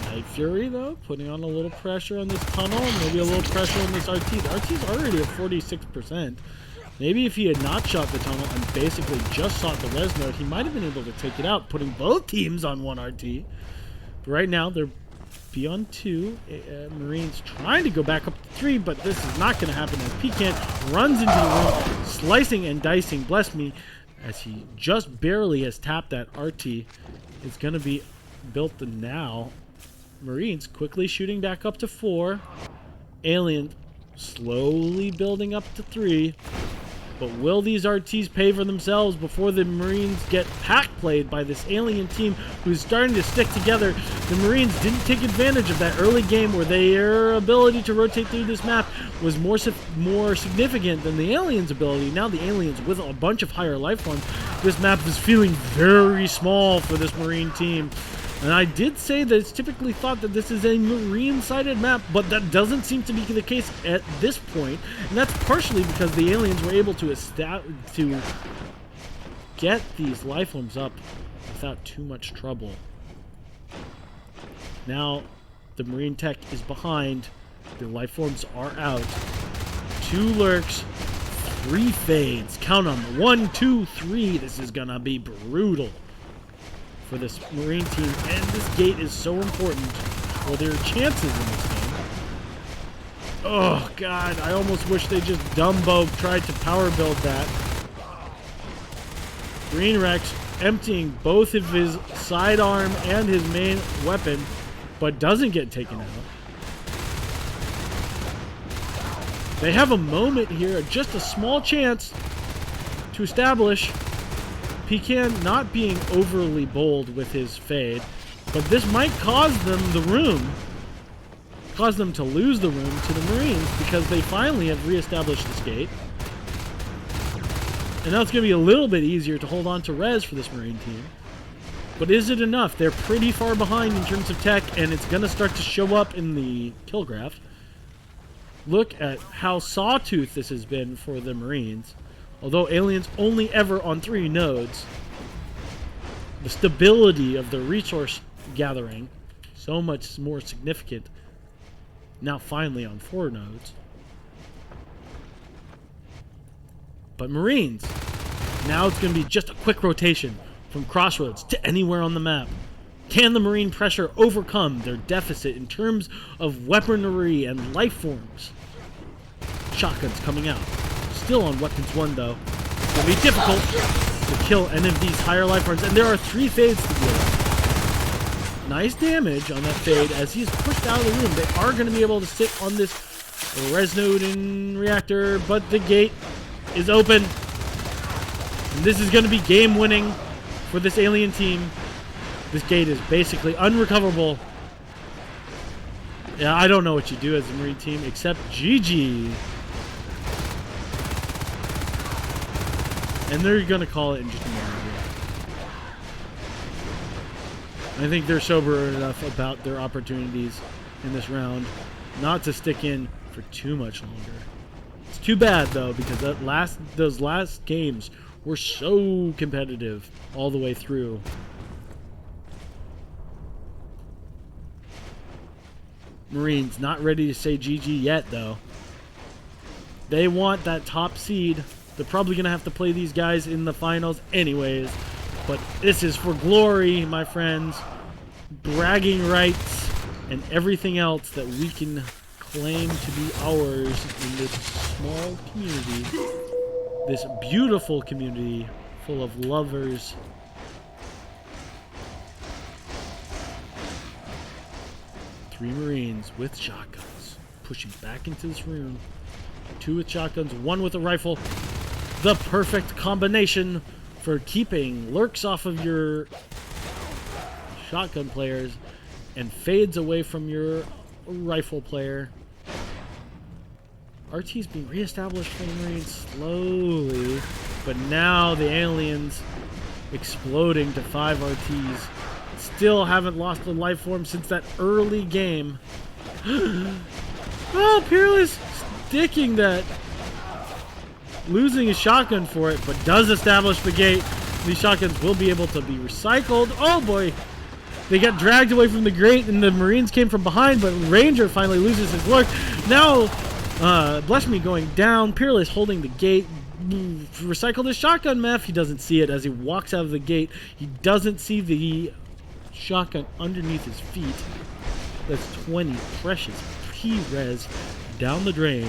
Night Fury, though, putting on a little pressure on this tunnel, maybe a little pressure on this RT. The RT's already at 46%. Maybe if he had not shot the tunnel and basically just shot the res node, he might have been able to take it out, putting both teams on 1 RT. But right now, they're beyond 2. Marines trying to go back up to 3, but this is not going to happen as Pecan runs into the room, slicing and dicing, bless me, as he just barely has tapped that RT. It's going to be built now. Marines quickly shooting back up to 4. Alien slowly building up to 3. But will these RTs pay for themselves before the Marines get pack played by this alien team who's starting to stick together? The Marines didn't take advantage of that early game where their ability to rotate through this map was more significant than the aliens' ability. Now the aliens with a bunch of higher life forms, this map is feeling very small for this Marine team. And I did say that it's typically thought that this is a Marine-sided map, but that doesn't seem to be the case at this point. And that's partially because the aliens were able to get these life forms up without too much trouble. Now, the Marine tech is behind. The life forms are out. 2 lurks, 3 fades. Count them. 1, 2, 3. This is gonna be brutal for this Marine team, and this gate is so important for their chances in this game. Oh god, I almost wish they just Dumbo tried to power build that. Green Rex emptying both of his sidearm and his main weapon, but doesn't get taken out. They have a moment here, just a small chance to establish. Pecan not being overly bold with his fade, but this might cause them to lose the room to the Marines because they finally have reestablished this gate. And now it's going to be a little bit easier to hold on to res for this Marine team. But is it enough? They're pretty far behind in terms of tech, and it's going to start to show up in the kill graph. Look at how sawtooth this has been for the Marines. Although aliens only ever on 3 nodes, the stability of the resource gathering so much more significant now finally on 4 nodes. But Marines, now it's going to be just a quick rotation from Crossroads to anywhere on the map. Can the Marine pressure overcome their deficit in terms of weaponry and life forms? Shotguns coming out. Still on weapons 1 though. It's going to be difficult to kill any of these higher life forms, and there are 3 fades to deal with. Nice damage on that fade as he's pushed out of the room. They are going to be able to sit on this res node and reactor, but the gate is open. And this is going to be game winning for this alien team. This gate is basically unrecoverable. Yeah, I don't know what you do as a Marine team except GG. And they're going to call it in just a moment. I think they're sober enough about their opportunities in this round not to stick in for too much longer. It's too bad, though, because those last games were so competitive all the way through. Marines not ready to say GG yet, though. They want that top seed. They're probably going to have to play these guys in the finals anyways. But this is for glory, my friends. Bragging rights and everything else that we can claim to be ours in this small community. This beautiful community full of lovers. Three Marines with shotguns pushing back into this room. 2 with shotguns, 1 with a rifle. The perfect combination for keeping lurks off of your shotgun players and fades away from your rifle player. RT's being reestablished for the Marines slowly, but now the aliens exploding to 5 RTs. Still haven't lost a life form since that early game. Oh, Peerless sticking that. Losing his shotgun for it, but does establish the gate. These shotguns will be able to be recycled. Oh boy! They got dragged away from the gate and the Marines came from behind, but Ranger finally loses his lurk. Now, Bless Me going down. Peerless holding the gate. Recycled his shotgun, Meth. He doesn't see it as he walks out of the gate. He doesn't see the shotgun underneath his feet. That's 20 precious P-res down the drain.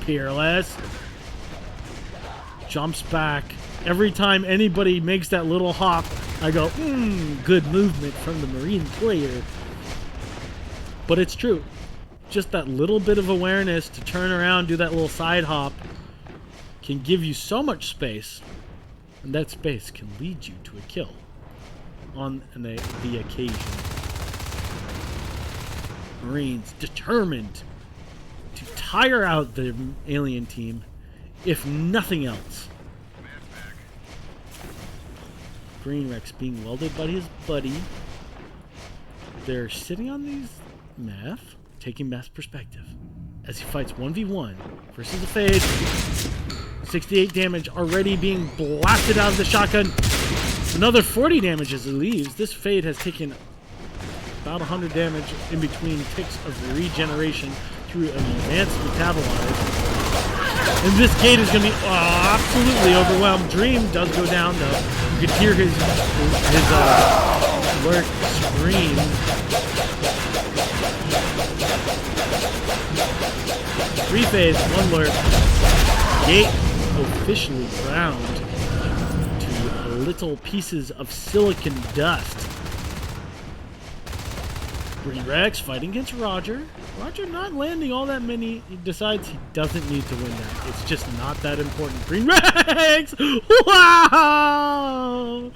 Peerless jumps back. Every time anybody makes that little hop, I go, good movement from the Marine player. But it's true. Just that little bit of awareness to turn around, do that little side hop, can give you so much space. And that space can lead you to a kill on the occasion. Marines determined to tire out the alien team, if nothing else. Green Rex being welded by his buddy. They're sitting on these Math, taking Math's perspective as he fights 1v1 versus a Fade. 68 damage already being blasted out of the shotgun. Another 40 damage as he leaves. This Fade has taken about 100 damage in between ticks of regeneration through an advanced metabolize. And this gate is going to be absolutely overwhelmed. Dream does go down though. You can hear his lurk scream. Three Fades, 1 lurk. Gate officially ground to little pieces of silicon dust. Green Rex fighting against Roger. Roger not landing all that many. He decides he doesn't need to win that. It's just not that important. Green Rex! Wow!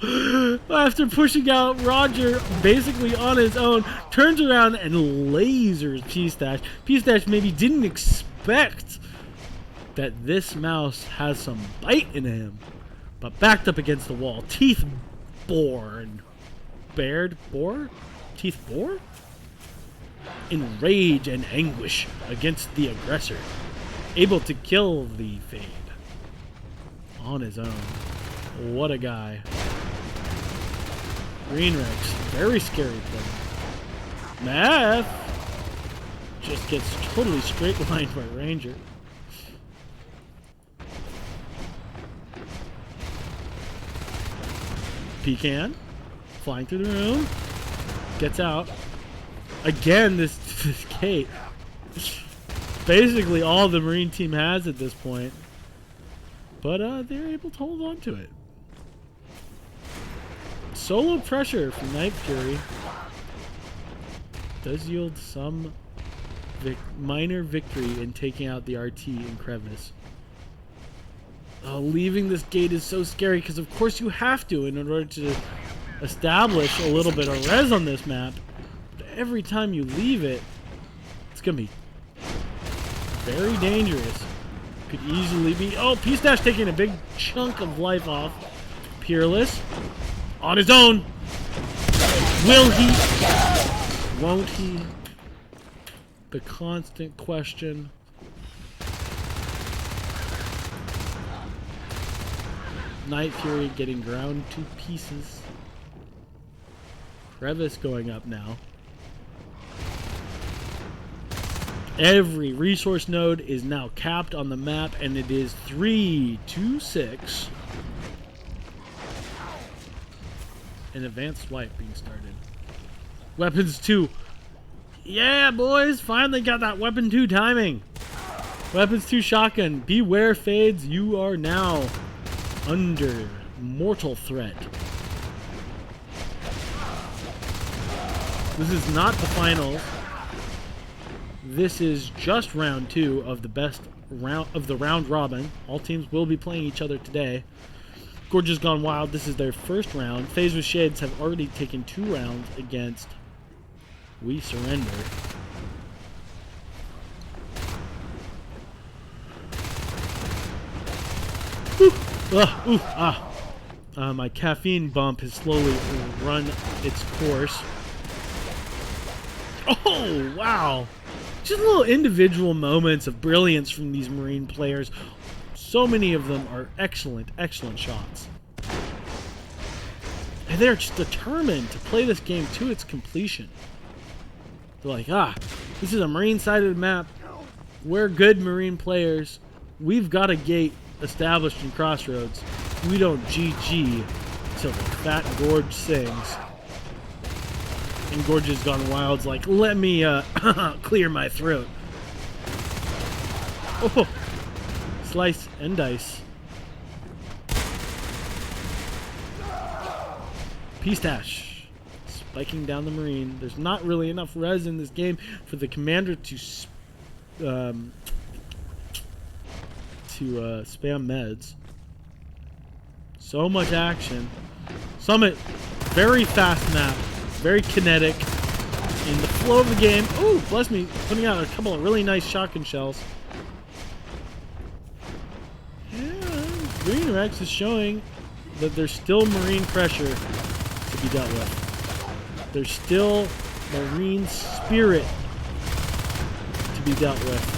After pushing out Roger basically on his own, turns around and lasers P-Stash. P-Stash maybe didn't expect that this mouse has some bite in him, but backed up against the wall. Teeth born. Bared? Bore? Teeth bore? In rage and anguish against the aggressor, able to kill the Fade on his own. What a guy. Green Rex, very scary player. Math just gets totally straight lined by Ranger. Pecan flying through the room, gets out. Again, this gate. Basically all the Marine team has at this point. But they're able to hold on to it. Solo pressure from Night Fury does yield some minor victory in taking out the RT in Crevice. Leaving this gate is so scary because of course you have to in order to establish a little bit of res on this map. Every time you leave it, it's gonna be very dangerous. Could easily be. Oh, P-Stash taking a big chunk of life off. Peerless on his own. Will he? Won't he? The constant question. Night Fury getting ground to pieces. Crevice going up now. Every resource node is now capped on the map, and it is 3-2-6. An advanced swipe being started. Weapons 2. Yeah, boys, finally got that weapon 2 timing. Weapons 2 shotgun. Beware Fades, you are now under mortal threat. This is not the finals. This is just round 2 of the best round of the round robin. All teams will be playing each other today. Gorgeous Gone Wild, this is their first round. FaZe with Shades have already taken 2 rounds against We Surrender. My caffeine bump has slowly run its course. Oh, wow. Just little individual moments of brilliance from these Marine players. So many of them are excellent, excellent shots. And they're just determined to play this game to its completion. They're like, this is a Marine-sided map. We're good Marine players. We've got a gate established in Crossroads. We don't GG till the fat Gorge sings. And Gorge's Gone Wild's like, let me clear my throat. Oh, slice and dice. Pistache spiking down the Marine. There's not really enough res in this game for the commander to spam meds. So much action. Summit, very fast map, very kinetic in the flow of the game. Oh, bless me, putting out a couple of really nice shotgun shells. And Green Rex is showing that there's still Marine pressure to be dealt with. There's still Marine spirit to be dealt with.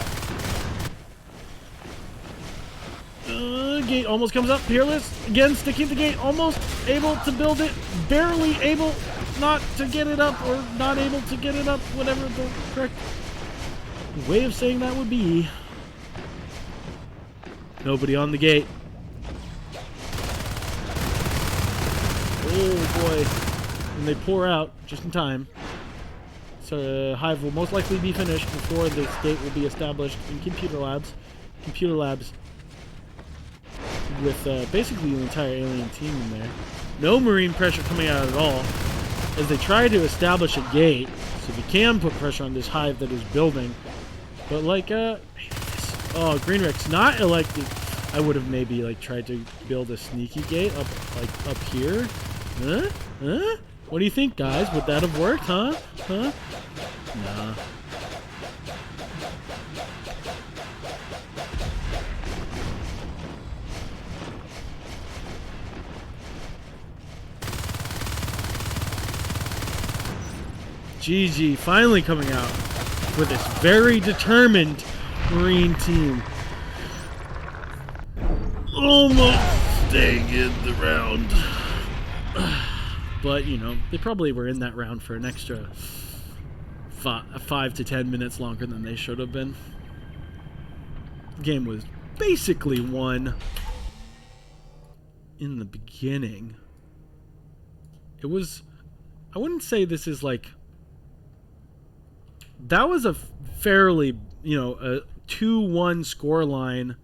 Gate almost comes up. Peerless again, sticking the gate, almost able to build it, barely able not to get it up, or not able to get it up, whatever the correct way of saying that would be. Nobody on the gate. Oh boy. And they pour out just in time. So Hive will most likely be finished before this gate will be established in Computer Labs. Computer Labs with basically the entire alien team in there. No Marine pressure coming out at all as they try to establish a gate so they can put pressure on this Hive that is building. But like, Green Rex not elected. I would have maybe like tried to build a sneaky gate up here. Huh? What do you think, guys? Would that have worked, huh? Nah. GG finally coming out for this very determined Marine team. Almost staying in the round. But, you know, they probably were in that round for an extra 5 to 10 minutes longer than they should have been. The game was basically won in the beginning. It was... I wouldn't say this is like... That was a fairly, you know, a 2-1 scoreline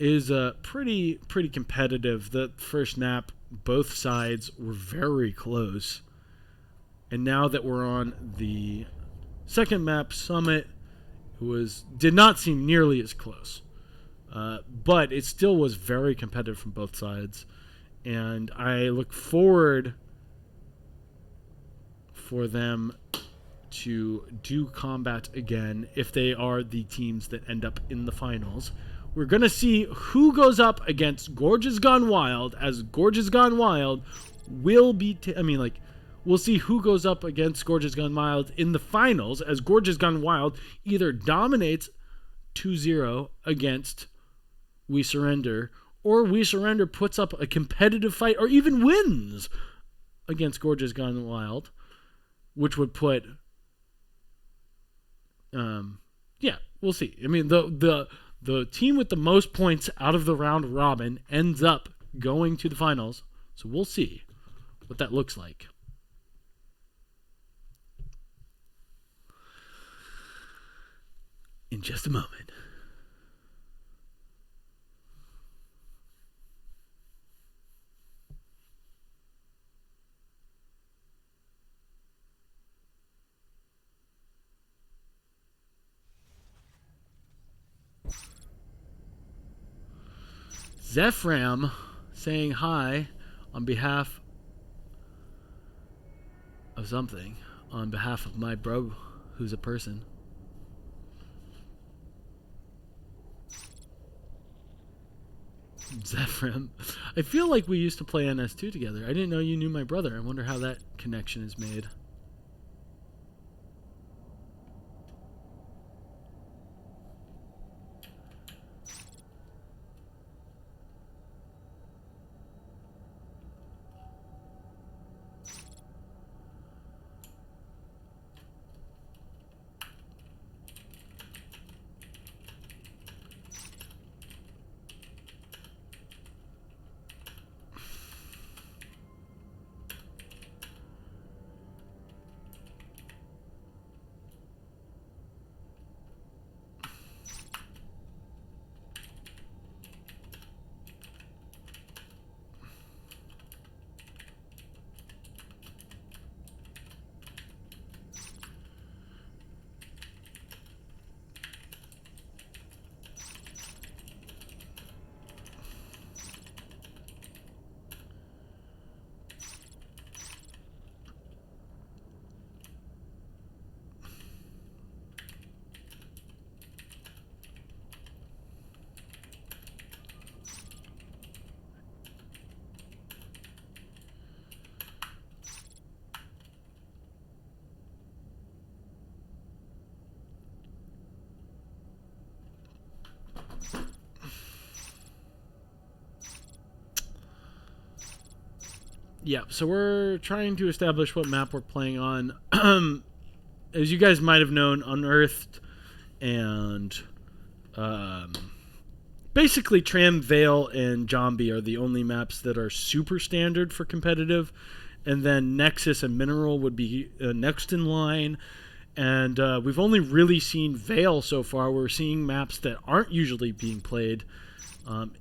is pretty competitive. The first nap, both sides were very close. And now that we're on the second map, Summit, did not seem nearly as close. But it still was very competitive from both sides. And I look forward for them to do combat again if they are the teams that end up in the finals. We're going to see who goes up against Gorgeous Gone Wild, as Gorgeous Gone Wild will be... we'll see who goes up against Gorgeous Gone Wild in the finals, as Gorgeous Gone Wild either dominates 2-0 against We Surrender, or We Surrender puts up a competitive fight, or even wins against Gorgeous Gone Wild, which would put... we'll see. I mean, the team with the most points out of the round robin ends up going to the finals. So we'll see what that looks like. In just a moment. Zephram saying hi on behalf of something. On behalf of my bro, who's a person. Zephram. I feel like we used to play NS2 together. I didn't know you knew my brother. I wonder how that connection is made. Yeah, so we're trying to establish what map we're playing on. As you guys might have known, Unearthed and basically Tram, Vale, and Zombie are the only maps that are super standard for competitive. And then Nexus and Mineral would be next in line. And we've only really seen Vale so far. We're seeing maps that aren't usually being played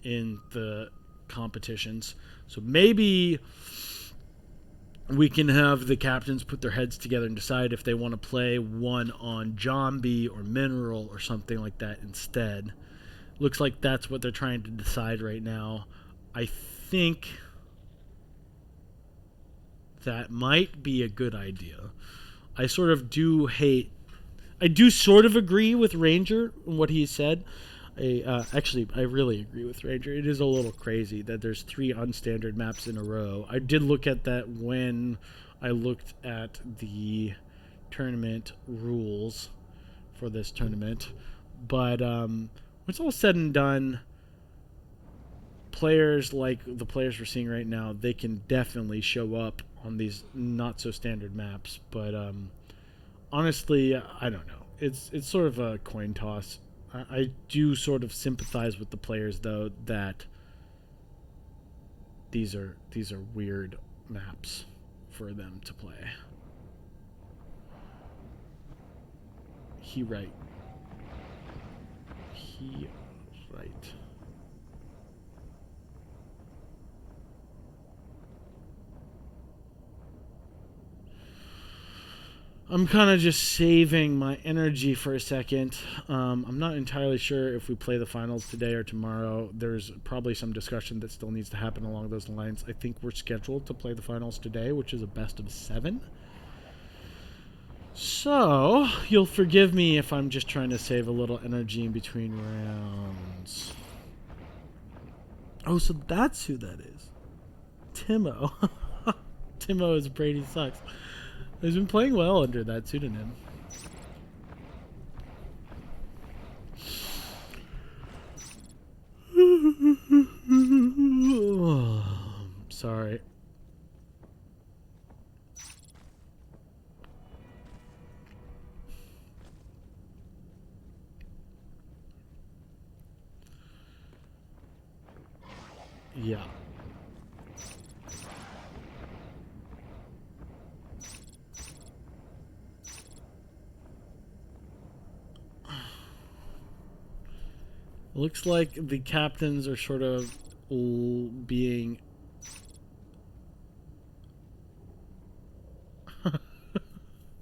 in the competitions. So maybe we can have the captains put their heads together and decide if they want to play one on Zombie or Mineral or something like that instead. Looks like that's what they're trying to decide right now. I think that might be a good idea. I sort of do hate... I do sort of agree with Ranger and what he said. Actually, I really agree with Ranger. It is a little crazy that there's 3 unstandard maps in a row. I did look at that when I looked at the tournament rules for this tournament. But when it's all said and done, players like the players we're seeing right now, they can definitely show up on these not-so-standard maps. But honestly, I don't know. It's sort of a coin toss. I do sort of sympathize with the players, though, that these are weird maps for them to play. He right. I'm kind of just saving my energy for a second. I'm not entirely sure if we play the finals today or tomorrow. There's probably some discussion that still needs to happen along those lines. I think we're scheduled to play the finals today, which is a best of 7. So, you'll forgive me if I'm just trying to save a little energy in between rounds. Oh, so that's who that is. Timo. Timo is Brady Sucks. He's been playing well under that pseudonym. Sorry. Yeah. Looks like the captains are sort of being...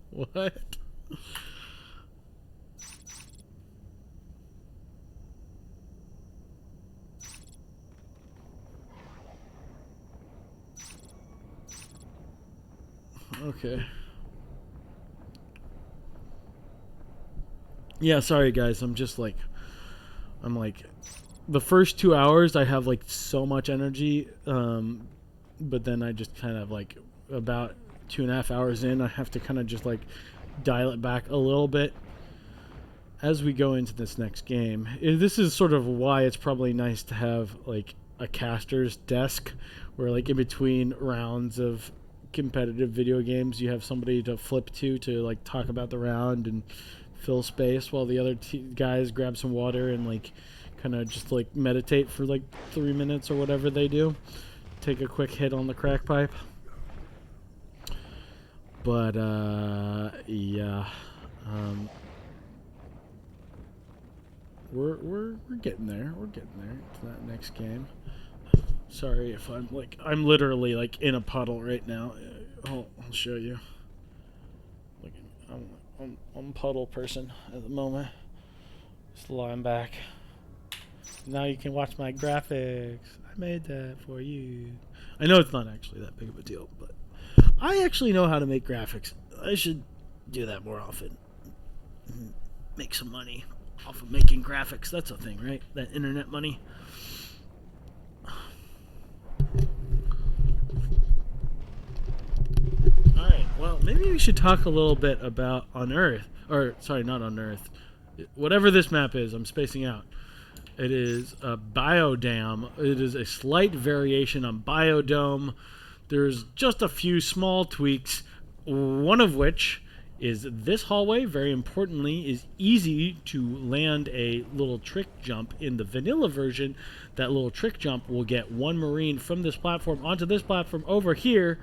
What? Okay. Yeah, sorry guys. I'm like, the first 2 hours I have like so much energy, but then I just kind of like about 2.5 hours in, I have to kind of just like dial it back a little bit as we go into this next game. This is sort of why it's probably nice to have like a caster's desk, where like in between rounds of competitive video games you have somebody to flip to like talk about the round and fill space while the other guys grab some water and like kind of just like meditate for like 3 minutes or whatever they do. Take a quick hit on the crack pipe. But yeah, we're getting there. We're getting there to that next game. Sorry if I'm literally like in a puddle right now. I'll show you. Like I'm a puddle person at the moment. Just lying back. Now you can watch my graphics. I made that for you. I know it's not actually that big of a deal, but I actually know how to make graphics. I should do that more often. Make some money off of making graphics. That's a thing, right? That internet money. Alright, well, maybe we should talk a little bit about Unearth. Or, sorry, not Unearth. Whatever this map is, I'm spacing out. It is a Biodam. It is a slight variation on Biodome. There's just a few small tweaks, one of which is this hallway, very importantly, is easy to land a little trick jump. In the vanilla version, that little trick jump will get one Marine from this platform onto this platform over here,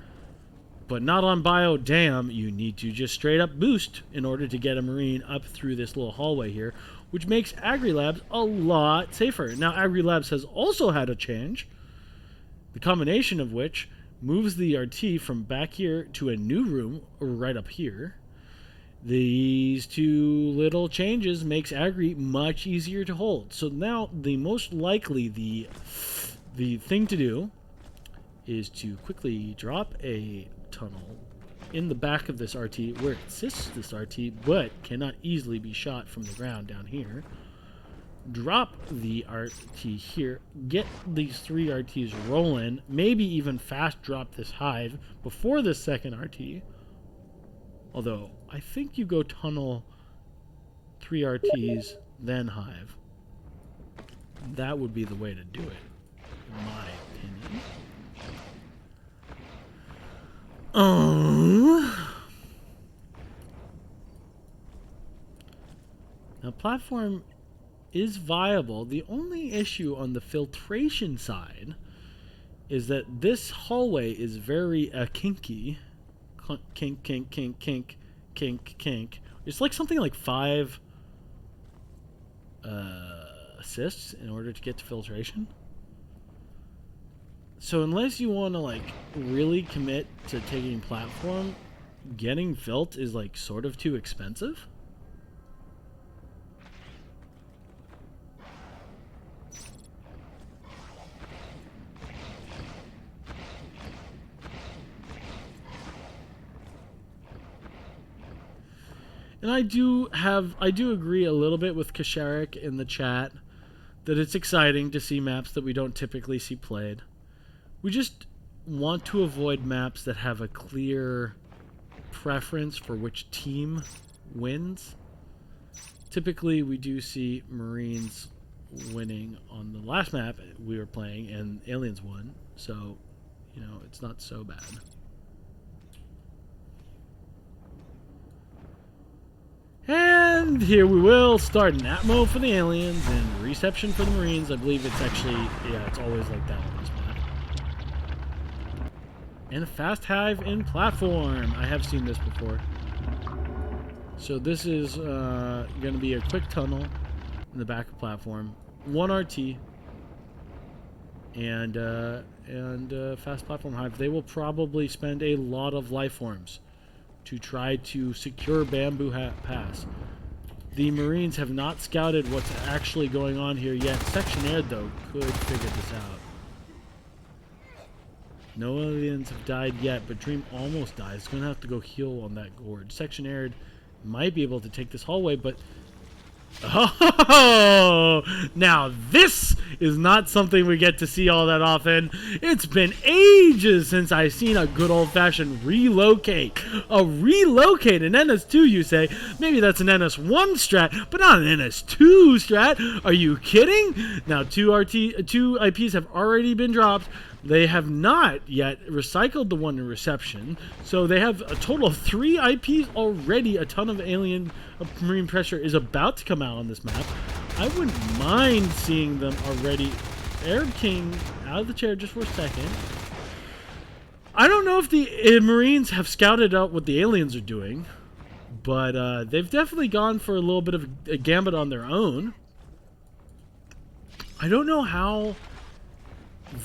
but not on Biodam. You need to just straight up boost in order to get a Marine up through this little hallway here, which makes AgriLabs a lot safer. Now, AgriLabs has also had a change, the combination of which moves the RT from back here to a new room right up here. These two little changes makes Agri much easier to hold. So now the most likely the thing to do is to quickly drop a tunnel in the back of this RT where it assists this RT but cannot easily be shot from the ground down here. Drop the RT here, get these 3 RTs rolling, maybe even fast drop this hive before the second RT. Although, I think you go tunnel 3 RTs, then hive. That would be the way to do it, in my opinion. Now, platform is viable. The only issue on the filtration side is that this hallway is very kinky. Kink, kink, kink, kink, kink, kink. It's like something like 5 assists in order to get to filtration. So unless you want to like really commit to taking platform, getting filt is like sort of too expensive. And I do agree a little bit with Kasharik in the chat that it's exciting to see maps that we don't typically see played. We just want to avoid maps that have a clear preference for which team wins. Typically, we do see Marines winning on the last map we were playing, and Aliens won, so, you know, it's not so bad. And here we will start Natmo for the Aliens and Reception for the Marines. I believe it's actually, yeah, it's always like that on this map. And a Fast Hive in Platform. I have seen this before. So this is going to be a quick tunnel in the back of platform. 1 RT. And Fast Platform Hive. They will probably spend a lot of life forms to try to secure Bamboo Pass. The Marines have not scouted what's actually going on here yet. Section Air, though, could figure this out. No aliens have died yet, but Dream almost dies. He's going to have to go heal on that gorge. Section Arid might be able to take this hallway, but... Oh! Now, this is not something we get to see all that often. It's been ages since I've seen a good old-fashioned relocate. A relocate in NS2, you say? Maybe that's an NS1 strat, but not an NS2 strat. Are you kidding? Now, two IPs have already been dropped. They have not yet recycled the one in reception, so they have a total of 3 IPs already. A ton of alien marine pressure is about to come out on this map. I wouldn't mind seeing them already. Arab King out of the chair just for a second. I don't know if the Marines have scouted out what the aliens are doing, but they've definitely gone for a little bit of a gambit on their own. I don't know how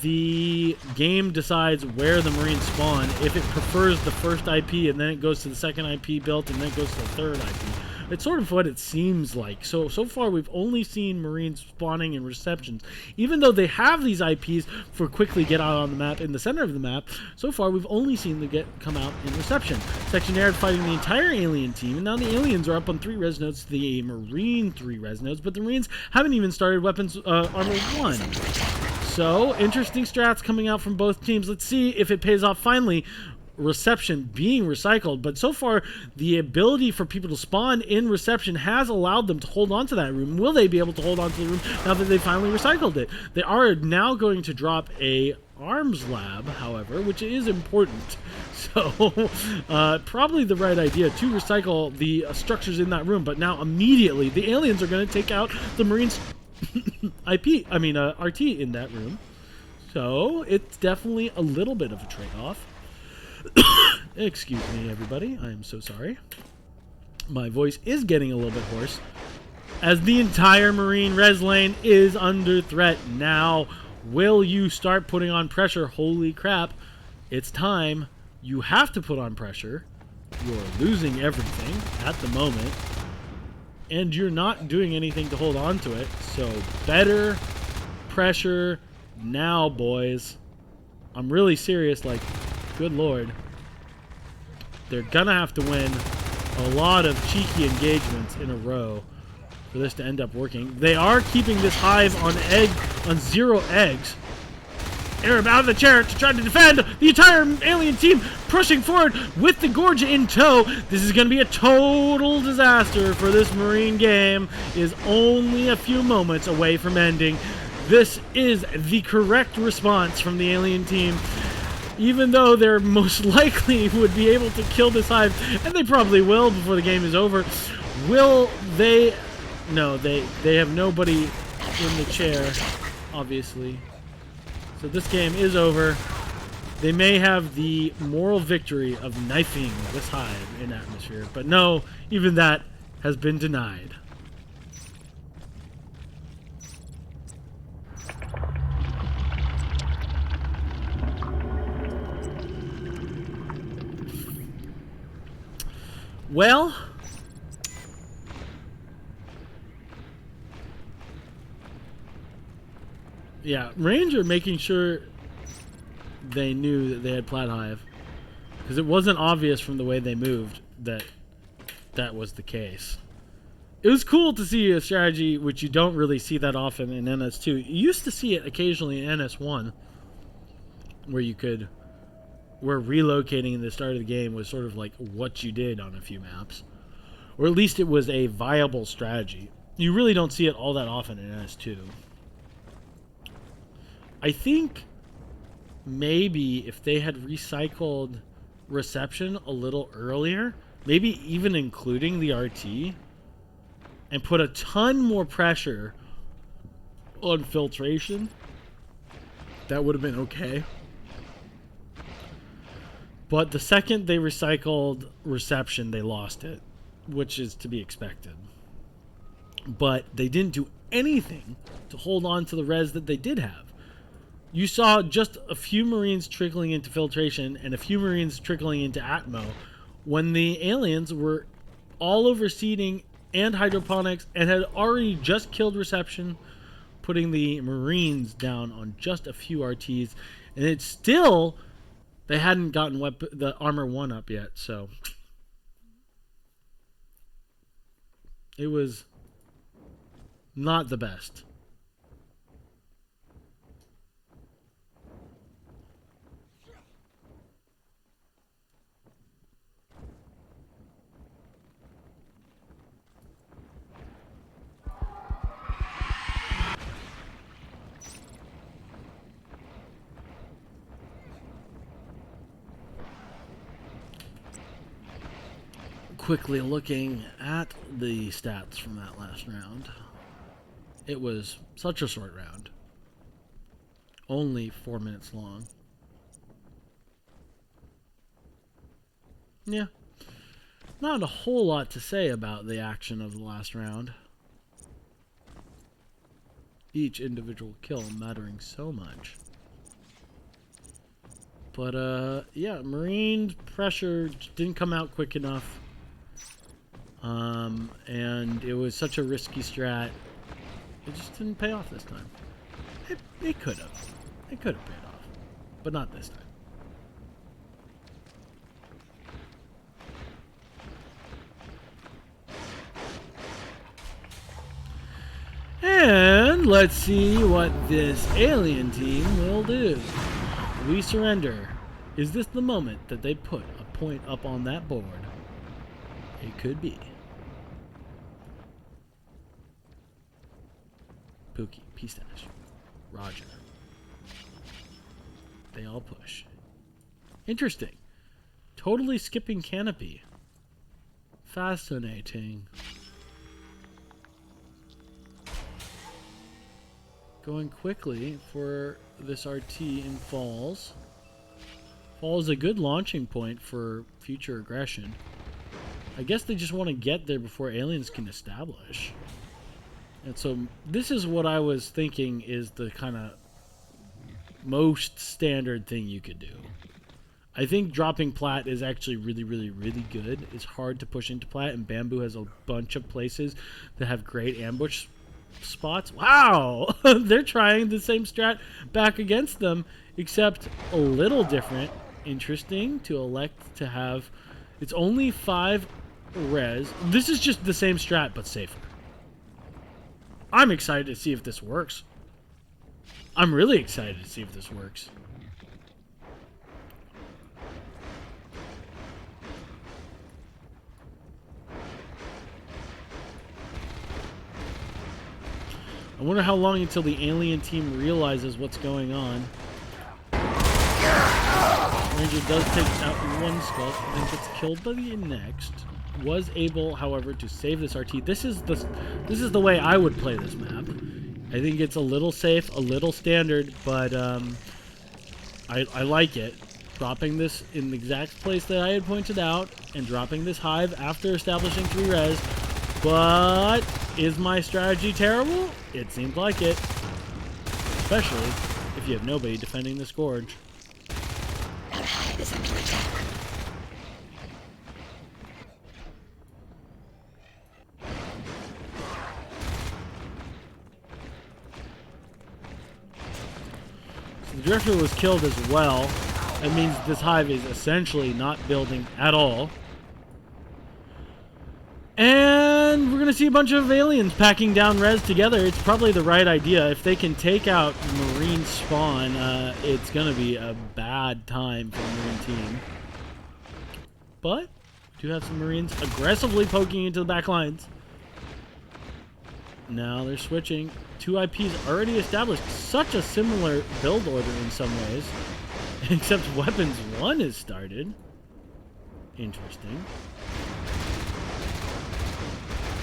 the game decides where the Marines spawn, if it prefers the first IP and then it goes to the second IP built and then it goes to the third IP. It's sort of what it seems like. So far we've only seen Marines spawning in receptions. Even though they have these IPs for quickly get out on the map in the center of the map, so far we've only seen them come out in reception. Section Arid fighting the entire alien team, and now the aliens are up on 3 res nodes, the Marine 3 res nodes, but the Marines haven't even started weapons armor 1. So, interesting strats coming out from both teams. Let's see if it pays off finally. Reception being recycled, but so far the ability for people to spawn in reception has allowed them to hold on to that room. Will they be able to hold on to the room now that they finally recycled it? They are now going to drop a arms lab, however, which is important. So probably the right idea to recycle the structures in that room, but now immediately the aliens are going to take out the Marines RT in that room. So it's definitely a little bit of a trade-off. Excuse me, everybody. I am so sorry. My voice is getting a little bit hoarse as the entire Marine res lane is under threat. Now, will you start putting on pressure? Holy crap. It's time. You have to put on pressure. You're losing everything at the moment, and you're not doing anything to hold on to it. So better pressure now, boys. I'm really serious. Like, good lord. They're gonna have to win a lot of cheeky engagements in a row for this to end up working. They are keeping this hive on 0 eggs. Arab out of the chair to try to defend the entire alien team, pushing forward with the Gorge in tow. This is going to be a total disaster for this Marine game. It is only a few moments away from ending. This is the correct response from the alien team. Even though they're most likely would be able to kill this hive, and they probably will before the game is over, will they? No, they have nobody in the chair, obviously. So this game is over. They may have the moral victory of knifing this hive in atmosphere, but no, even that has been denied. Well, yeah, Ranger making sure they knew that they had Plat Hive, because it wasn't obvious from the way they moved that that was the case. It was cool to see a strategy which you don't really see that often in NS2. You used to see it occasionally in NS1, where relocating in the start of the game was sort of like what you did on a few maps, or at least it was a viable strategy. You really don't see it all that often in NS2. I think maybe if they had recycled reception a little earlier, maybe even including the RT, and put a ton more pressure on filtration, that would have been okay. But the second they recycled reception, they lost it, which is to be expected. But they didn't do anything to hold on to the res that they did have. You saw just a few Marines trickling into filtration and a few Marines trickling into Atmo when the aliens were all over seeding and hydroponics and had already just killed reception, putting the Marines down on just a few RTs. And it still They hadn't gotten the armor 1 up yet, so it was not the best. Quickly looking at the stats from that last round, it was such a short round, only 4 minutes long. Yeah, not a whole lot to say about the action of the last round. Each individual kill mattering so much. But yeah, Marine pressure didn't come out quick enough. And it was such a risky strat. It just didn't pay off this time. It could have. It could have paid off. But not this time. And let's see what this alien team will do. We surrender. Is this the moment that they put a point up on that board? It could be. Pookie, P-Stash, Roger. They all push. Interesting. Totally skipping canopy. Fascinating. Going quickly for this RT in Falls. Falls is a good launching point for future aggression. I guess they just want to get there before aliens can establish. And so this is what I was thinking is the kind of most standard thing you could do. I think dropping plat is actually really, really, really good. It's hard to push into plat, and Bamboo has a bunch of places that have great ambush spots. Wow! They're trying the same strat back against them, except a little different. Interesting to elect to have... It's only 5 res. This is just the same strat, but safer. I'm excited to see if this works. I'm really excited to see if this works. I wonder how long until the alien team realizes what's going on. Ranger does take out 1 skull, then gets killed by the next. Was able, however, to save this RT. This is the way I would play this map. I think it's a little safe, a little standard, but I like it. Dropping this in the exact place that I had pointed out, and dropping this hive after establishing 3 res. But is my strategy terrible? It seems like it. Especially if you have nobody defending this gorge. Our hive is under attack. The Drifter was killed as well. That means this hive is essentially not building at all. And we're going to see a bunch of aliens packing down res together. It's probably the right idea. If they can take out Marine spawn, it's going to be a bad time for the Marine team. But we do have some Marines aggressively poking into the back lines. Now they're switching. 2 IPs already established. Such a similar build order in some ways. Except weapons 1 is started. Interesting.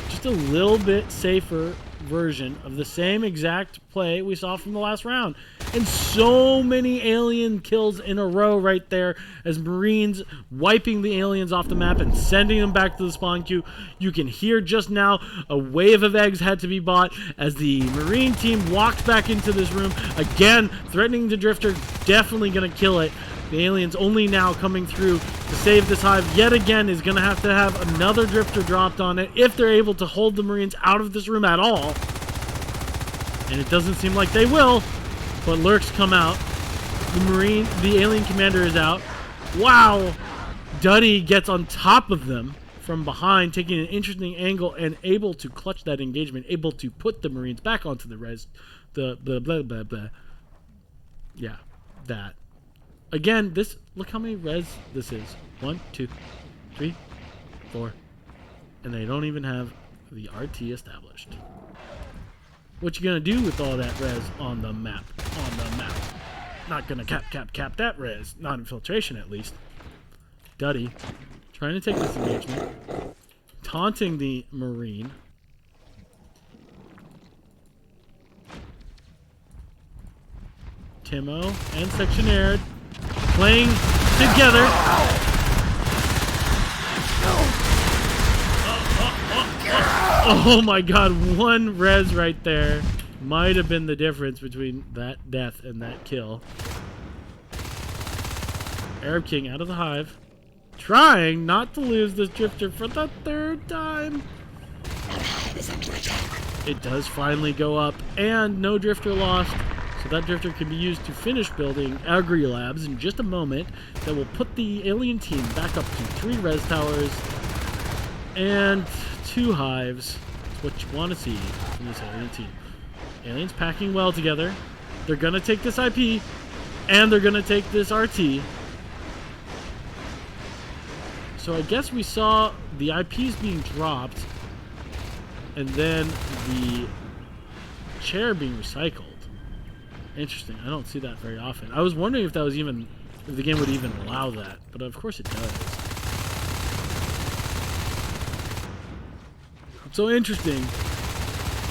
Just a little bit safer version of the same exact play we saw from the last round. And so many alien kills in a row right there as Marines wiping the aliens off the map and sending them back to the spawn queue. You can hear just now a wave of eggs had to be bought as the Marine team walked back into this room. Again, threatening the Drifter, definitely going to kill it. The aliens only now coming through to save this hive. Yet again is going to have another Drifter dropped on it if they're able to hold the Marines out of this room at all. And it doesn't seem like they will. But lurks come out. The alien commander is out. Wow! Duddy gets on top of them from behind, taking an interesting angle and able to clutch that engagement, able to put the Marines back onto the res. The blah blah blah blah. Yeah, that. Again, this, look how many res this is. 1, 2, 3, 4. And they don't even have the RT established. What you gonna do with all that res on the map? On the map. Not gonna cap that res. Not infiltration, at least. Duddy trying to take this engagement. Taunting the Marine. Timo and Sectionaire playing together. Oh my god, one res right there might have been the difference between that death and that kill. Arab King out of the hive, trying not to lose this drifter for the 3rd time. It does finally go up, and no drifter lost. So that drifter can be used to finish building Agri Labs in just a moment. That will put the alien team back up to 3 res towers and 2 hives. That's what you want to see from this alien team. Aliens packing well together. They're going to take this IP, and they're going to take this RT. So I guess we saw the IPs being dropped, and then the chair being recycled. Interesting. I don't see that very often. I was wondering if that was even, if the game would even allow that, but of course it does. So interesting.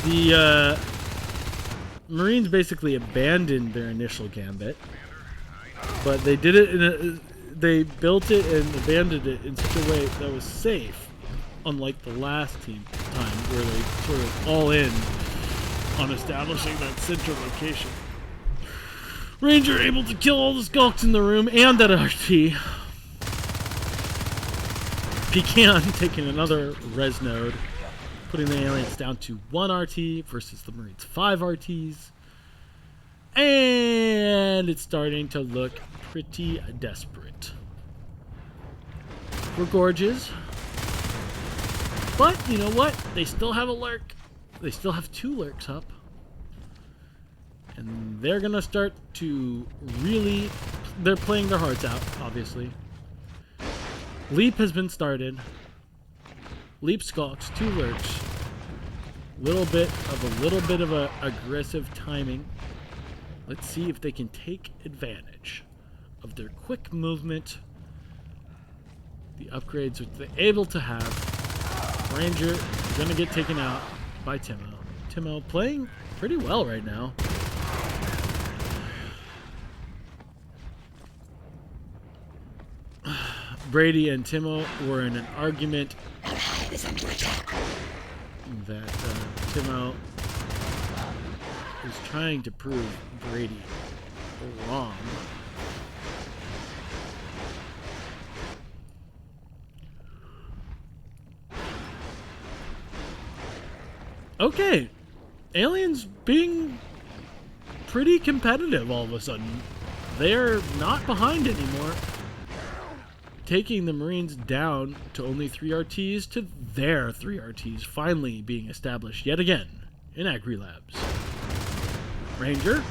The Marines basically abandoned their initial gambit, but they did it in a, they built it and abandoned it in such a way that was safe, unlike the last time where they sort of all in on establishing that central location. Ranger able to kill all the skulks in the room and that RT. Pecan taking another res node, putting the aliens down to 1 RT versus the Marines 5 RTs. And it's starting to look pretty desperate for Gorges. But you know what? They still have a lurk. They still have 2 lurks up. And they're going to start to really... They're playing their hearts out, obviously. Leap has been started. Leap skulks, 2 lurks. A little bit of a aggressive timing. Let's see if they can take advantage of their quick movement. The upgrades which they're able to have. Ranger is going to get taken out by Timo. Timo playing pretty well right now. Brady and Timo were in an argument that Timo is trying to prove Brady wrong. Okay, aliens being pretty competitive all of a sudden. They're not behind anymore. Taking the Marines down to only 3 RTs to their 3 RTs finally being established yet again in Agri Labs. Ranger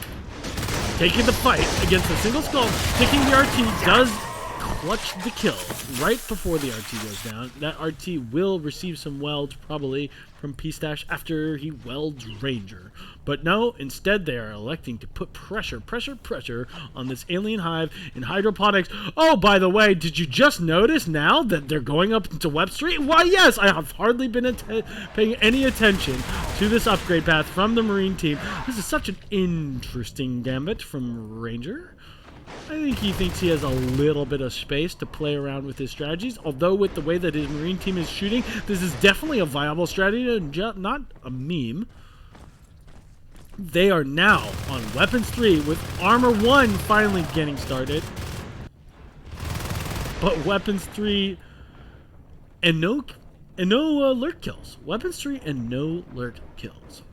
taking the fight against a single skull, taking the RT, does clutch the kill right before the RT goes down. That RT will receive some welds probably from P-Stash after he welds Ranger. But no, instead they are electing to put pressure on this alien hive in hydroponics. Oh, by the way, did you just notice now that they're going up into Web Street? Why, yes, I have hardly been paying any attention to this upgrade path from the Marine team. This is such an interesting gambit from Ranger. I think he thinks he has a little bit of space to play around with his strategies, although with the way that his Marine team is shooting, this is definitely a viable strategy, not a meme. They are now on Weapons 3 with Armor 1 finally getting started. But Weapons 3 and no lurk kills. Weapons 3 and no lurk kills.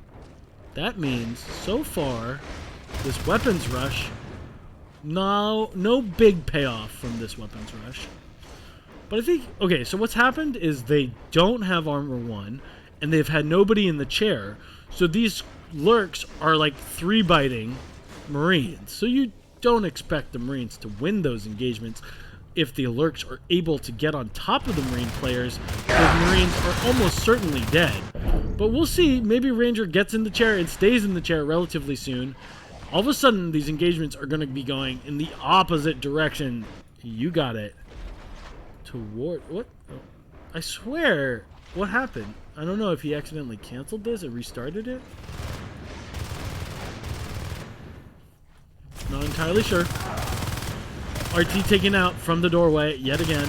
That means, so far, this weapons rush No big payoff from this weapons rush. But I think, okay, so what's happened is they don't have armor 1, and they've had nobody in the chair. So these lurks are like 3-biting Marines. So you don't expect the Marines to win those engagements. If the lurks are able to get on top of the Marine players, the Marines are almost certainly dead. But we'll see. Maybe Ranger gets in the chair and stays in the chair relatively soon. All of a sudden, these engagements are going to be going in the opposite direction. You got it. Toward... What? Oh, I swear. What happened? I don't know if he accidentally canceled this or restarted it. Not entirely sure. RT taken out from the doorway yet again.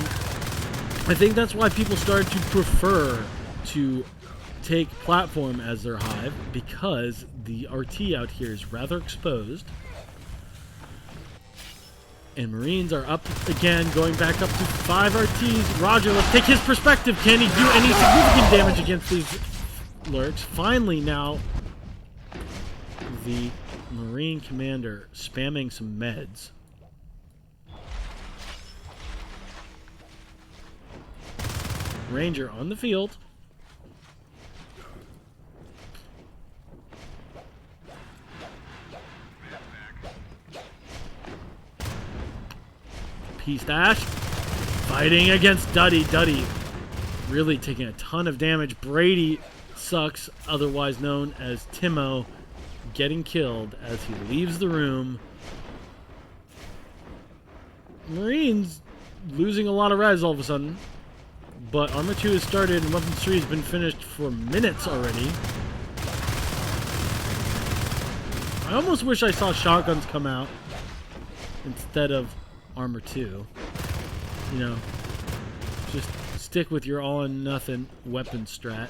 I think that's why people started to prefer to take platform as their hive, because the RT out here is rather exposed. And Marines are up again, going back up to 5 RTs. Roger, let's take his perspective. Can he do any significant damage against these lurks? Finally now, the Marine commander spamming some meds. Ranger on the field. P-Stash fighting against Duddy. Duddy really taking a ton of damage. Brady sucks, otherwise known as Timo, getting killed as he leaves the room. Marines losing a lot of res all of a sudden. But Armor 2 has started and Weapons 3 has been finished for minutes already. I almost wish I saw shotguns come out instead of Armor 2. You know, just stick with your all-or-nothing weapon strat.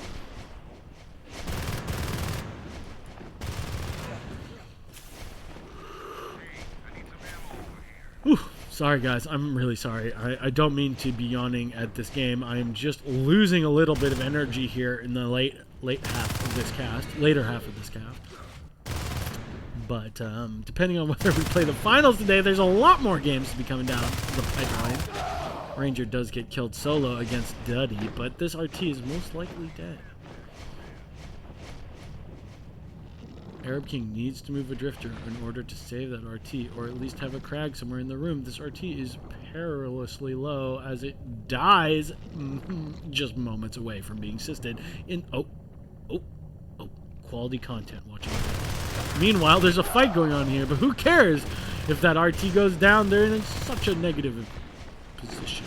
Whew. Sorry guys, I'm really sorry. I don't mean to be yawning at this game. I am just losing a little bit of energy here in the later half of this cast. But depending on whether we play the finals today, there's a lot more games to be coming down the pipeline. Ranger does get killed solo against Duddy, but this RT is most likely dead. Arab King needs to move a drifter in order to save that RT, or at least have a crag somewhere in the room. This RT is perilously low as it dies just moments away from being sisted in... Oh, quality content watching. Meanwhile, there's a fight going on here, but who cares if that RT goes down? They're in such a negative position.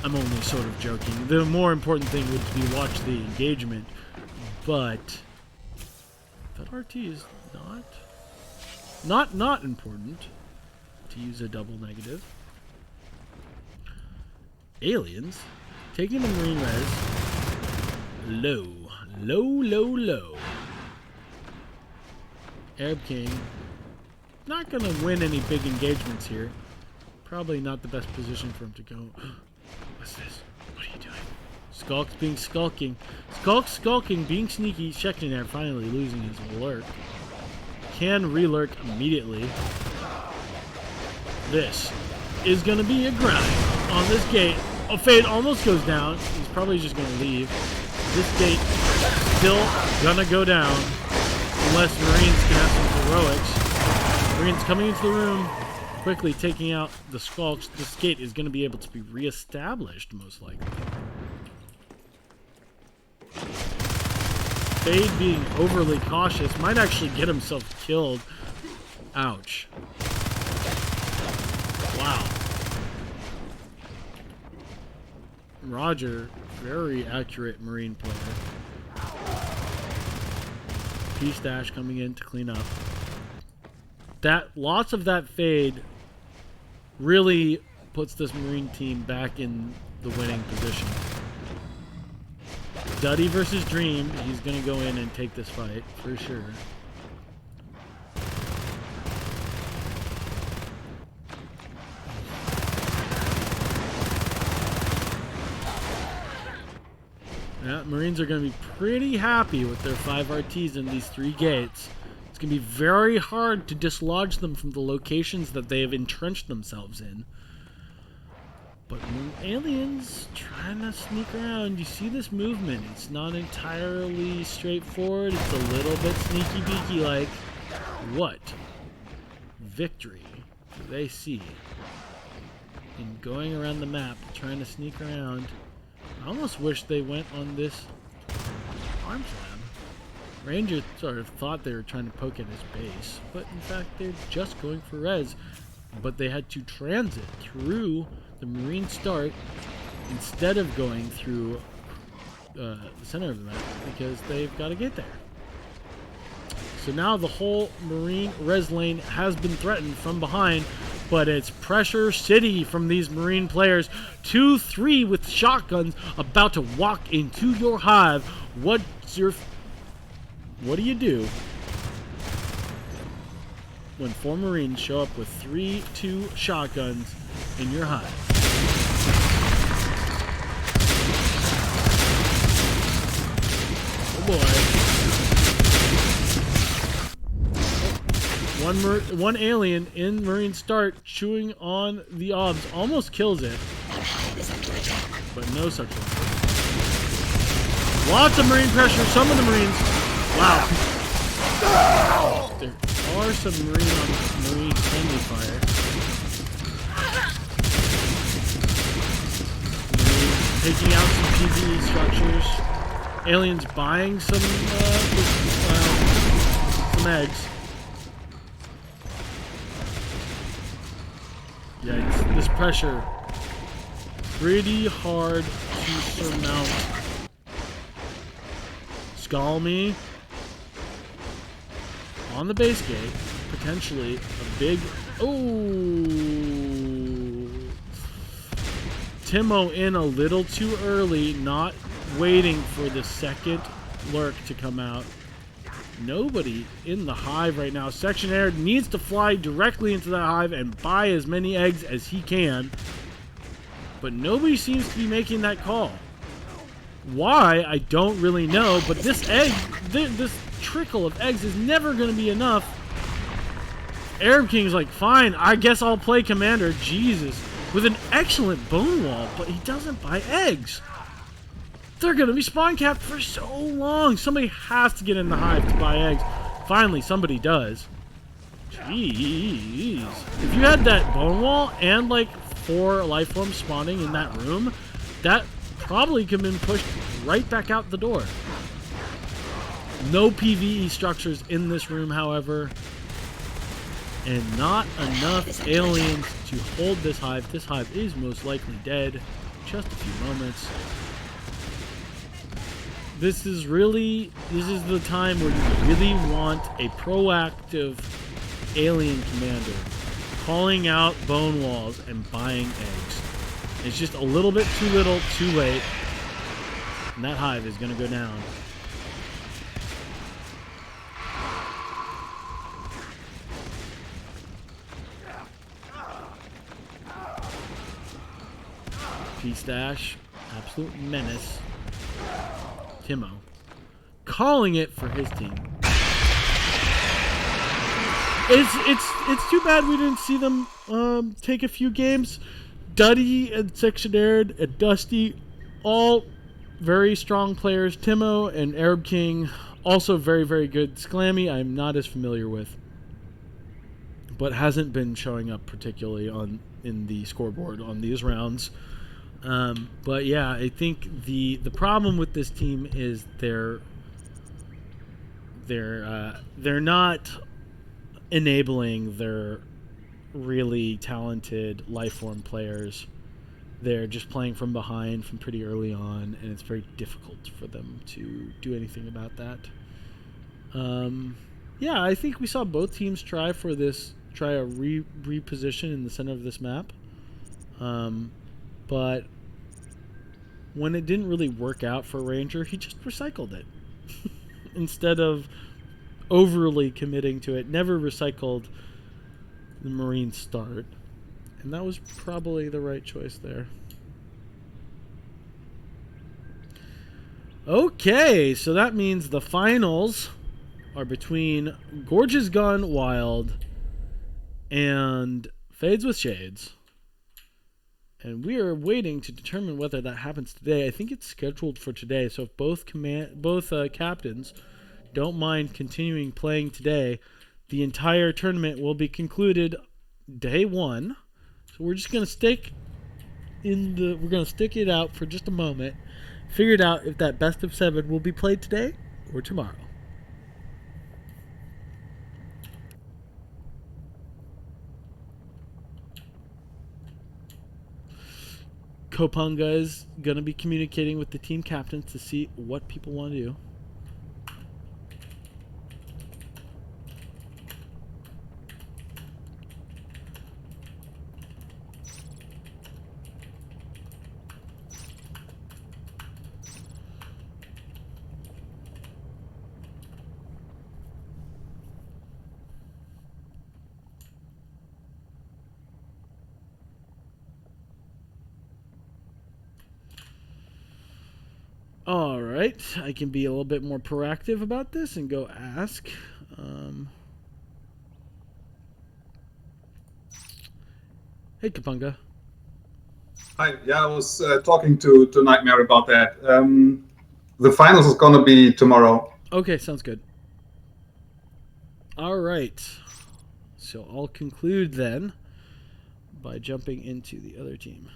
I'm only sort of joking. The more important thing would be watch the engagement, but... that RT is not important, to use a double negative. Aliens taking the Marine res low. Arab King not gonna win any big engagements here. Probably not the best position for him to go. What's this? What are you doing? Skulk's being skulking. Skulking, being sneaky, checking there, finally losing his lurk. Can re-lurk immediately. This is going to be a grind on this gate. Oh, Fade almost goes down. He's probably just going to leave. This gate still going to go down unless Marines can have some heroics. Marines coming into the room, quickly taking out the Skulks. This gate is going to be able to be reestablished, most likely. Fade being overly cautious might actually get himself killed. Ouch. Wow. Roger, very accurate Marine player. P-Stash coming in to clean up. Lots of that Fade really puts this Marine team back in the winning position. Duddy versus Dream, he's going to go in and take this fight, for sure. Yeah, Marines are going to be pretty happy with their 5 RTs in these 3 gates. It's going to be very hard to dislodge them from the locations that they have entrenched themselves in. But aliens trying to sneak around. You see this movement. It's not entirely straightforward. It's a little bit sneaky beaky like. What victory do they see in going around the map, trying to sneak around? I almost wish they went on this arms lab. Ranger sort of thought they were trying to poke at his base, but in fact they're just going for res. But they had to transit through the Marine start instead of going through the center of the map because they've got to get there. So now the whole Marine res lane has been threatened from behind, but it's pressure city from these Marine players. 2-3 with shotguns about to walk into your hive. What do you do when 4 Marines show up with 3-2 shotguns in your hive? Oh boy. One alien in Marine start chewing on the obs almost kills it, but no such luck. Lots of Marine pressure. Some of the Marines. Wow. There are some Marine friendly fire. Marines taking out some PvE structures. Aliens buying some eggs. Yikes, this pressure pretty hard to surmount. Scalmy on the base gate, potentially a big Timo in a little too early, not waiting for the second lurk to come out. Nobody in the hive right now. Section Air needs to fly directly into that hive and buy as many eggs as he can. But nobody seems to be making that call. Why? I don't really know. But this this trickle of eggs is never going to be enough. Arab King's like, fine, I guess I'll play Commander. Jesus. With an excellent bone wall, but he doesn't buy eggs. They're going to be spawn capped for so long. Somebody has to get in the hive to buy eggs. Finally, somebody does. Jeez. If you had that bone wall and like 4 life forms spawning in that room, that probably could have been pushed right back out the door. No PvE structures in this room, however. And not enough aliens to hold this hive. This hive is most likely dead. Just a few moments. This is the time where you really want a proactive alien commander calling out bone walls and buying eggs. It's just a little bit too little, too late, and that hive is going to go down. P-Stash, absolute menace. Timo calling it for his team. It's too bad we didn't see them take a few games. Duddy and Section Arid and Dusty, all very strong players. Timo and Arab King, also very, very good. Sclammy, I'm not as familiar with, but hasn't been showing up particularly in the scoreboard on these rounds. But yeah, I think the problem with this team is they're not enabling their really talented lifeform players. They're just playing from behind from pretty early on, and it's very difficult for them to do anything about that. Yeah, I think we saw both teams try a reposition in the center of this map. But when it didn't really work out for Ranger, he just recycled it. Instead of overly committing to it, never recycled the Marine start. And that was probably the right choice there. Okay, so that means the finals are between Gorge's Gone Wild and Fades with Shades. And we are waiting to determine whether that happens today. I think it's scheduled for today. So if both captains don't mind continuing playing today, the entire tournament will be concluded day one. So we're just gonna stick it out for just a moment. Figure it out if that best of 7 will be played today or tomorrow. Kopunga is going to be communicating with the team captains to see what people want to do. All right, I can be a little bit more proactive about this and go ask. Hey, Kapunga. Hi. Yeah, I was talking to Nightmare about that. The finals is gonna be tomorrow. Okay, sounds good. All right, so I'll conclude then by jumping into the other team.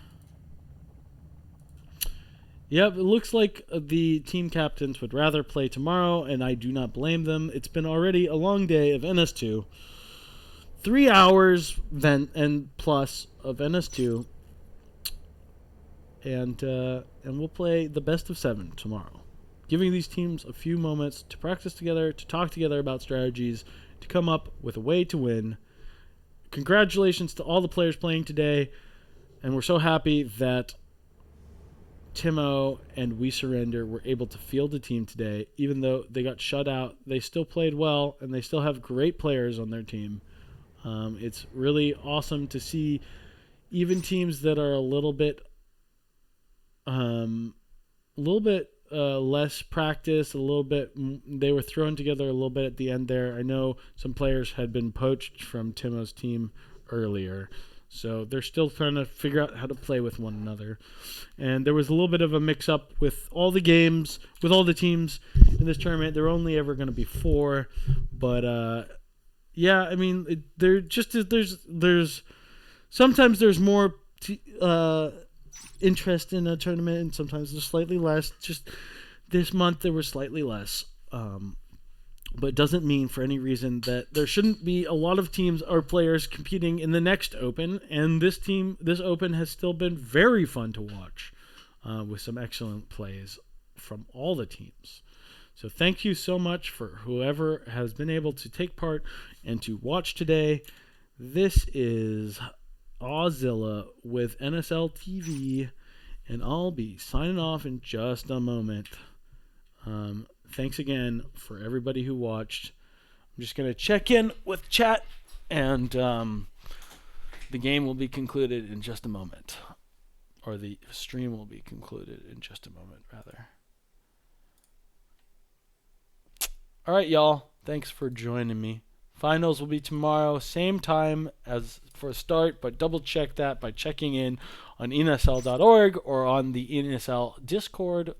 Yep, it looks like the team captains would rather play tomorrow, and I do not blame them. It's been already a long day of NS2. 3 hours and plus of NS2. And we'll play the best of 7 tomorrow. Giving these teams a few moments to practice together, to talk together about strategies, to come up with a way to win. Congratulations to all the players playing today, and we're so happy that Timo and We Surrender were able to field a team today. Even though they got shut out, they still played well, and they still have great players on their team. It's really awesome to see even teams that are a little bit less practice, they were thrown together a little bit at the end there. I know some players had been poached from Timo's team earlier. So they're still trying to figure out how to play with one another. And there was a little bit of a mix-up with all the games, with all the teams in this tournament. There are only ever going to be 4. But, yeah, I mean, there's sometimes there's more interest in a tournament, and sometimes there's slightly less. Just this month there was slightly less. But it doesn't mean for any reason that there shouldn't be a lot of teams or players competing in the next Open. And this Open has still been very fun to watch with some excellent plays from all the teams. So thank you so much for whoever has been able to take part and to watch today. This is Ozilla with NSL TV, and I'll be signing off in just a moment. Thanks again for everybody who watched. I'm just going to check in with chat, and the game will be concluded in just a moment. Or the stream will be concluded in just a moment, rather. All right, y'all. Thanks for joining me. Finals will be tomorrow, same time as for start, but double check that by checking in on nsl.org or on the NSL Discord,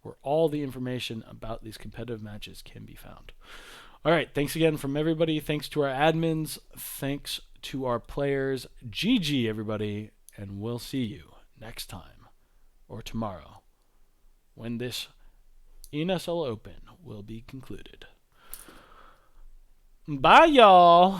where all the information about these competitive matches can be found. All right, thanks again from everybody. Thanks to our admins. Thanks to our players. GG, everybody, and we'll see you next time or tomorrow when this NSL Open will be concluded. Bye, y'all.